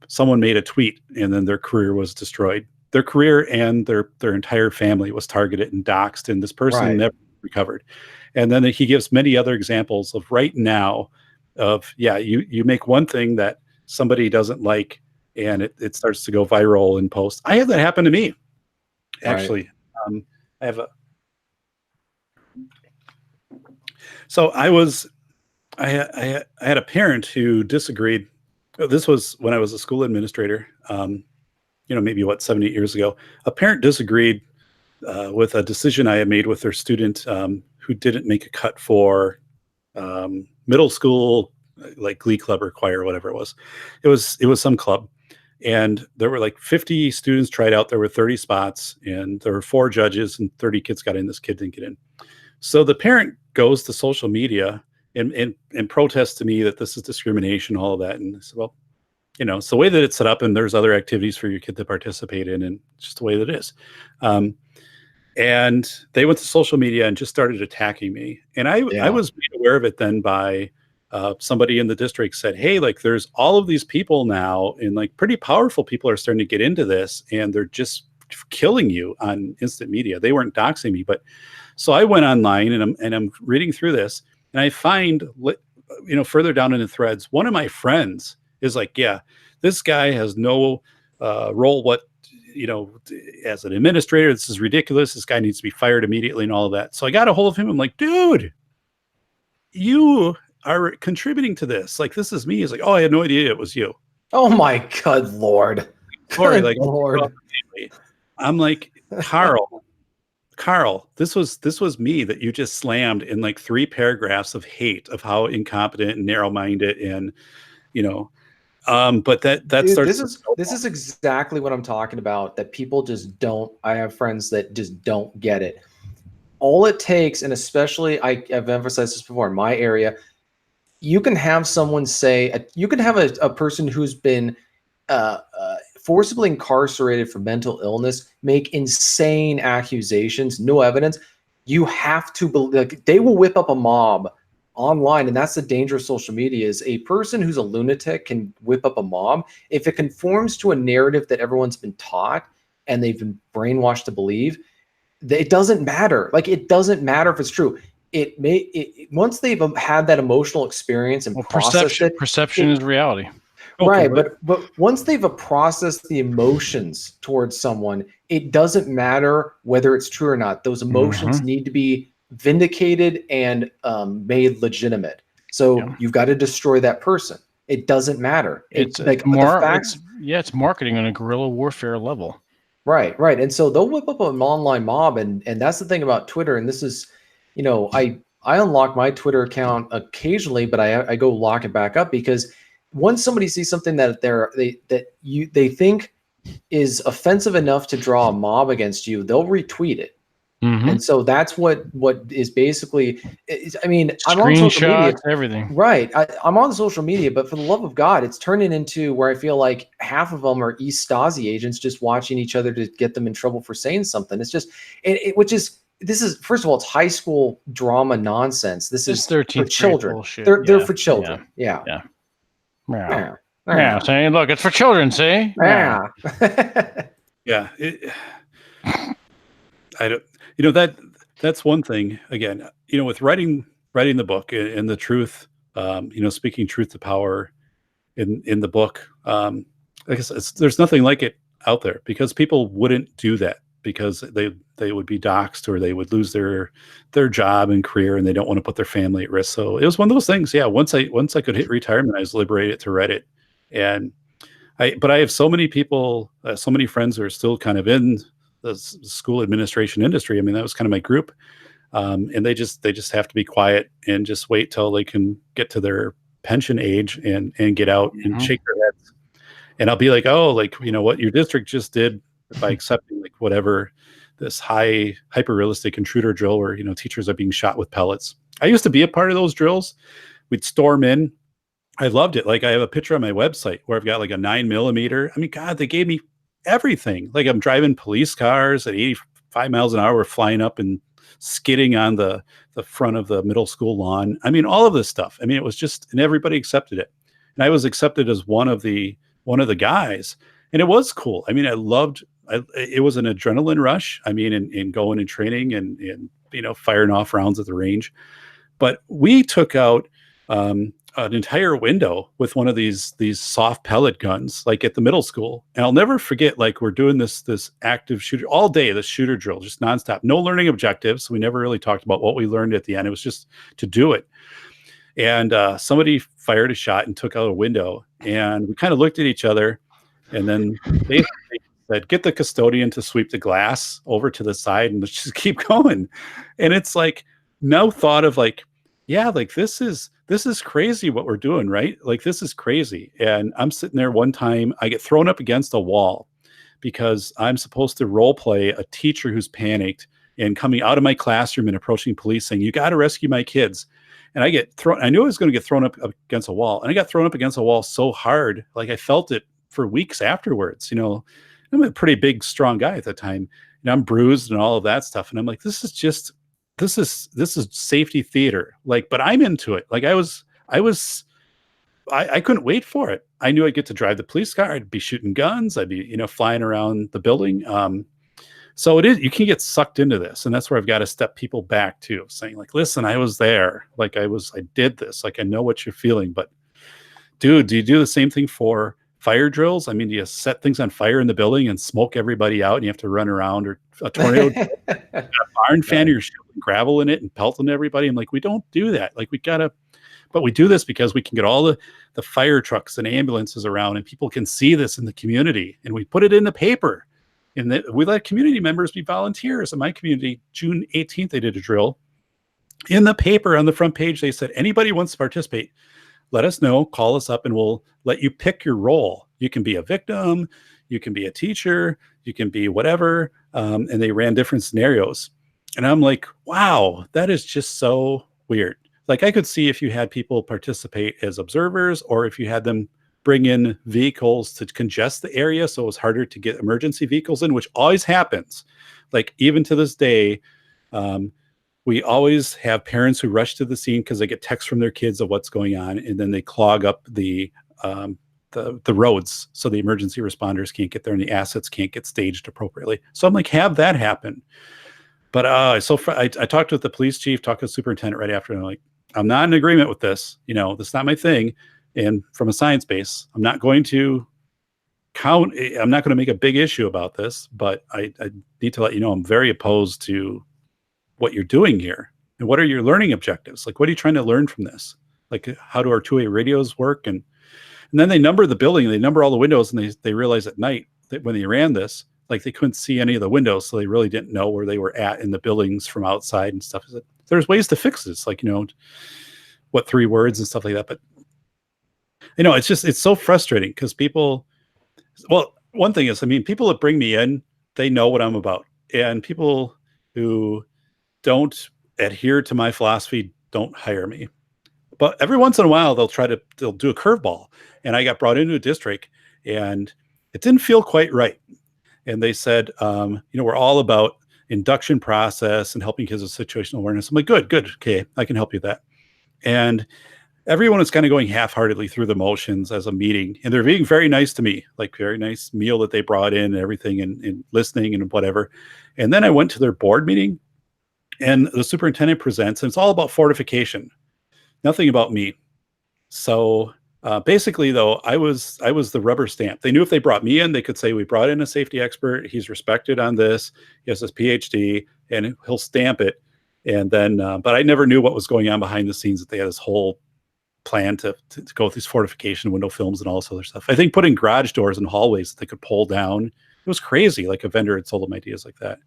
someone made a tweet and then their career was destroyed. Their career and their entire family was targeted and doxxed, and this person never recovered. And then he gives many other examples of right now of, you make one thing that somebody doesn't like, and it starts to go viral in post. I had that happen to me, actually. I have I had a parent who disagreed. This was when I was a school administrator, maybe 7, 8 years ago. A parent disagreed with a decision I had made with their student who didn't make a cut for middle school, like Glee club or choir or whatever it was. It was some club. And there were like 50 students tried out. There were 30 spots, and there were 4 judges, and 30 kids got in. This kid didn't get in. So the parent goes to social media and protests to me that this is discrimination, all of that. And I said, well, it's the way that it's set up, and there's other activities for your kid to participate in, and it's just the way that it is. And they went to social media and just started attacking me. And I was made aware of it then by somebody in the district said, hey, like, there's all of these people now, and like pretty powerful people are starting to get into this, and they're just killing you on instant media. They weren't doxing me, but so I went online and I'm reading through this, and I find, further down in the threads, one of my friends is like, yeah, this guy has no role as an administrator. This is ridiculous. This guy needs to be fired immediately and all of that. So I got a hold of him. I'm like, dude, you are contributing to this. Like, this is me. He's like, oh, I had no idea it was you. Oh my God, Lord. Sorry, like, Lord. I'm like, Carl, this was me that you just slammed in like 3 paragraphs of hate of how incompetent and narrow-minded and, but that Dude, starts. this is exactly what I'm talking about, that people just don't. I have friends that just don't get it. All it takes, and especially I've emphasized this before in my area, you can have someone say, you can have a person who's been forcibly incarcerated for mental illness make insane accusations, no evidence. You have to believe, like, they will whip up a mob online, and that's the danger of social media. Is a person who's a lunatic can whip up a mob if it conforms to a narrative that everyone's been taught and they've been brainwashed to believe. It doesn't matter. Like, it doesn't matter if it's true. Once they've had that emotional experience and processed perception is reality. Right, but once they've processed the emotions towards someone, it doesn't matter whether it's true or not. Those emotions need to be vindicated and made legitimate. So you've got to destroy that person. It doesn't matter. It's like more. The facts, it's marketing on a guerrilla warfare level. Right. And so they'll whip up an online mob, and that's the thing about Twitter. And this is, I unlock my Twitter account occasionally, but I go lock it back up, because once somebody sees something that they think is offensive enough to draw a mob against you, they'll retweet it. And so that's what is basically. I mean, I'm on social media, everything. Right. I'm on social media, but for the love of God, it's turning into where I feel like half of them are East Stasi agents just watching each other to get them in trouble for saying something. It's just, this is, first of all, it's high school drama nonsense. This is for children. They're for children. Yeah. Saying, look, it's for children. See. Yeah. Yeah. I don't. That's one thing. Again, with writing the book and the truth, speaking truth to power in the book. I guess there's nothing like it out there, because people wouldn't do that, because they would be doxxed, or they would lose their job and career, and they don't want to put their family at risk. So it was one of those things. Yeah. Once I could hit retirement, I was liberated to write it. But I have so many people, so many friends who are still kind of in the school administration industry. I mean, that was kind of my group. And they just have to be quiet and just wait till they can get to their pension age and get out and shake their heads. And I'll be like, oh, like, what your district just did by accepting like whatever, this hyper realistic intruder drill where, teachers are being shot with pellets. I used to be a part of those drills. We'd storm in. I loved it. Like, I have a picture on my website where I've got like a 9mm. I mean, God, they gave me everything. Like, I'm driving police cars at 85 miles an hour. We're flying up and skidding on the front of the middle school lawn. I mean, all of this stuff. I mean, it was just, and everybody accepted it. And I was accepted as one of the guys. And it was cool. I mean, it was an adrenaline rush. I mean, in going and training and firing off rounds at the range. But we took out an entire window with one of these soft pellet guns, like at the middle school. And I'll never forget, like, we're doing this active shooter all day, this shooter drill, just nonstop, no learning objectives. We never really talked about what we learned at the end. It was just to do it. And somebody fired a shot and took out a window, and we kind of looked at each other, and then they said, get the custodian to sweep the glass over to the side and let's just keep going. And it's like, no thought of like, yeah, like this is crazy what we're doing, right? Like, this is crazy. And I'm sitting there one time, I get thrown up against a wall because I'm supposed to role play a teacher who's panicked and coming out of my classroom and approaching police saying, you got to rescue my kids. And I get thrown, I knew I was going to get thrown up against a wall. And I got thrown up against a wall so hard, like I felt it for weeks afterwards. I'm a pretty big, strong guy at the time, and I'm bruised and all of that stuff. And I'm like, this is safety theater. Like, but I'm into it. Like I couldn't wait for it. I knew I'd get to drive the police car. I'd be shooting guns. I'd be, flying around the building. So you can get sucked into this. And that's where I've got to step people back too, saying like, listen, I was there. Like I did this. Like, I know what you're feeling, but dude, do you do the same thing for fire drills? I mean, do you set things on fire in the building and smoke everybody out and you have to run around, or a tornado, a barn fan, you're shooting gravel in it and pelting everybody? I'm like, we don't do that. Like, we gotta, but we do this because we can get all the fire trucks and ambulances around and people can see this in the community, and we put it in the paper, and we let community members be volunteers. In my community, June 18th, they did a drill in the paper. On the front page, they said, anybody wants to participate, let us know, call us up, and we'll let you pick your role. You can be a victim, you can be a teacher, you can be whatever. And they ran different scenarios. And I'm like, wow, that is just so weird. Like, I could see if you had people participate as observers, or if you had them bring in vehicles to congest the area so it was harder to get emergency vehicles in, which always happens. Like, even to this day, we always have parents who rush to the scene because they get texts from their kids of what's going on, and then they clog up the roads so the emergency responders can't get there and the assets can't get staged appropriately. So I'm like, have that happen. But I talked with the police chief, talked to the superintendent right after, and I'm like, I'm not in agreement with this. You know, that's not my thing. And from a science base, I'm not going to make a big issue about this, but I need to let you know I'm very opposed to what you're doing here. And what are your learning objectives? Like, what are you trying to learn from this? Like, how do our two-way radios work? And then they number the building, they number all the windows, and they realize at night that when they ran this, like, they couldn't see any of the windows, so they really didn't know where they were at in the buildings from outside and stuff. There's ways to fix this, like, you know, what 3 words and stuff like that. But, you know, it's so frustrating because people, well, one thing is, I mean, people that bring me in, they know what I'm about. And people who don't adhere to my philosophy don't hire me. But every once in a while, they'll do a curveball. And I got brought into a district and it didn't feel quite right. And they said, you know, we're all about induction process and helping kids with situational awareness. I'm like, good. Okay, I can help you with that. And everyone is kind of going half-heartedly through the motions as a meeting. And they're being very nice to me, like very nice meal that they brought in and everything, and listening and whatever. And then I went to their board meeting and the superintendent presents, and it's all about fortification, nothing about me. So basically, though, I was the rubber stamp. They knew if they brought me in, they could say, we brought in a safety expert. He's respected on this. He has his PhD, and he'll stamp it. And then, but I never knew what was going on behind the scenes, that they had this whole plan to go with these fortification window films and all this other stuff. I think putting garage doors in hallways that they could pull down, it was crazy. Like, a vendor had sold them ideas like that.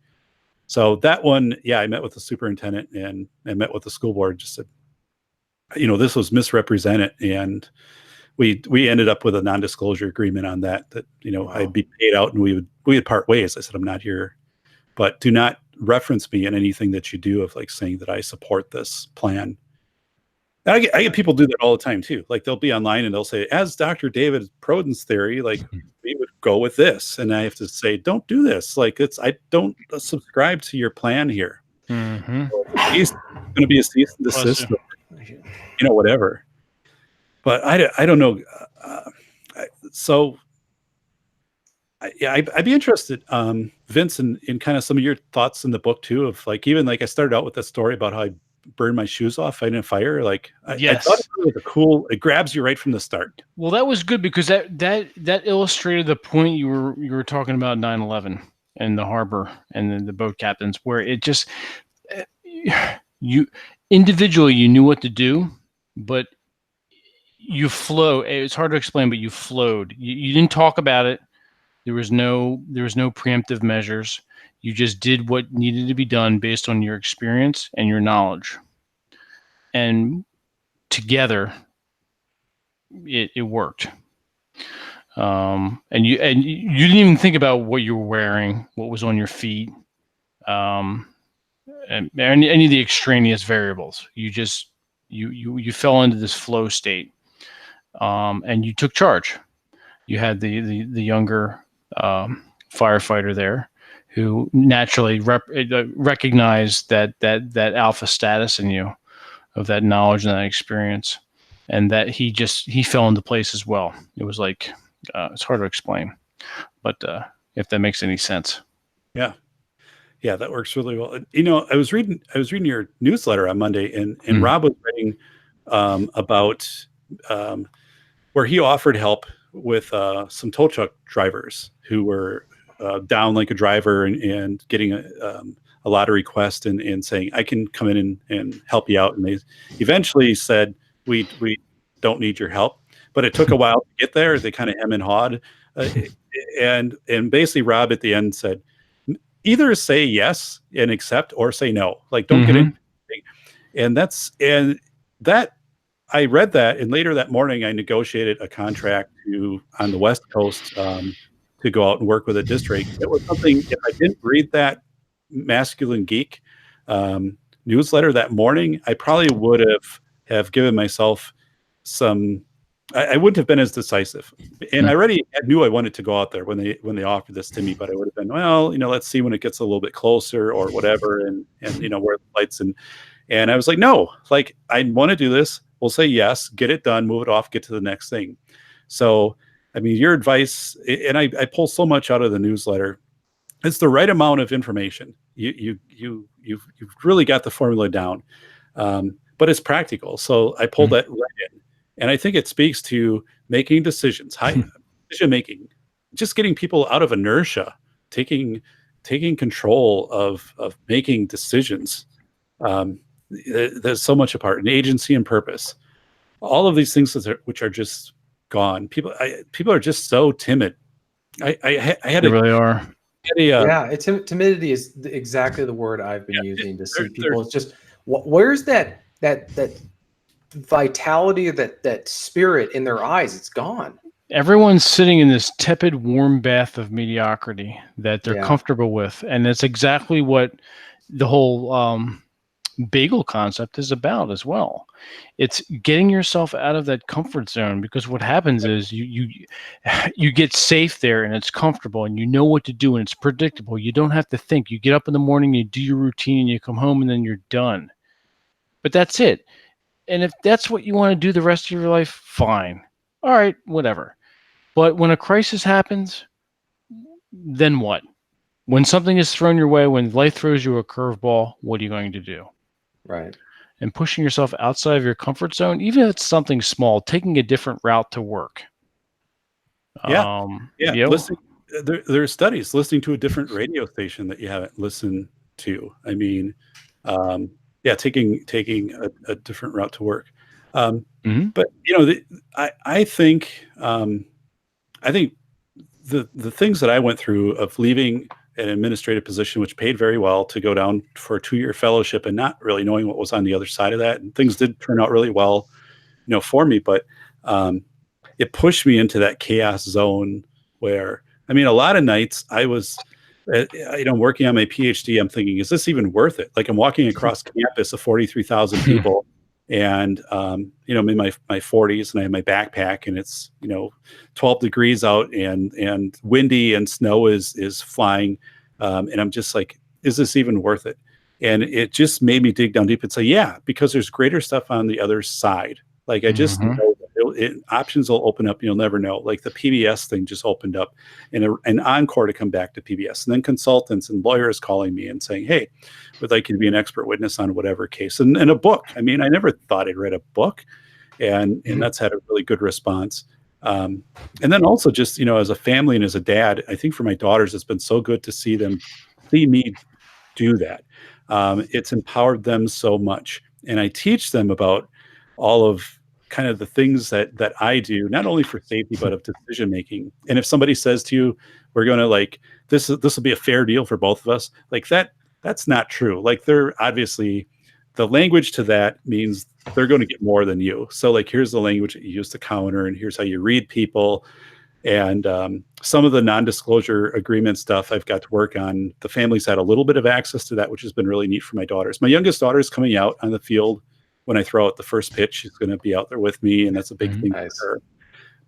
So that one, yeah, I met with the superintendent and I met with the school board, just said, you know, this was misrepresented. And we ended up with a non-disclosure agreement on that, you know, I'd be paid out and we would part ways. I said, I'm not here, but do not reference me in anything that you do of, like, saying that I support this plan. And I get people do that all the time too. Like, they'll be online and they'll say, as Dr. David Perrodin's theory, like, we would go with this. And I have to say, don't do this. Like, I don't subscribe to your plan here. Mm-hmm. It's going to be a cease and desist, you know, whatever. But I don't know. I'd be interested, Vincent, in kind of some of your thoughts in the book too, of, like, even like I started out with that story about how I burned my shoes off fighting a fire. Like, yes. I thought it was it grabs you right from the start. Well, that was good because that illustrated the point you were talking about 9/11 and the harbor and then the boat captains, where it just, you individually, you knew what to do, but you flow. It's hard to explain, but you flowed. You didn't talk about it. There was no preemptive measures. You just did what needed to be done based on your experience and your knowledge. And together, it worked. And you didn't even think about what you were wearing, what was on your feet, and any of the extraneous variables. You just you fell into this flow state, and you took charge. You had the younger firefighter there, who naturally recognized that alpha status in you, of that knowledge and that experience, and that he fell into place as well. It was like, it's hard to explain, but if that makes any sense. Yeah, that works really well. You know, I was reading your newsletter on Monday, and Rob was writing about where he offered help with some tow truck drivers who were down like a driver and getting a lot of requests and saying, I can come in and help you out. And they eventually said, we don't need your help. But it took a while to get there. They kind of hem and hawed. And basically Rob at the end said, either say yes and accept or say no. Like, don't get in. And that I read that, and later that morning I negotiated a contract on the West Coast to go out and work with a district. It was something, if I didn't read that Masculine Geek newsletter that morning, I probably would have given myself some. I wouldn't have been as decisive, and I already knew I wanted to go out there when they offered this to me. But I would have been, well, let's see when it gets a little bit closer or whatever, and where the lights and I was like, no, like I want to do this. We'll say yes, get it done, move it off, get to the next thing. So, I mean, your advice, and I pull so much out of the newsletter. It's the right amount of information. You've really got the formula down, but it's practical. So I pulled that right in. And I think it speaks to making decisions, decision making, just getting people out of inertia, taking control of making decisions. There's so much apart, an agency and purpose. All of these things which are just gone. People are just so timid. I had they really are. Timidity is exactly the word I've been using to see people. It's just where's that vitality, that spirit in their eyes? It's gone. Everyone's sitting in this tepid, warm bath of mediocrity that they're comfortable with, and it's exactly what the whole bagel concept is about as well. It's getting yourself out of that comfort zone, because what happens is you get safe there and it's comfortable and you know what to do and it's predictable. You don't have to think. You get up in the morning, you do your routine, and you come home and then you're done. But that's it. And if that's what you want to do the rest of your life, fine. All right, whatever. But when a crisis happens, then what? When something is thrown your way, when life throws you a curveball, what are you going to do? Right. And pushing yourself outside of your comfort zone, even if it's something small, taking a different route to work. Listening, there are studies, listening to a different radio station that you haven't listened to. I mean, taking a different route to work. But I think the things that I went through of leaving an administrative position, which paid very well, to go down for a 2-year fellowship and not really knowing what was on the other side of that, and things did turn out really well, for me. But it pushed me into that chaos zone where, I mean, a lot of nights I was, working on my PhD, I'm thinking, is this even worth it? Like, I'm walking across campus of 43,000 people and, I'm in my 40s and I have my backpack and it's, 12 degrees out and windy and snow is flying. And I'm just like, is this even worth it? And it just made me dig down deep and say, yeah, because there's greater stuff on the other side. Like, I just know options will open up. You'll never know. Like the PBS thing just opened up, and an encore to come back to PBS, and then consultants and lawyers calling me and saying, hey, would like you to be an expert witness on whatever case, and a book. I mean, I never thought I'd read a book, and that's had a really good response. And then also just, as a family and as a dad, I think for my daughters, it's been so good to see me do that. It's empowered them so much. And I teach them about all of kind of the things that I do, not only for safety, but of decision making. And if somebody says to you, we're going to this will be a fair deal for both of us, like that's not true. Like, they're obviously, the language to that means they're going to get more than you. So like, here's the language that you use to counter, and here's how you read people. And some of the non-disclosure agreement stuff I've got to work on. The family's had a little bit of access to that, which has been really neat for my daughters. My youngest daughter is coming out on the field when I throw out the first pitch. She's going to be out there with me, and that's a big thing for her.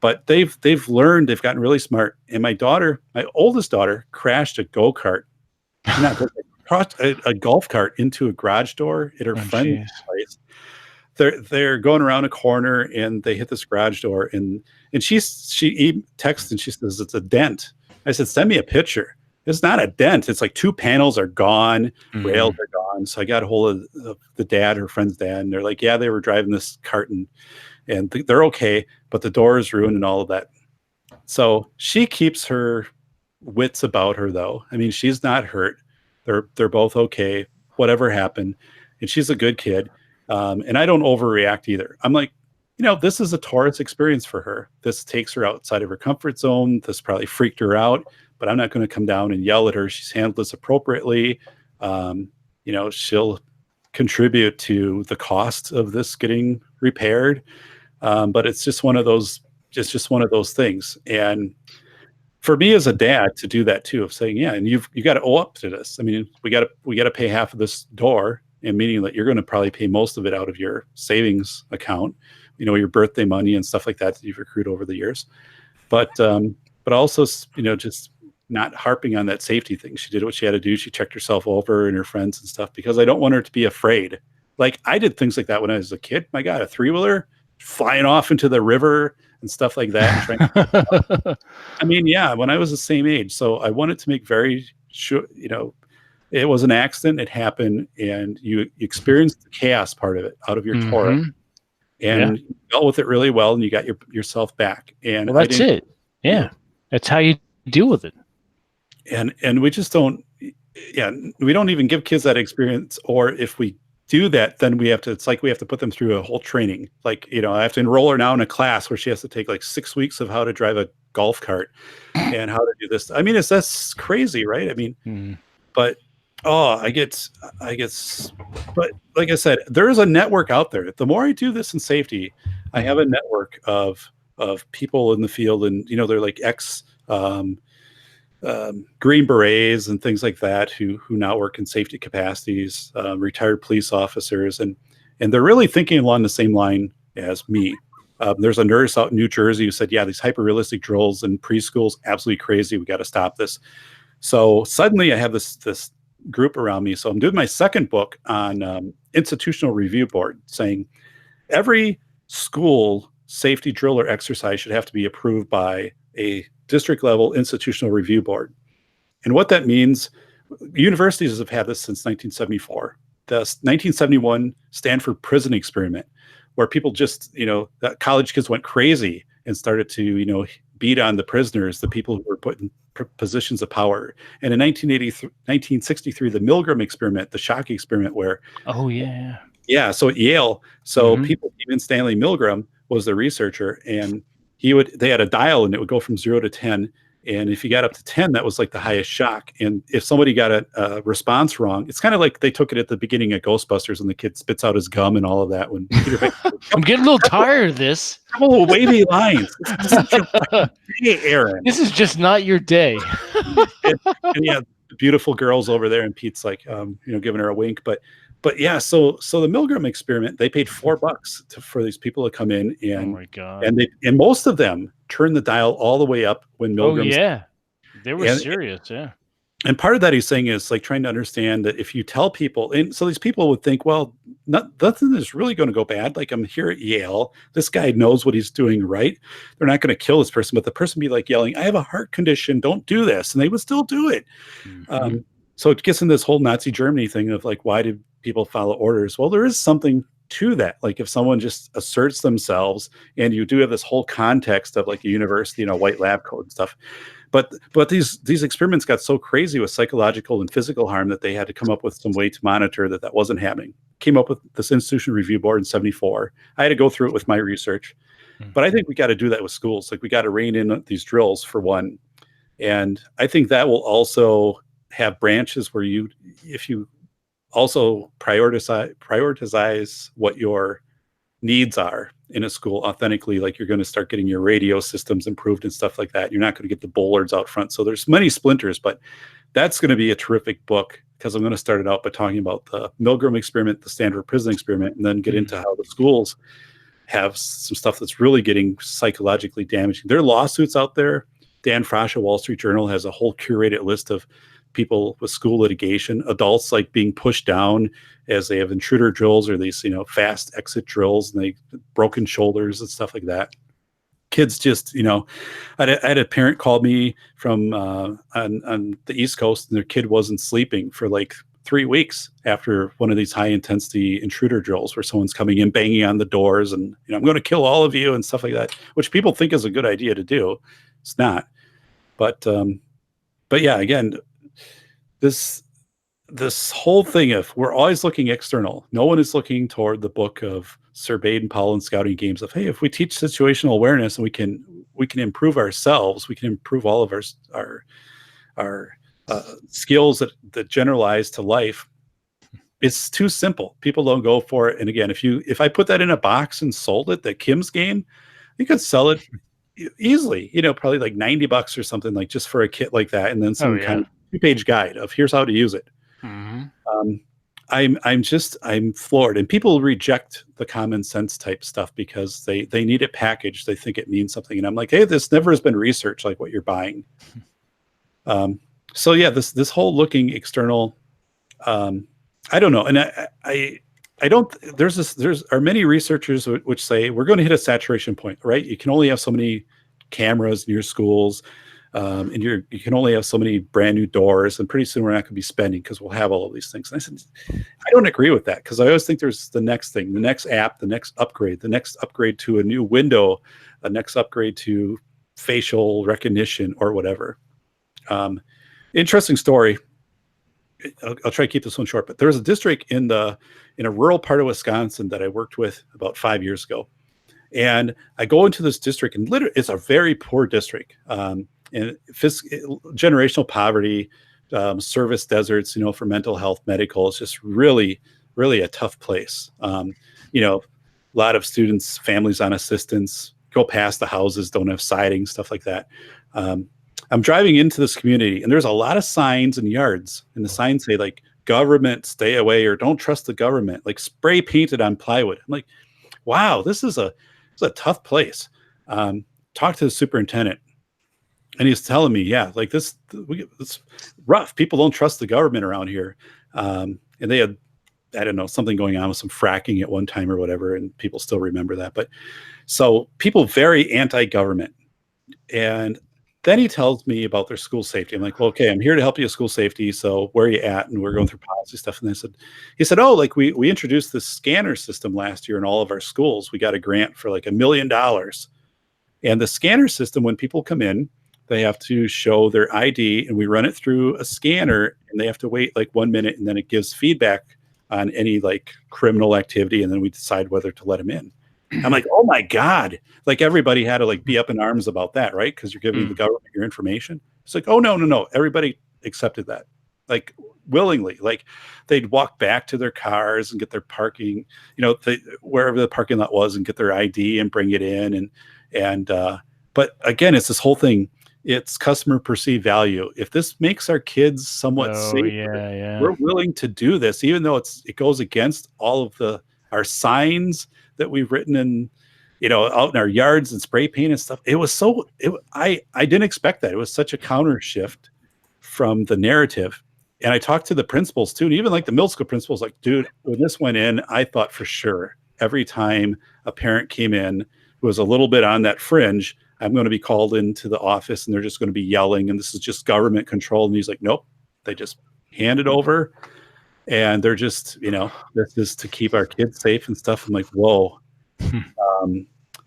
But they've learned, they've gotten really smart. And my oldest daughter, crashed a go-kart, a golf cart into a garage door at her friend's place. They're going around a corner and they hit this garage door, and she texts and she says, it's a dent. I said, send me a picture. It's not a dent. It's like 2 panels are gone, rails are gone. So I got a hold of the dad, her friend's dad, and they're like, yeah, they were driving this cart, and and they're okay, but the door is ruined and all of that. So she keeps her wits about her, though. I mean, she's not hurt. They're both okay. Whatever happened, and she's a good kid. And I don't overreact either. I'm like, this is a Taurus experience for her. This takes her outside of her comfort zone. This probably freaked her out, but I'm not going to come down and yell at her. She's handled this appropriately. She'll contribute to the cost of this getting repaired. But it's just one of those. It's just one of those things. And for me as a dad to do that too, of saying, yeah, and you got to owe up to this. I mean, we got to pay half of this door, and meaning that you're going to probably pay most of it out of your savings account, your birthday money and stuff like that you've accrued over the years. But also, just not harping on that safety thing. She did what she had to do. She checked herself over and her friends and stuff, because I don't want her to be afraid. Like I did things like that when I was a kid. My God, a 3-wheeler flying off into the river and stuff like that. I mean, yeah, when I was the same age. So I wanted to make very sure, it was an accident. It happened, and you experienced the chaos part of it out of your Taurus, and you dealt with it really well, and you got yourself back. And well, that's it. Yeah, that's how you deal with it. And we just don't. Yeah, we don't even give kids that experience. Or if we do that, then it's like we have to put them through a whole training. Like, I have to enroll her now in a class where she has to take like 6 weeks of how to drive a golf cart and how to do this. I mean, that's crazy, right? I mean, but but like I said, there is a network out there. The more I do this in safety, I have a network of people in the field, and they're like Green Berets and things like that who now work in safety capacities, retired police officers, and they're really thinking along the same line as me. There's a nurse out in New Jersey who said, yeah, these hyper-realistic drills in preschools, absolutely crazy. We got to stop this. So suddenly I have this group around me. So I'm doing my second book on institutional review board, saying every school safety drill or exercise should have to be approved by a district level institutional review board. And what that means, universities have had this since 1974. The 1971 Stanford prison experiment, where people just, college kids went crazy and started to, beat on the prisoners, the people who were put in positions of power. And in 1963, the Milgram experiment, the shock experiment, where so at Yale, people, even Stanley Milgram was the researcher, and they had a dial, and it would go from 0 to 10. And if you got up to 10, that was like the highest shock. And if somebody got a response wrong, it's kind of like they took it at the beginning of Ghostbusters, and the kid spits out his gum and all of that. When Peter I'm getting a little tired of this. Oh, wavy lines. Hey, Aaron. This is just not your day. and yeah, the beautiful girls over there, and Pete's like, giving her a wink. But yeah, so the Milgram experiment, they paid $4 for these people to come in, and oh my God, and most of them turned the dial all the way up when Milgram. They were serious. And part of that he's saying is like trying to understand that if you tell people, and so these people would think, well, nothing is really going to go bad. Like, I'm here at Yale. This guy knows what he's doing right. They're not going to kill this person, but the person be like yelling, I have a heart condition. Don't do this. And they would still do it. So it gets in this whole Nazi Germany thing of like, why did people follow orders? Well, there is something to that. Like if someone just asserts themselves, and you do have this whole context of like a university and a white lab coat and stuff. But these experiments got so crazy with psychological and physical harm that they had to come up with some way to monitor that wasn't happening. Came up with this institution review board in 1974. I had to go through it with my research. But I think we got to do that with schools. Like we got to rein in these drills for one. And I think that will also have branches where if you also prioritize what your needs are in a school authentically, like you're going to start getting your radio systems improved and stuff like that. You're not going to get the bollards out front. So there's many splinters, but that's going to be a terrific book, because I'm going to start it out by talking about the Milgram experiment, the Stanford prison experiment, and then get into how the schools have some stuff that's really getting psychologically damaging. There are lawsuits out there. Dan Frosch of Wall Street Journal has a whole curated list of people with school litigation, adults like being pushed down as they have intruder drills or these, fast exit drills, and they broken shoulders and stuff like that. Kids just, I had a parent call me from on the East Coast, and their kid wasn't sleeping for like 3 weeks after one of these high intensity intruder drills where someone's coming in, banging on the doors and, you know, I'm going to kill all of you and stuff like that, which people think is a good idea to do. It's not. But yeah, again, this whole thing, if we're always looking external, no one is looking toward the book of Sir Baden-Powell and Scouting Games of, hey, if we teach situational awareness and we can improve ourselves, we can improve all of our skills that generalize to life. It's too simple. People don't go for it. And again, if I put that in a box and sold it, the Kim's game, you could sell it easily, you know, probably like $90 or something, like just for a kit like that, and then some kind of 2-page guide of here's how to use it. I'm floored, and people reject the common sense type stuff because they need it packaged. They think it means something, and I'm like, hey, this never has been researched like what you're buying. So yeah, this whole looking external, I don't know, and I don't. There's many researchers which say we're going to hit a saturation point, right? You can only have so many cameras in your schools. And you can only have so many brand new doors, and pretty soon we're not going to be spending because we'll have all of these things. And I said, I don't agree with that, because I always think there's the next thing, the next app, the next upgrade to a new window, a next upgrade to facial recognition or whatever. Interesting story. I'll try to keep this one short, but there was a district in a rural part of Wisconsin that I worked with about 5 years ago. And I go into this district, and literally it's a very poor district. And generational poverty, service deserts, you know, for mental health, medical. It's just really, really a tough place. You know, a lot of students, families on assistance, go past the houses, don't have siding, stuff like that. I'm driving into this community, and there's a lot of signs and yards, and the signs say like government, stay away, or don't trust the government, like spray painted on plywood. I'm like, wow, this is a tough place. Talk to the superintendent. And he's telling me, yeah, like it's rough. People don't trust the government around here. And they had, I don't know, something going on with some fracking at one time or whatever, and people still remember that. But so people very anti-government. And then he tells me about their school safety. I'm like, well, okay, I'm here to help you with school safety. So where are you at? And we're going through policy stuff. And he said, oh, like we introduced this scanner system last year in all of our schools. We got a grant for like $1 million. And the scanner system, when people come in, they have to show their ID, and we run it through a scanner, and they have to wait like 1 minute, and then it gives feedback on any like criminal activity, and then we decide whether to let them in. I'm like, oh my God. Like everybody had to like be up in arms about that, right? Because you're giving the government your information. It's like, oh no. Everybody accepted that, like willingly. Like they'd walk back to their cars and get their parking, you know, wherever the parking lot was, and get their ID and bring it in. And but again, it's this whole thing. It's customer perceived value. If this makes our kids somewhat safer, we're willing to do this, even though it goes against all of our signs that we've written in, you know, out in our yards and spray paint and stuff. I didn't expect that. It was such a counter shift from the narrative. And I talked to the principals too, and even like the middle school principals, like, dude, when this went in, I thought for sure every time a parent came in who was a little bit on that fringe, I'm going to be called into the office and they're just going to be yelling, and this is just government control. And he's like, nope, they just hand it over, and they're just, you know, this is to keep our kids safe and stuff. I'm like, whoa.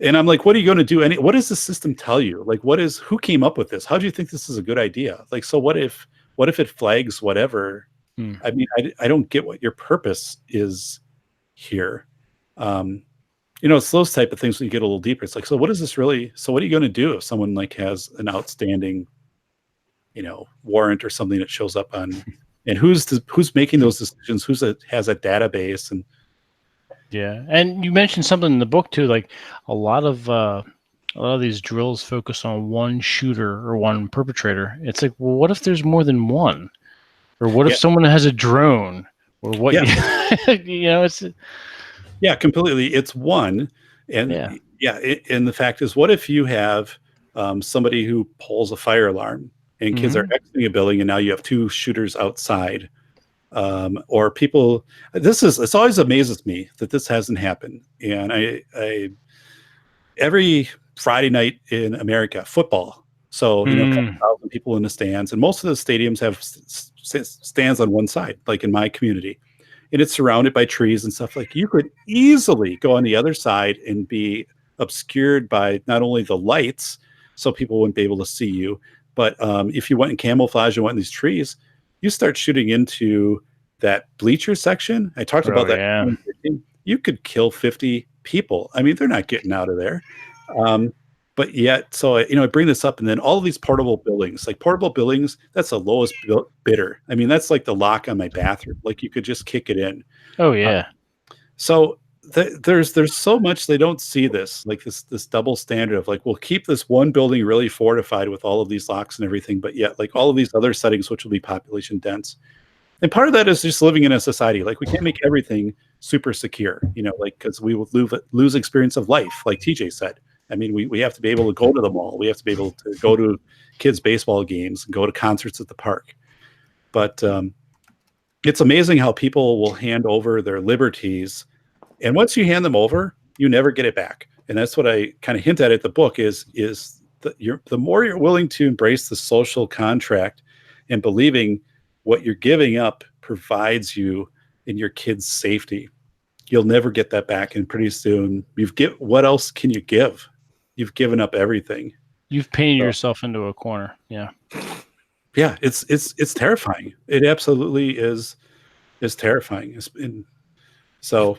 And I'm like, what are you going to do? What does the system tell you? Like, who came up with this? How do you think this is a good idea? Like, so what if it flags whatever? I mean, I don't get what your purpose is here. You know, it's those type of things when you get a little deeper. It's like, so what is this really? So what are you going to do if someone like has an outstanding, you know, warrant or something that shows up on, and who's making those decisions? Has a database? And yeah, and you mentioned something in the book too, like a lot of these drills focus on one shooter or one perpetrator. It's like, well, what if there's more than one? Or what if someone has a drone? Or what? You know, it's. Yeah, completely. It's one. And and the fact is, what if you have somebody who pulls a fire alarm, and kids are exiting a building, and now you have 2 shooters outside, or people, it's always amazes me that this hasn't happened. And I every Friday night in America, football, So, you know, a couple thousand people in the stands, and most of the stadiums have stands on one side, like in my community, and it's surrounded by trees and stuff. Like, you could easily go on the other side and be obscured by not only the lights, so people wouldn't be able to see you, but if you went in camouflage and went in these trees, you start shooting into that bleacher section. I talked about that. Yeah. You could kill 50 people. I mean, they're not getting out of there. But yet, so, you know, I bring this up, and then all of these portable buildings, like portable buildings, that's the lowest bidder. I mean, that's like the lock on my bathroom. Like, you could just kick it in. Oh yeah. So there's so much they don't see this, like this double standard of like, we'll keep this one building really fortified with all of these locks and everything, but yet like all of these other settings, which will be population dense. And part of that is just living in a society. Like, we can't make everything super secure, you know, like, because we will lose experience of life, like TJ said. I mean, we have to be able to go to the mall. We have to be able to go to kids' baseball games and go to concerts at the park. But it's amazing how people will hand over their liberties. And once you hand them over, you never get it back. And that's what I kind of hint at the book is the more you're willing to embrace the social contract and believing what you're giving up provides you in your kids' safety, you'll never get that back. And pretty soon what else can you give? You've given up everything. You've painted yourself into a corner. Yeah. Yeah. It's terrifying. It absolutely is terrifying. So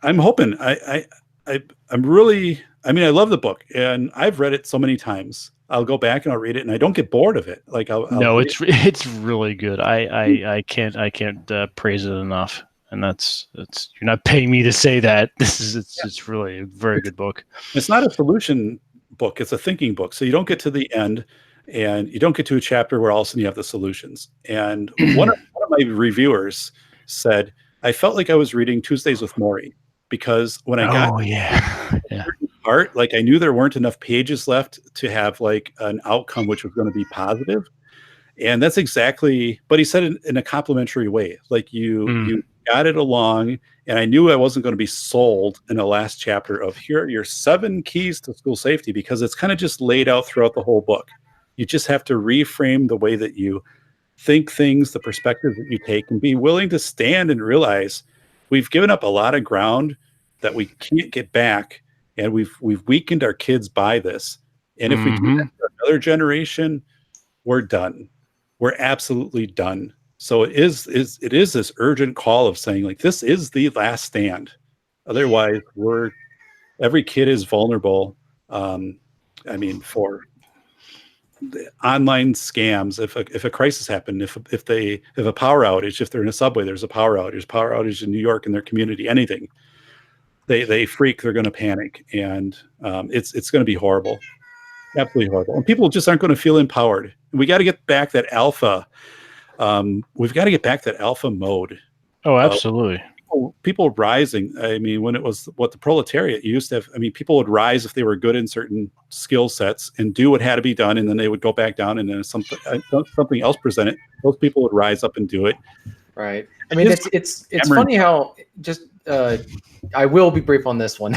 I'm hoping I'm really, I mean, I love the book, and I've read it so many times. I'll go back and I'll read it, and I don't get bored of it. Like, it's really good. I can't praise it enough. And that's you're not paying me to say that. It's really a very good book. It's not a solution book. It's a thinking book. So you don't get to the end, and you don't get to a chapter where all of a sudden you have the solutions. And one of my reviewers said, I felt like I was reading Tuesdays with Morrie, because when I got part, like, I knew there weren't enough pages left to have like an outcome which was going to be positive. And that's exactly, but he said it in a complimentary way. Like, you got it along, and I knew I wasn't going to be sold in the last chapter of here are your 7 keys to school safety, because it's kind of just laid out throughout the whole book. You just have to reframe the way that you think things, the perspective that you take, and be willing to stand and realize we've given up a lot of ground that we can't get back, and we've weakened our kids by this. And if we do that to another generation, we're done. We're absolutely done. So it is this urgent call of saying, like, this is the last stand. Otherwise, every kid is vulnerable. I mean, for the online scams, if a crisis happened, if a power outage, if they're in a subway, there's a power outage in New York in their community, anything, they freak, they're going to panic, and it's going to be horrible, absolutely horrible, and people just aren't going to feel empowered. And we got to get back that alpha. We've got to get back that alpha mode. Oh, absolutely. People rising. I mean, when it was what the proletariat used to have, I mean, people would rise if they were good in certain skill sets and do what had to be done, and then they would go back down, and then something else presented. Those people would rise up and do it. Right. I mean, it's funny how just I will be brief on this one.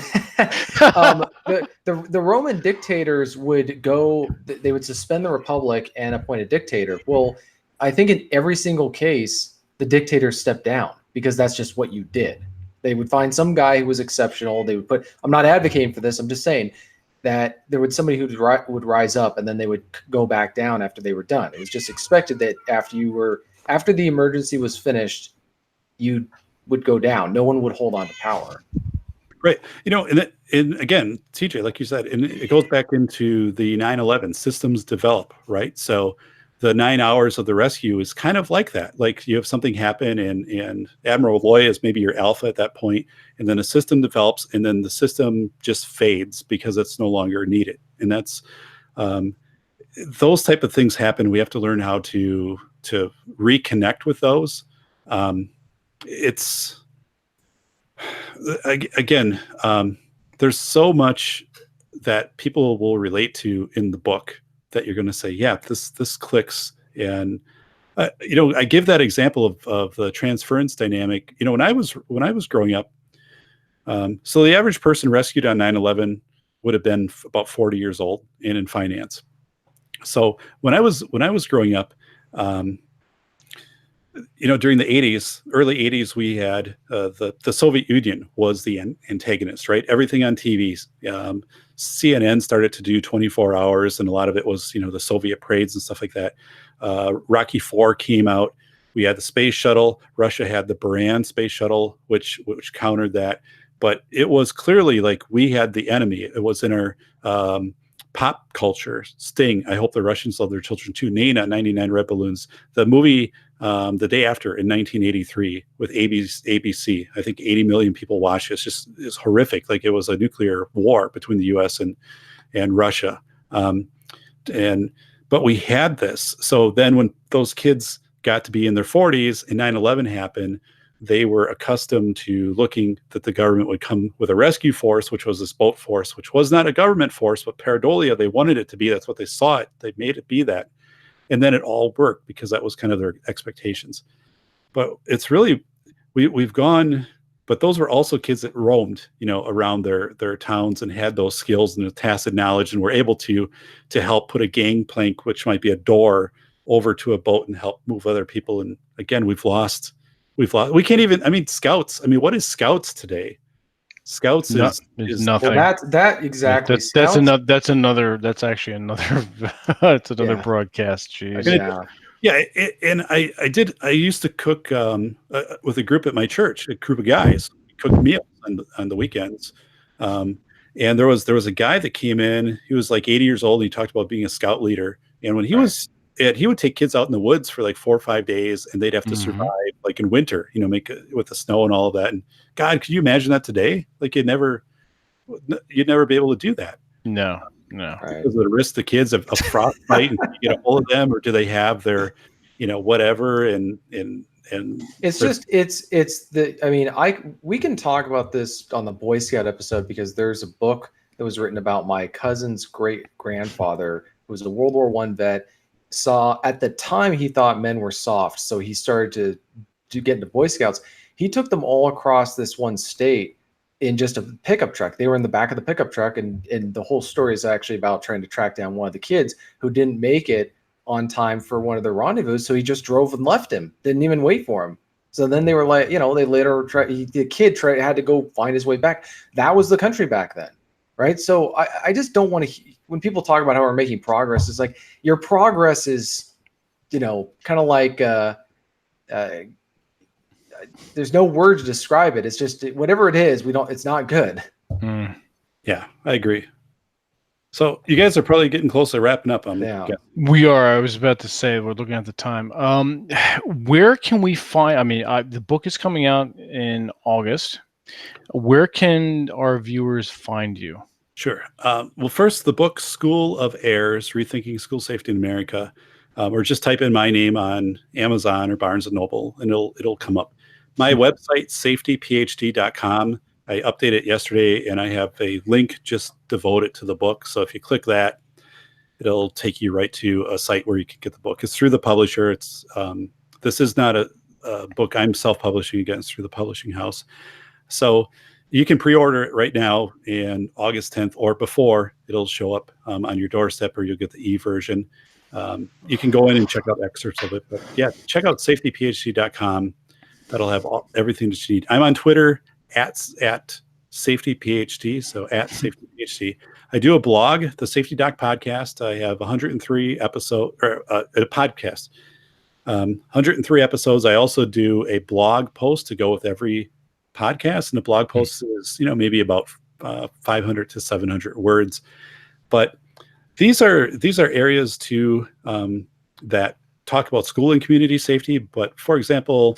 The Roman dictators would go. They would suspend the republic and appoint a dictator. Well, I think in every single case, the dictator stepped down, because that's just what you did. They would find some guy who was exceptional. They would I'm not advocating for this. I'm just saying that there would somebody who would rise up, and then they would go back down after they were done. It was just expected that after the emergency was finished, you would go down. No one would hold on to power. Right. You know, and again, TJ, like you said, and it goes back into the 9/11 systems develop, right? So the 9 hours of the rescue is kind of like that. Like, you have something happen, and Admiral Loy is maybe your alpha at that point, and then a system develops, and then the system just fades because it's no longer needed. And that's those type of things happen. We have to learn how to reconnect with those. It's again, there's so much that people will relate to in the book that you're going to say, yeah, this clicks. And you know, I give that example of the transference dynamic. You know, when I was growing up, so the average person rescued on 9/11 would have been about 40 years old and in finance. So when I was growing up, during the 80s, early 80s, we had the Soviet Union was the antagonist, right? Everything on TV. CNN started to do 24 hours, and a lot of it was, the Soviet parades and stuff like that. Rocky IV came out. We had the space shuttle. Russia had the Buran space shuttle, which countered that. But it was clearly like we had the enemy. It was in our pop culture. Sting, I Hope the Russians Love Their Children Too. Nena, 99 Red Balloons. The movie The Day After in 1983 with ABC. I think 80 million people watched it. It's horrific. Like it was a nuclear war between the U.S. and Russia. But we had this. So then when those kids got to be in their 40s and 9/11 happened, they were accustomed to looking that the government would come with a rescue force, which was this boat force, which was not a government force, but pareidolia, they wanted it to be. That's what they saw it. They made it be that. And then it all worked because that was kind of their expectations. But it's really, we've gone, but those were also kids that roamed, around their towns and had those skills and the tacit knowledge and were able to help put a gangplank, which might be a door, over to a boat and help move other people. And again, we can't even, scouts. What is scouts today? Scouts is nothing. Well, that exactly. That's another it's another broadcast. Jeez. And I used to cook with a group at my church, a group of guys. We cooked meals on the weekends. And there was a guy that came in. He was like 80 years old. And he talked about being a scout leader. And when he would take kids out in the woods for like 4 or 5 days, and they'd have to survive like in winter, with the snow and all of that. And God, could you imagine that today? Like you'd never be able to do that. No. Because of the risk the kids of frostbite and you get a hold of them, or do they have their, whatever and we can talk about this on the Boy Scout episode because there's a book that was written about my cousin's great grandfather who was a World War I vet. Saw at the time he thought men were soft, so he started to get into Boy Scouts. He took them all across this one state in just a pickup truck. They were in the back of the pickup truck, and the whole story is actually about trying to track down one of the kids who didn't make it on time for one of their rendezvous. So he just drove and left him, didn't even wait for him. So then they were like, they later had to go find his way back. That was the country back then, right? So I just don't want to. When people talk about how we're making progress, it's like your progress is, kind of like there's no word to describe it. It's just whatever it is, it's not good. Yeah, I agree. So you guys are probably getting close to wrapping up. We are. I was about to say we're looking at the time. Where can we find? The book is coming out in August. Where can our viewers find you? Sure. Well, first, the book School of Heirs, Rethinking School Safety in America, or just type in my name on Amazon or Barnes & Noble, and it'll come up. My website, safetyphd.com. I updated it yesterday, and I have a link just devoted to the book. So if you click that, it'll take you right to a site where you can get the book. It's through the publisher. It's this is not a book I'm self-publishing against, through the publishing house. So you can pre-order it right now, and August 10th or before, it'll show up on your doorstep, or you'll get the e-version. You can go in and check out excerpts of it. But yeah, check out safetyphd.com. That'll have everything that you need. I'm on Twitter at safetyphd, so at safetyphd. I do a blog, the Safety Doc Podcast. I have 103 episodes, or a podcast. 103 episodes. I also do a blog post to go with every podcast, and the blog post is maybe about 500 to 700 words. But these are areas too that talk about school and community safety. But for example,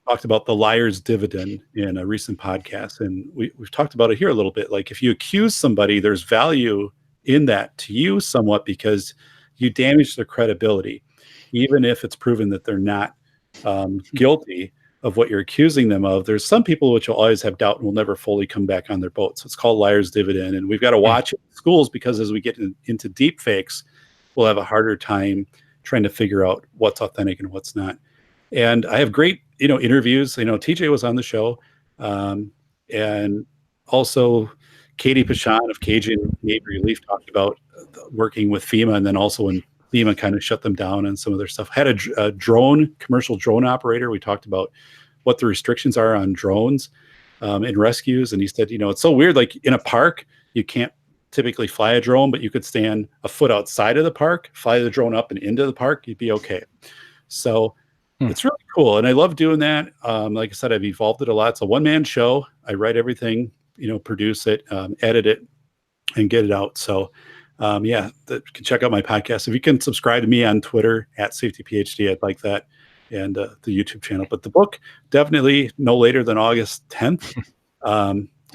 talked about the liar's dividend in a recent podcast, and we've talked about it here a little bit. Like if you accuse somebody, there's value in that to you somewhat, because you damage their credibility, even if it's proven that they're not guilty of what you're accusing them of. There's some people which will always have doubt and will never fully come back on their boat. So it's called liar's dividend. And we've got to watch it in schools, because as we get into deep fakes, we'll have a harder time trying to figure out what's authentic and what's not. And I have great, interviews. TJ was on the show. And also Katie Pachon of Cajun Navy Relief talked about working with FEMA, and then also in FEMA kind of shut them down on some of their stuff. Had a commercial drone operator. We talked about what the restrictions are on drones in rescues. And he said, it's so weird. Like in a park, you can't typically fly a drone, but you could stand a foot outside of the park, fly the drone up and into the park, you'd be okay. So it's really cool. And I love doing that. Like I said, I've evolved it a lot. It's a one-man show. I write everything, produce it, edit it, and get it out. So you can check out my podcast. If you can subscribe to me on Twitter @SafetyPhD, I'd like that. And the YouTube channel. But the book, definitely no later than August 10th.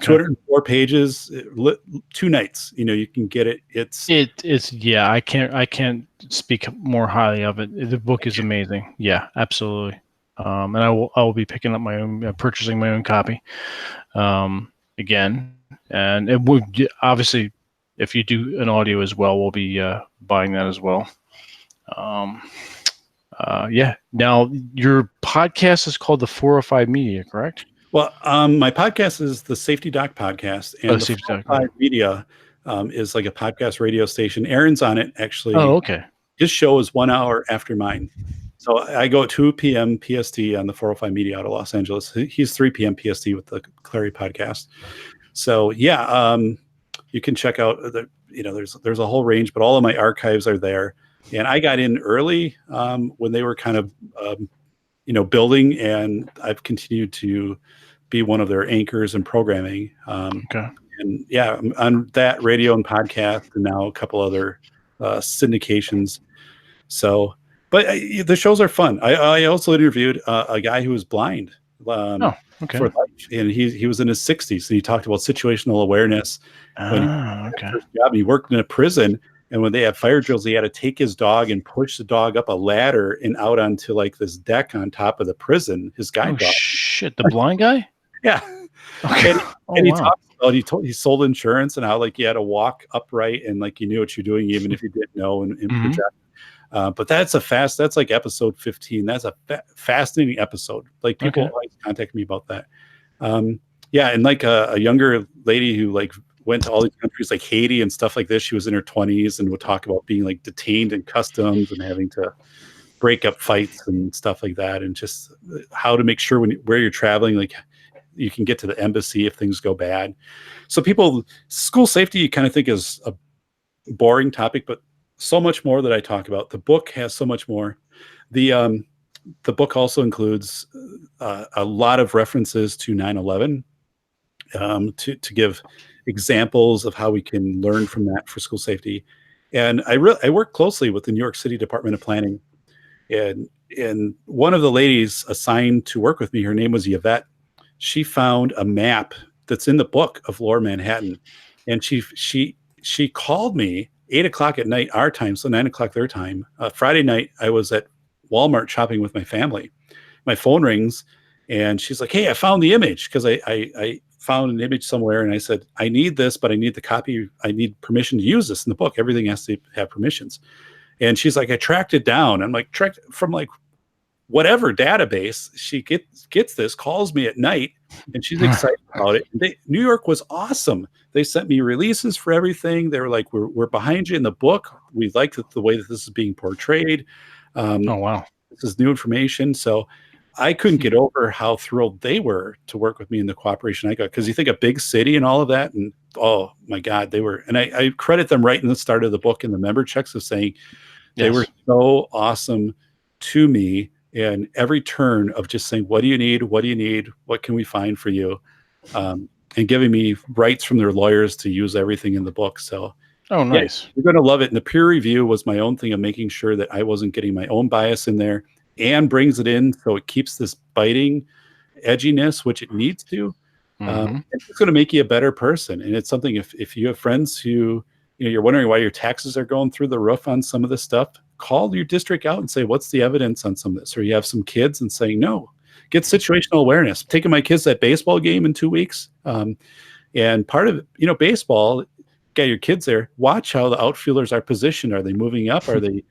204 pages, 2 nights. You can get it. It's I can't speak more highly of it. The book is amazing. Yeah, absolutely. And I will be picking up my own, purchasing my own copy again. And it would obviously, if you do an audio as well, we'll be buying that as well. Now your podcast is called the 405 Media, correct? Well, my podcast is the Safety Doc podcast, and the 405 Media is like a podcast radio station. Aaron's on it, actually. Oh, okay. His show is 1 hour after mine. So I go at 2 p.m. PST on the 405 Media out of Los Angeles. He's 3 p.m. PST with the Clarey podcast. So you can check out there's a whole range, but all of my archives are there. And I got in early when they were kind of building, and I've continued to be one of their anchors and programming. Okay. And I'm on that radio and podcast, and now a couple other syndications. So, but the shows are fun. I also interviewed a guy who was blind for life, and he was in his 60s, and he talked about situational awareness. He worked in a prison, and when they had fire drills, he had to take his dog and push the dog up a ladder and out onto like this deck on top of the prison. His guide dog. Shit, the blind guy? Yeah. Okay. And he talks about he sold insurance and how like you had to walk upright and like you knew what you're doing even if you didn't know and project. But that's like episode 15. That's a fascinating episode. Like people always contact me about that. And like a younger lady who like went to all these countries like Haiti and stuff like this. She was in her 20s and would talk about being like detained in customs and having to break up fights and stuff like that, and just how to make sure where you're traveling, like you can get to the embassy if things go bad. So school safety, you kind of think is a boring topic, but so much more that I talk about. The book has so much more. The book also includes a lot of references to 9/11 to give examples of how we can learn from that for school safety. And I work closely with the New York City Department of Planning, and one of the ladies assigned to work with me, her name was Yvette. She found a map that's in the book of Lower Manhattan, and she called me 8:00 at night our time, so 9:00 their time. Friday night, I was at Walmart shopping with my family. My phone rings, and she's like, "Hey, I found the image," because I found an image somewhere, and I said, "I need this, but I need the copy. I need permission to use this in the book. Everything has to have permissions." And she's like, "I tracked it down." I'm like, "Tracked from like whatever database." She gets this, calls me at night, and she's excited about it. New York was awesome. They sent me releases for everything. They were like, we're behind you in the book. We like the way that this is being portrayed. Oh, wow. This is new information. So I couldn't get over how thrilled they were to work with me in the cooperation I got. Because you think a big city and all of that, and oh my God, they were. And I credit them right in the start of the book in the member checks of saying they were so awesome to me. And every turn of just saying, what do you need? What do you need? What can we find for you? And giving me rights from their lawyers to use everything in the book. So, oh, nice. You're going to love it. And the peer review was my own thing of making sure that I wasn't getting my own bias in there, and brings it in so it keeps this biting edginess, which it needs to. It's going to make you a better person. And it's something if you have friends who, you're wondering why your taxes are going through the roof on some of this stuff, call your district out and say, what's the evidence on some of this? Or you have some kids and saying, no, get situational awareness. I'm taking my kids to that baseball game in 2 weeks. And part of it, baseball, get your kids there, watch how the outfielders are positioned. Are they moving up? Are they,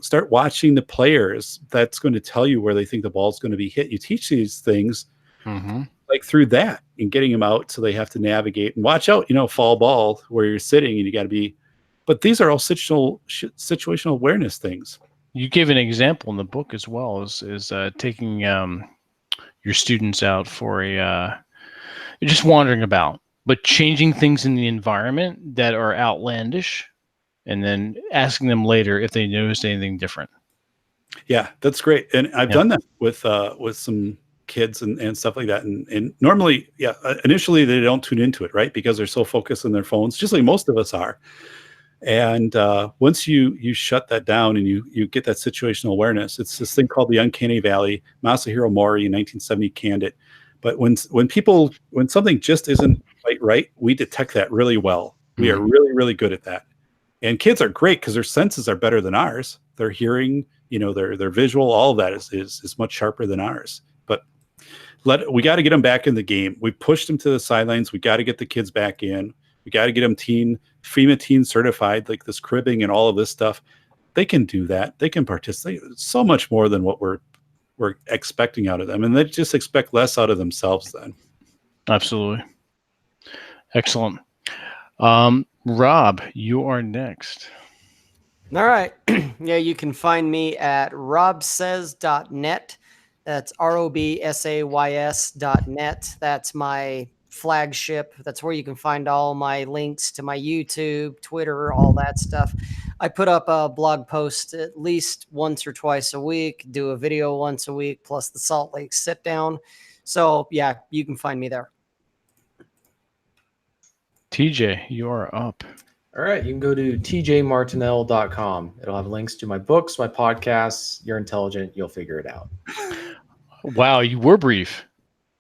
start watching the players. That's going to tell you where they think the ball's going to be hit. You teach these things like through that and getting them out so they have to navigate and watch out, fall ball where you're sitting, and you got to be But these are all situational awareness things. You gave an example in the book as well, is taking your students out for just wandering about, but changing things in the environment that are outlandish, and then asking them later if they noticed anything different. Yeah, that's great. And I've done that with some kids and stuff like that. And normally, initially they don't tune into it, right? Because they're so focused on their phones, just like most of us are. And once you shut that down and you get that situational awareness, it's this thing called the uncanny valley. Masahiro Mori in 1970 canned it. But when something just isn't quite right, we detect that really well. We are really, really good at that. And kids are great because their senses are better than ours. Their hearing, their visual, all of that is much sharper than ours. But we got to get them back in the game. We pushed them to the sidelines. We got to get the kids back in. We got to get them FEMA teen certified, like this cribbing and all of this stuff. They can do that. They can participate so much more than what we're expecting out of them. And they just expect less out of themselves then. Absolutely. Excellent. Rob, you are next. All right. Yeah, you can find me at robsays.net. That's robsays.net. That's my flagship. That's where you can find all my links to my YouTube, Twitter, all that stuff. I put up a blog post at least once or twice a week, do a video once a week, plus the Salt Lake sit down. So yeah, you can find me there. TJ, you are up. All right, you can go to tjmartinell.com. It'll have links to my books, my podcasts. You're intelligent, you'll figure it out. Wow, you were brief.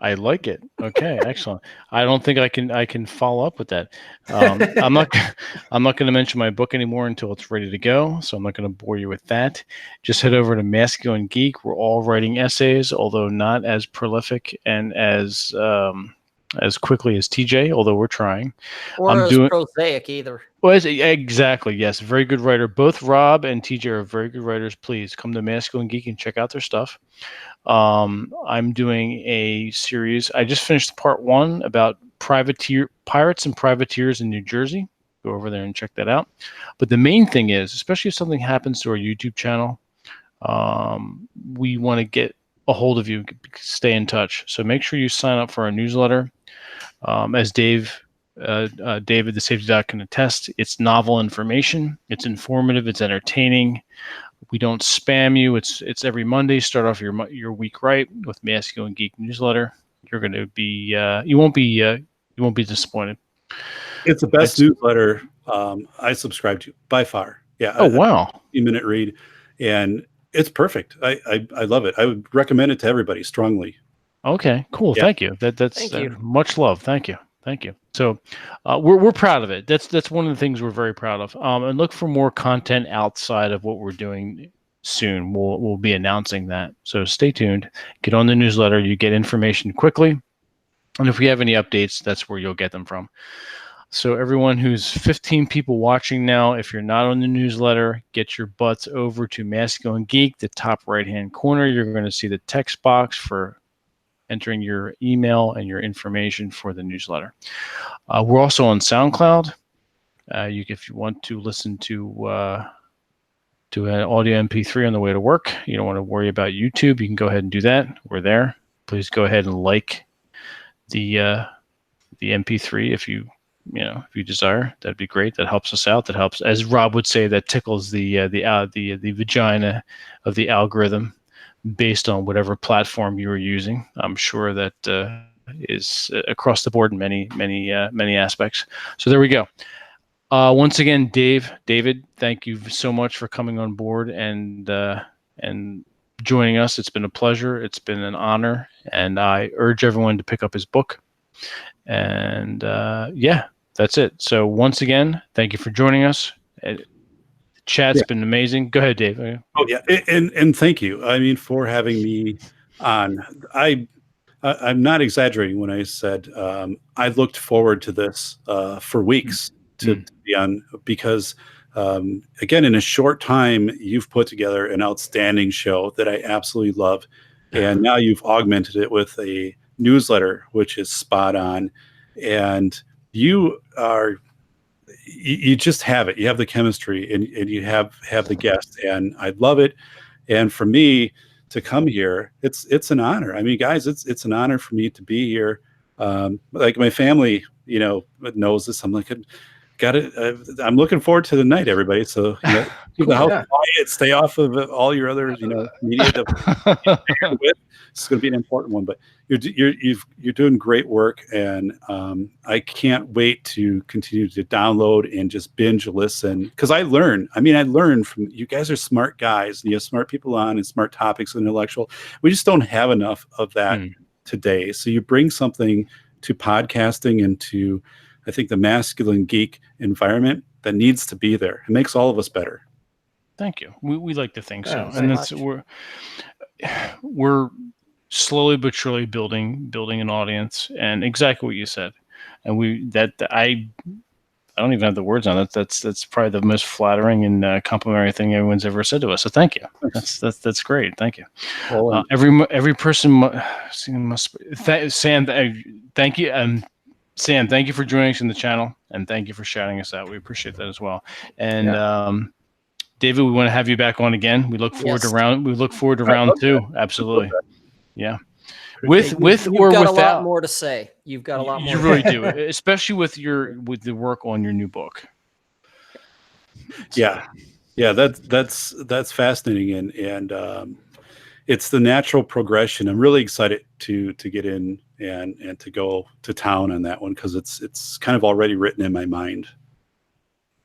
I like it. Okay, excellent. I don't think I can follow up with that. I'm not going to mention my book anymore until it's ready to go, so I'm not going to bore you with that. Just head over to Masculine Geek. We're all writing essays, although not as prolific and as quickly as TJ, although we're trying. Or as prosaic either. Well, exactly, yes. Very good writer. Both Rob and TJ are very good writers. Please come to Masculine Geek and check out their stuff. I'm doing a series. I just finished part 1 about pirates and privateers in New Jersey. Go over there and check that out. But the main thing is, especially if something happens to our YouTube channel, we want to get a hold of you, stay in touch. So make sure you sign up for our newsletter. As David, the Safety Doc, can attest, it's novel information. It's informative. It's entertaining. We don't spam you. It's every Monday. Start off your week right with Masculine Geek newsletter. You're going to be you won't be disappointed. It's the best newsletter I subscribe to by far. Yeah. Oh wow. 15-minute read, and it's perfect. I love it. I would recommend it to everybody strongly. Okay, cool. Yeah. Thank you. That's Thank you. Much love. Thank you. So we're proud of it. That's one of the things we're very proud of. And look for more content outside of what we're doing soon. We'll be announcing that. So stay tuned. Get on the newsletter. You get information quickly. And if we have any updates, that's where you'll get them from. So everyone who's 15 people watching now, if you're not on the newsletter, get your butts over to Masculine Geek, the top right-hand corner. You're going to see the text box for entering your email and your information for the newsletter. We're also on SoundCloud. If you want to listen to an audio MP3 on the way to work, you don't want to worry about YouTube, you can go ahead and do that. We're there. Please go ahead and like the MP3 if you desire. That'd be great. That helps us out. That helps, as Rob would say, that tickles the vagina of the algorithm based on whatever platform you are using. I'm sure that is across the board in many aspects. So there we go. Once again, David, thank you so much for coming on board and joining us. It's been a pleasure. It's been an honor, and I urge everyone to pick up his book. And that's it. So once again, thank you for joining us. Chat's been amazing. Go ahead, Dave. Oh yeah, and thank you. I mean, for having me on. I'm not exaggerating when I said I looked forward to this for weeks to be on, because again, in a short time, you've put together an outstanding show that I absolutely love, and now you've augmented it with a newsletter which is spot on, and you are you just have it. You have the chemistry, and you have the guests, and I love it. And for me to come here, it's an honor. I mean, guys, it's an honor for me to be here. Like my family, knows this. I'm like, I'm looking forward to the night, everybody. So keep the house quiet, stay off of all your other media. It's going to be an important one, but you're doing great work, and I can't wait to continue to download and just binge listen, because I learn from you guys. Are smart guys, and you have smart people on, and smart topics, and intellectual. We just don't have enough of that today. So you bring something to podcasting and to, I think, the masculine geek environment that needs to be there. It makes all of us better. Thank you. We like to think so, and that's we're slowly but surely building an audience, and exactly what you said. And I don't even have the words on it. That's probably the most flattering and complimentary thing everyone's ever said to us. So thank you. That's great. Thank you. Well, every person must. Sam, thank you. Sam, thank you for joining us in the channel, and thank you for shouting us out. We appreciate that as well. And David, we want to have you back on again. We look forward to round two. Absolutely. Yeah. You've got a lot more to say. You've got a lot more. You really do, especially with the work on your new book. So. Yeah. That's fascinating, and it's the natural progression. I'm really excited to get in and to go to town on that one, because it's kind of already written in my mind.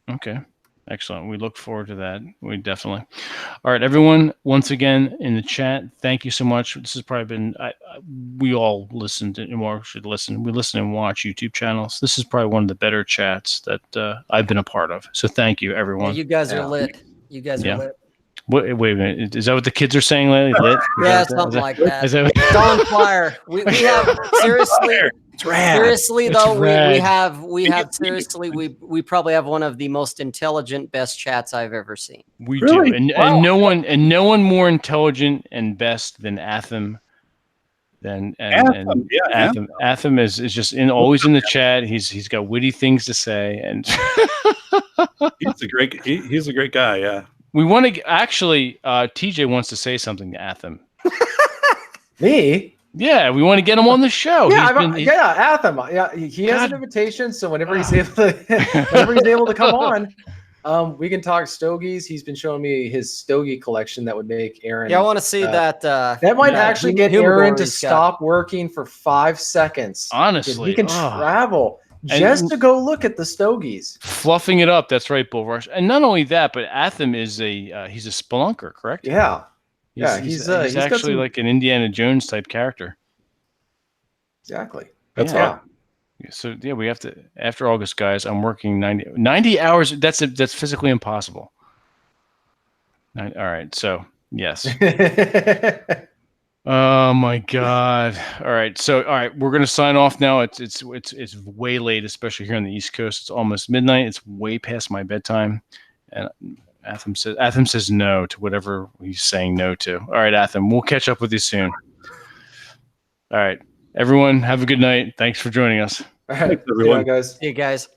Okay. Excellent. We look forward to that. We definitely. All right, everyone. Once again in the chat, thank you so much. This has probably been. We all listened and should listen. We listen and watch YouTube channels. This is probably one of the better chats that I've been a part of. So thank you, everyone. Yeah, you guys are lit. You guys are lit. Wait a minute. Is that what the kids are saying lately? Lit? Yeah, something like that. It's on fire. We have seriously. Seriously though, we have seriously, we probably have one of the most intelligent, best chats I've ever seen. We do, and no one more intelligent and best than Atham. Atham is just always in the chat. He's got witty things to say, and he's a great guy. Yeah. We want to actually. TJ wants to say something to Atham. Me? Yeah, we want to get him on the show. Atham. Yeah, he has an invitation, so whenever he's able to come on, we can talk stogies. He's been showing me his stogie collection that would make Aaron. Yeah, I want to see that. That might actually get Aaron to stop working for 5 seconds. Honestly, he can travel just to go look at the stogies. Fluffing it up. That's right, Bull Rush. And not only that, but Atham is he's a spelunker, correct? Yeah. He's actually like an Indiana Jones type character. Exactly. That's right. So we have to, after August, guys, I'm working 90 hours. That's physically impossible. All right. So yes. Oh my God. All right. So, we're going to sign off now. It's way late, especially here on the East Coast. It's almost midnight. It's way past my bedtime. And Atham says no to whatever he's saying no to. All right, Atham, we'll catch up with you soon. All right, everyone, have a good night. Thanks for joining us. All right, everyone, guys. See you guys.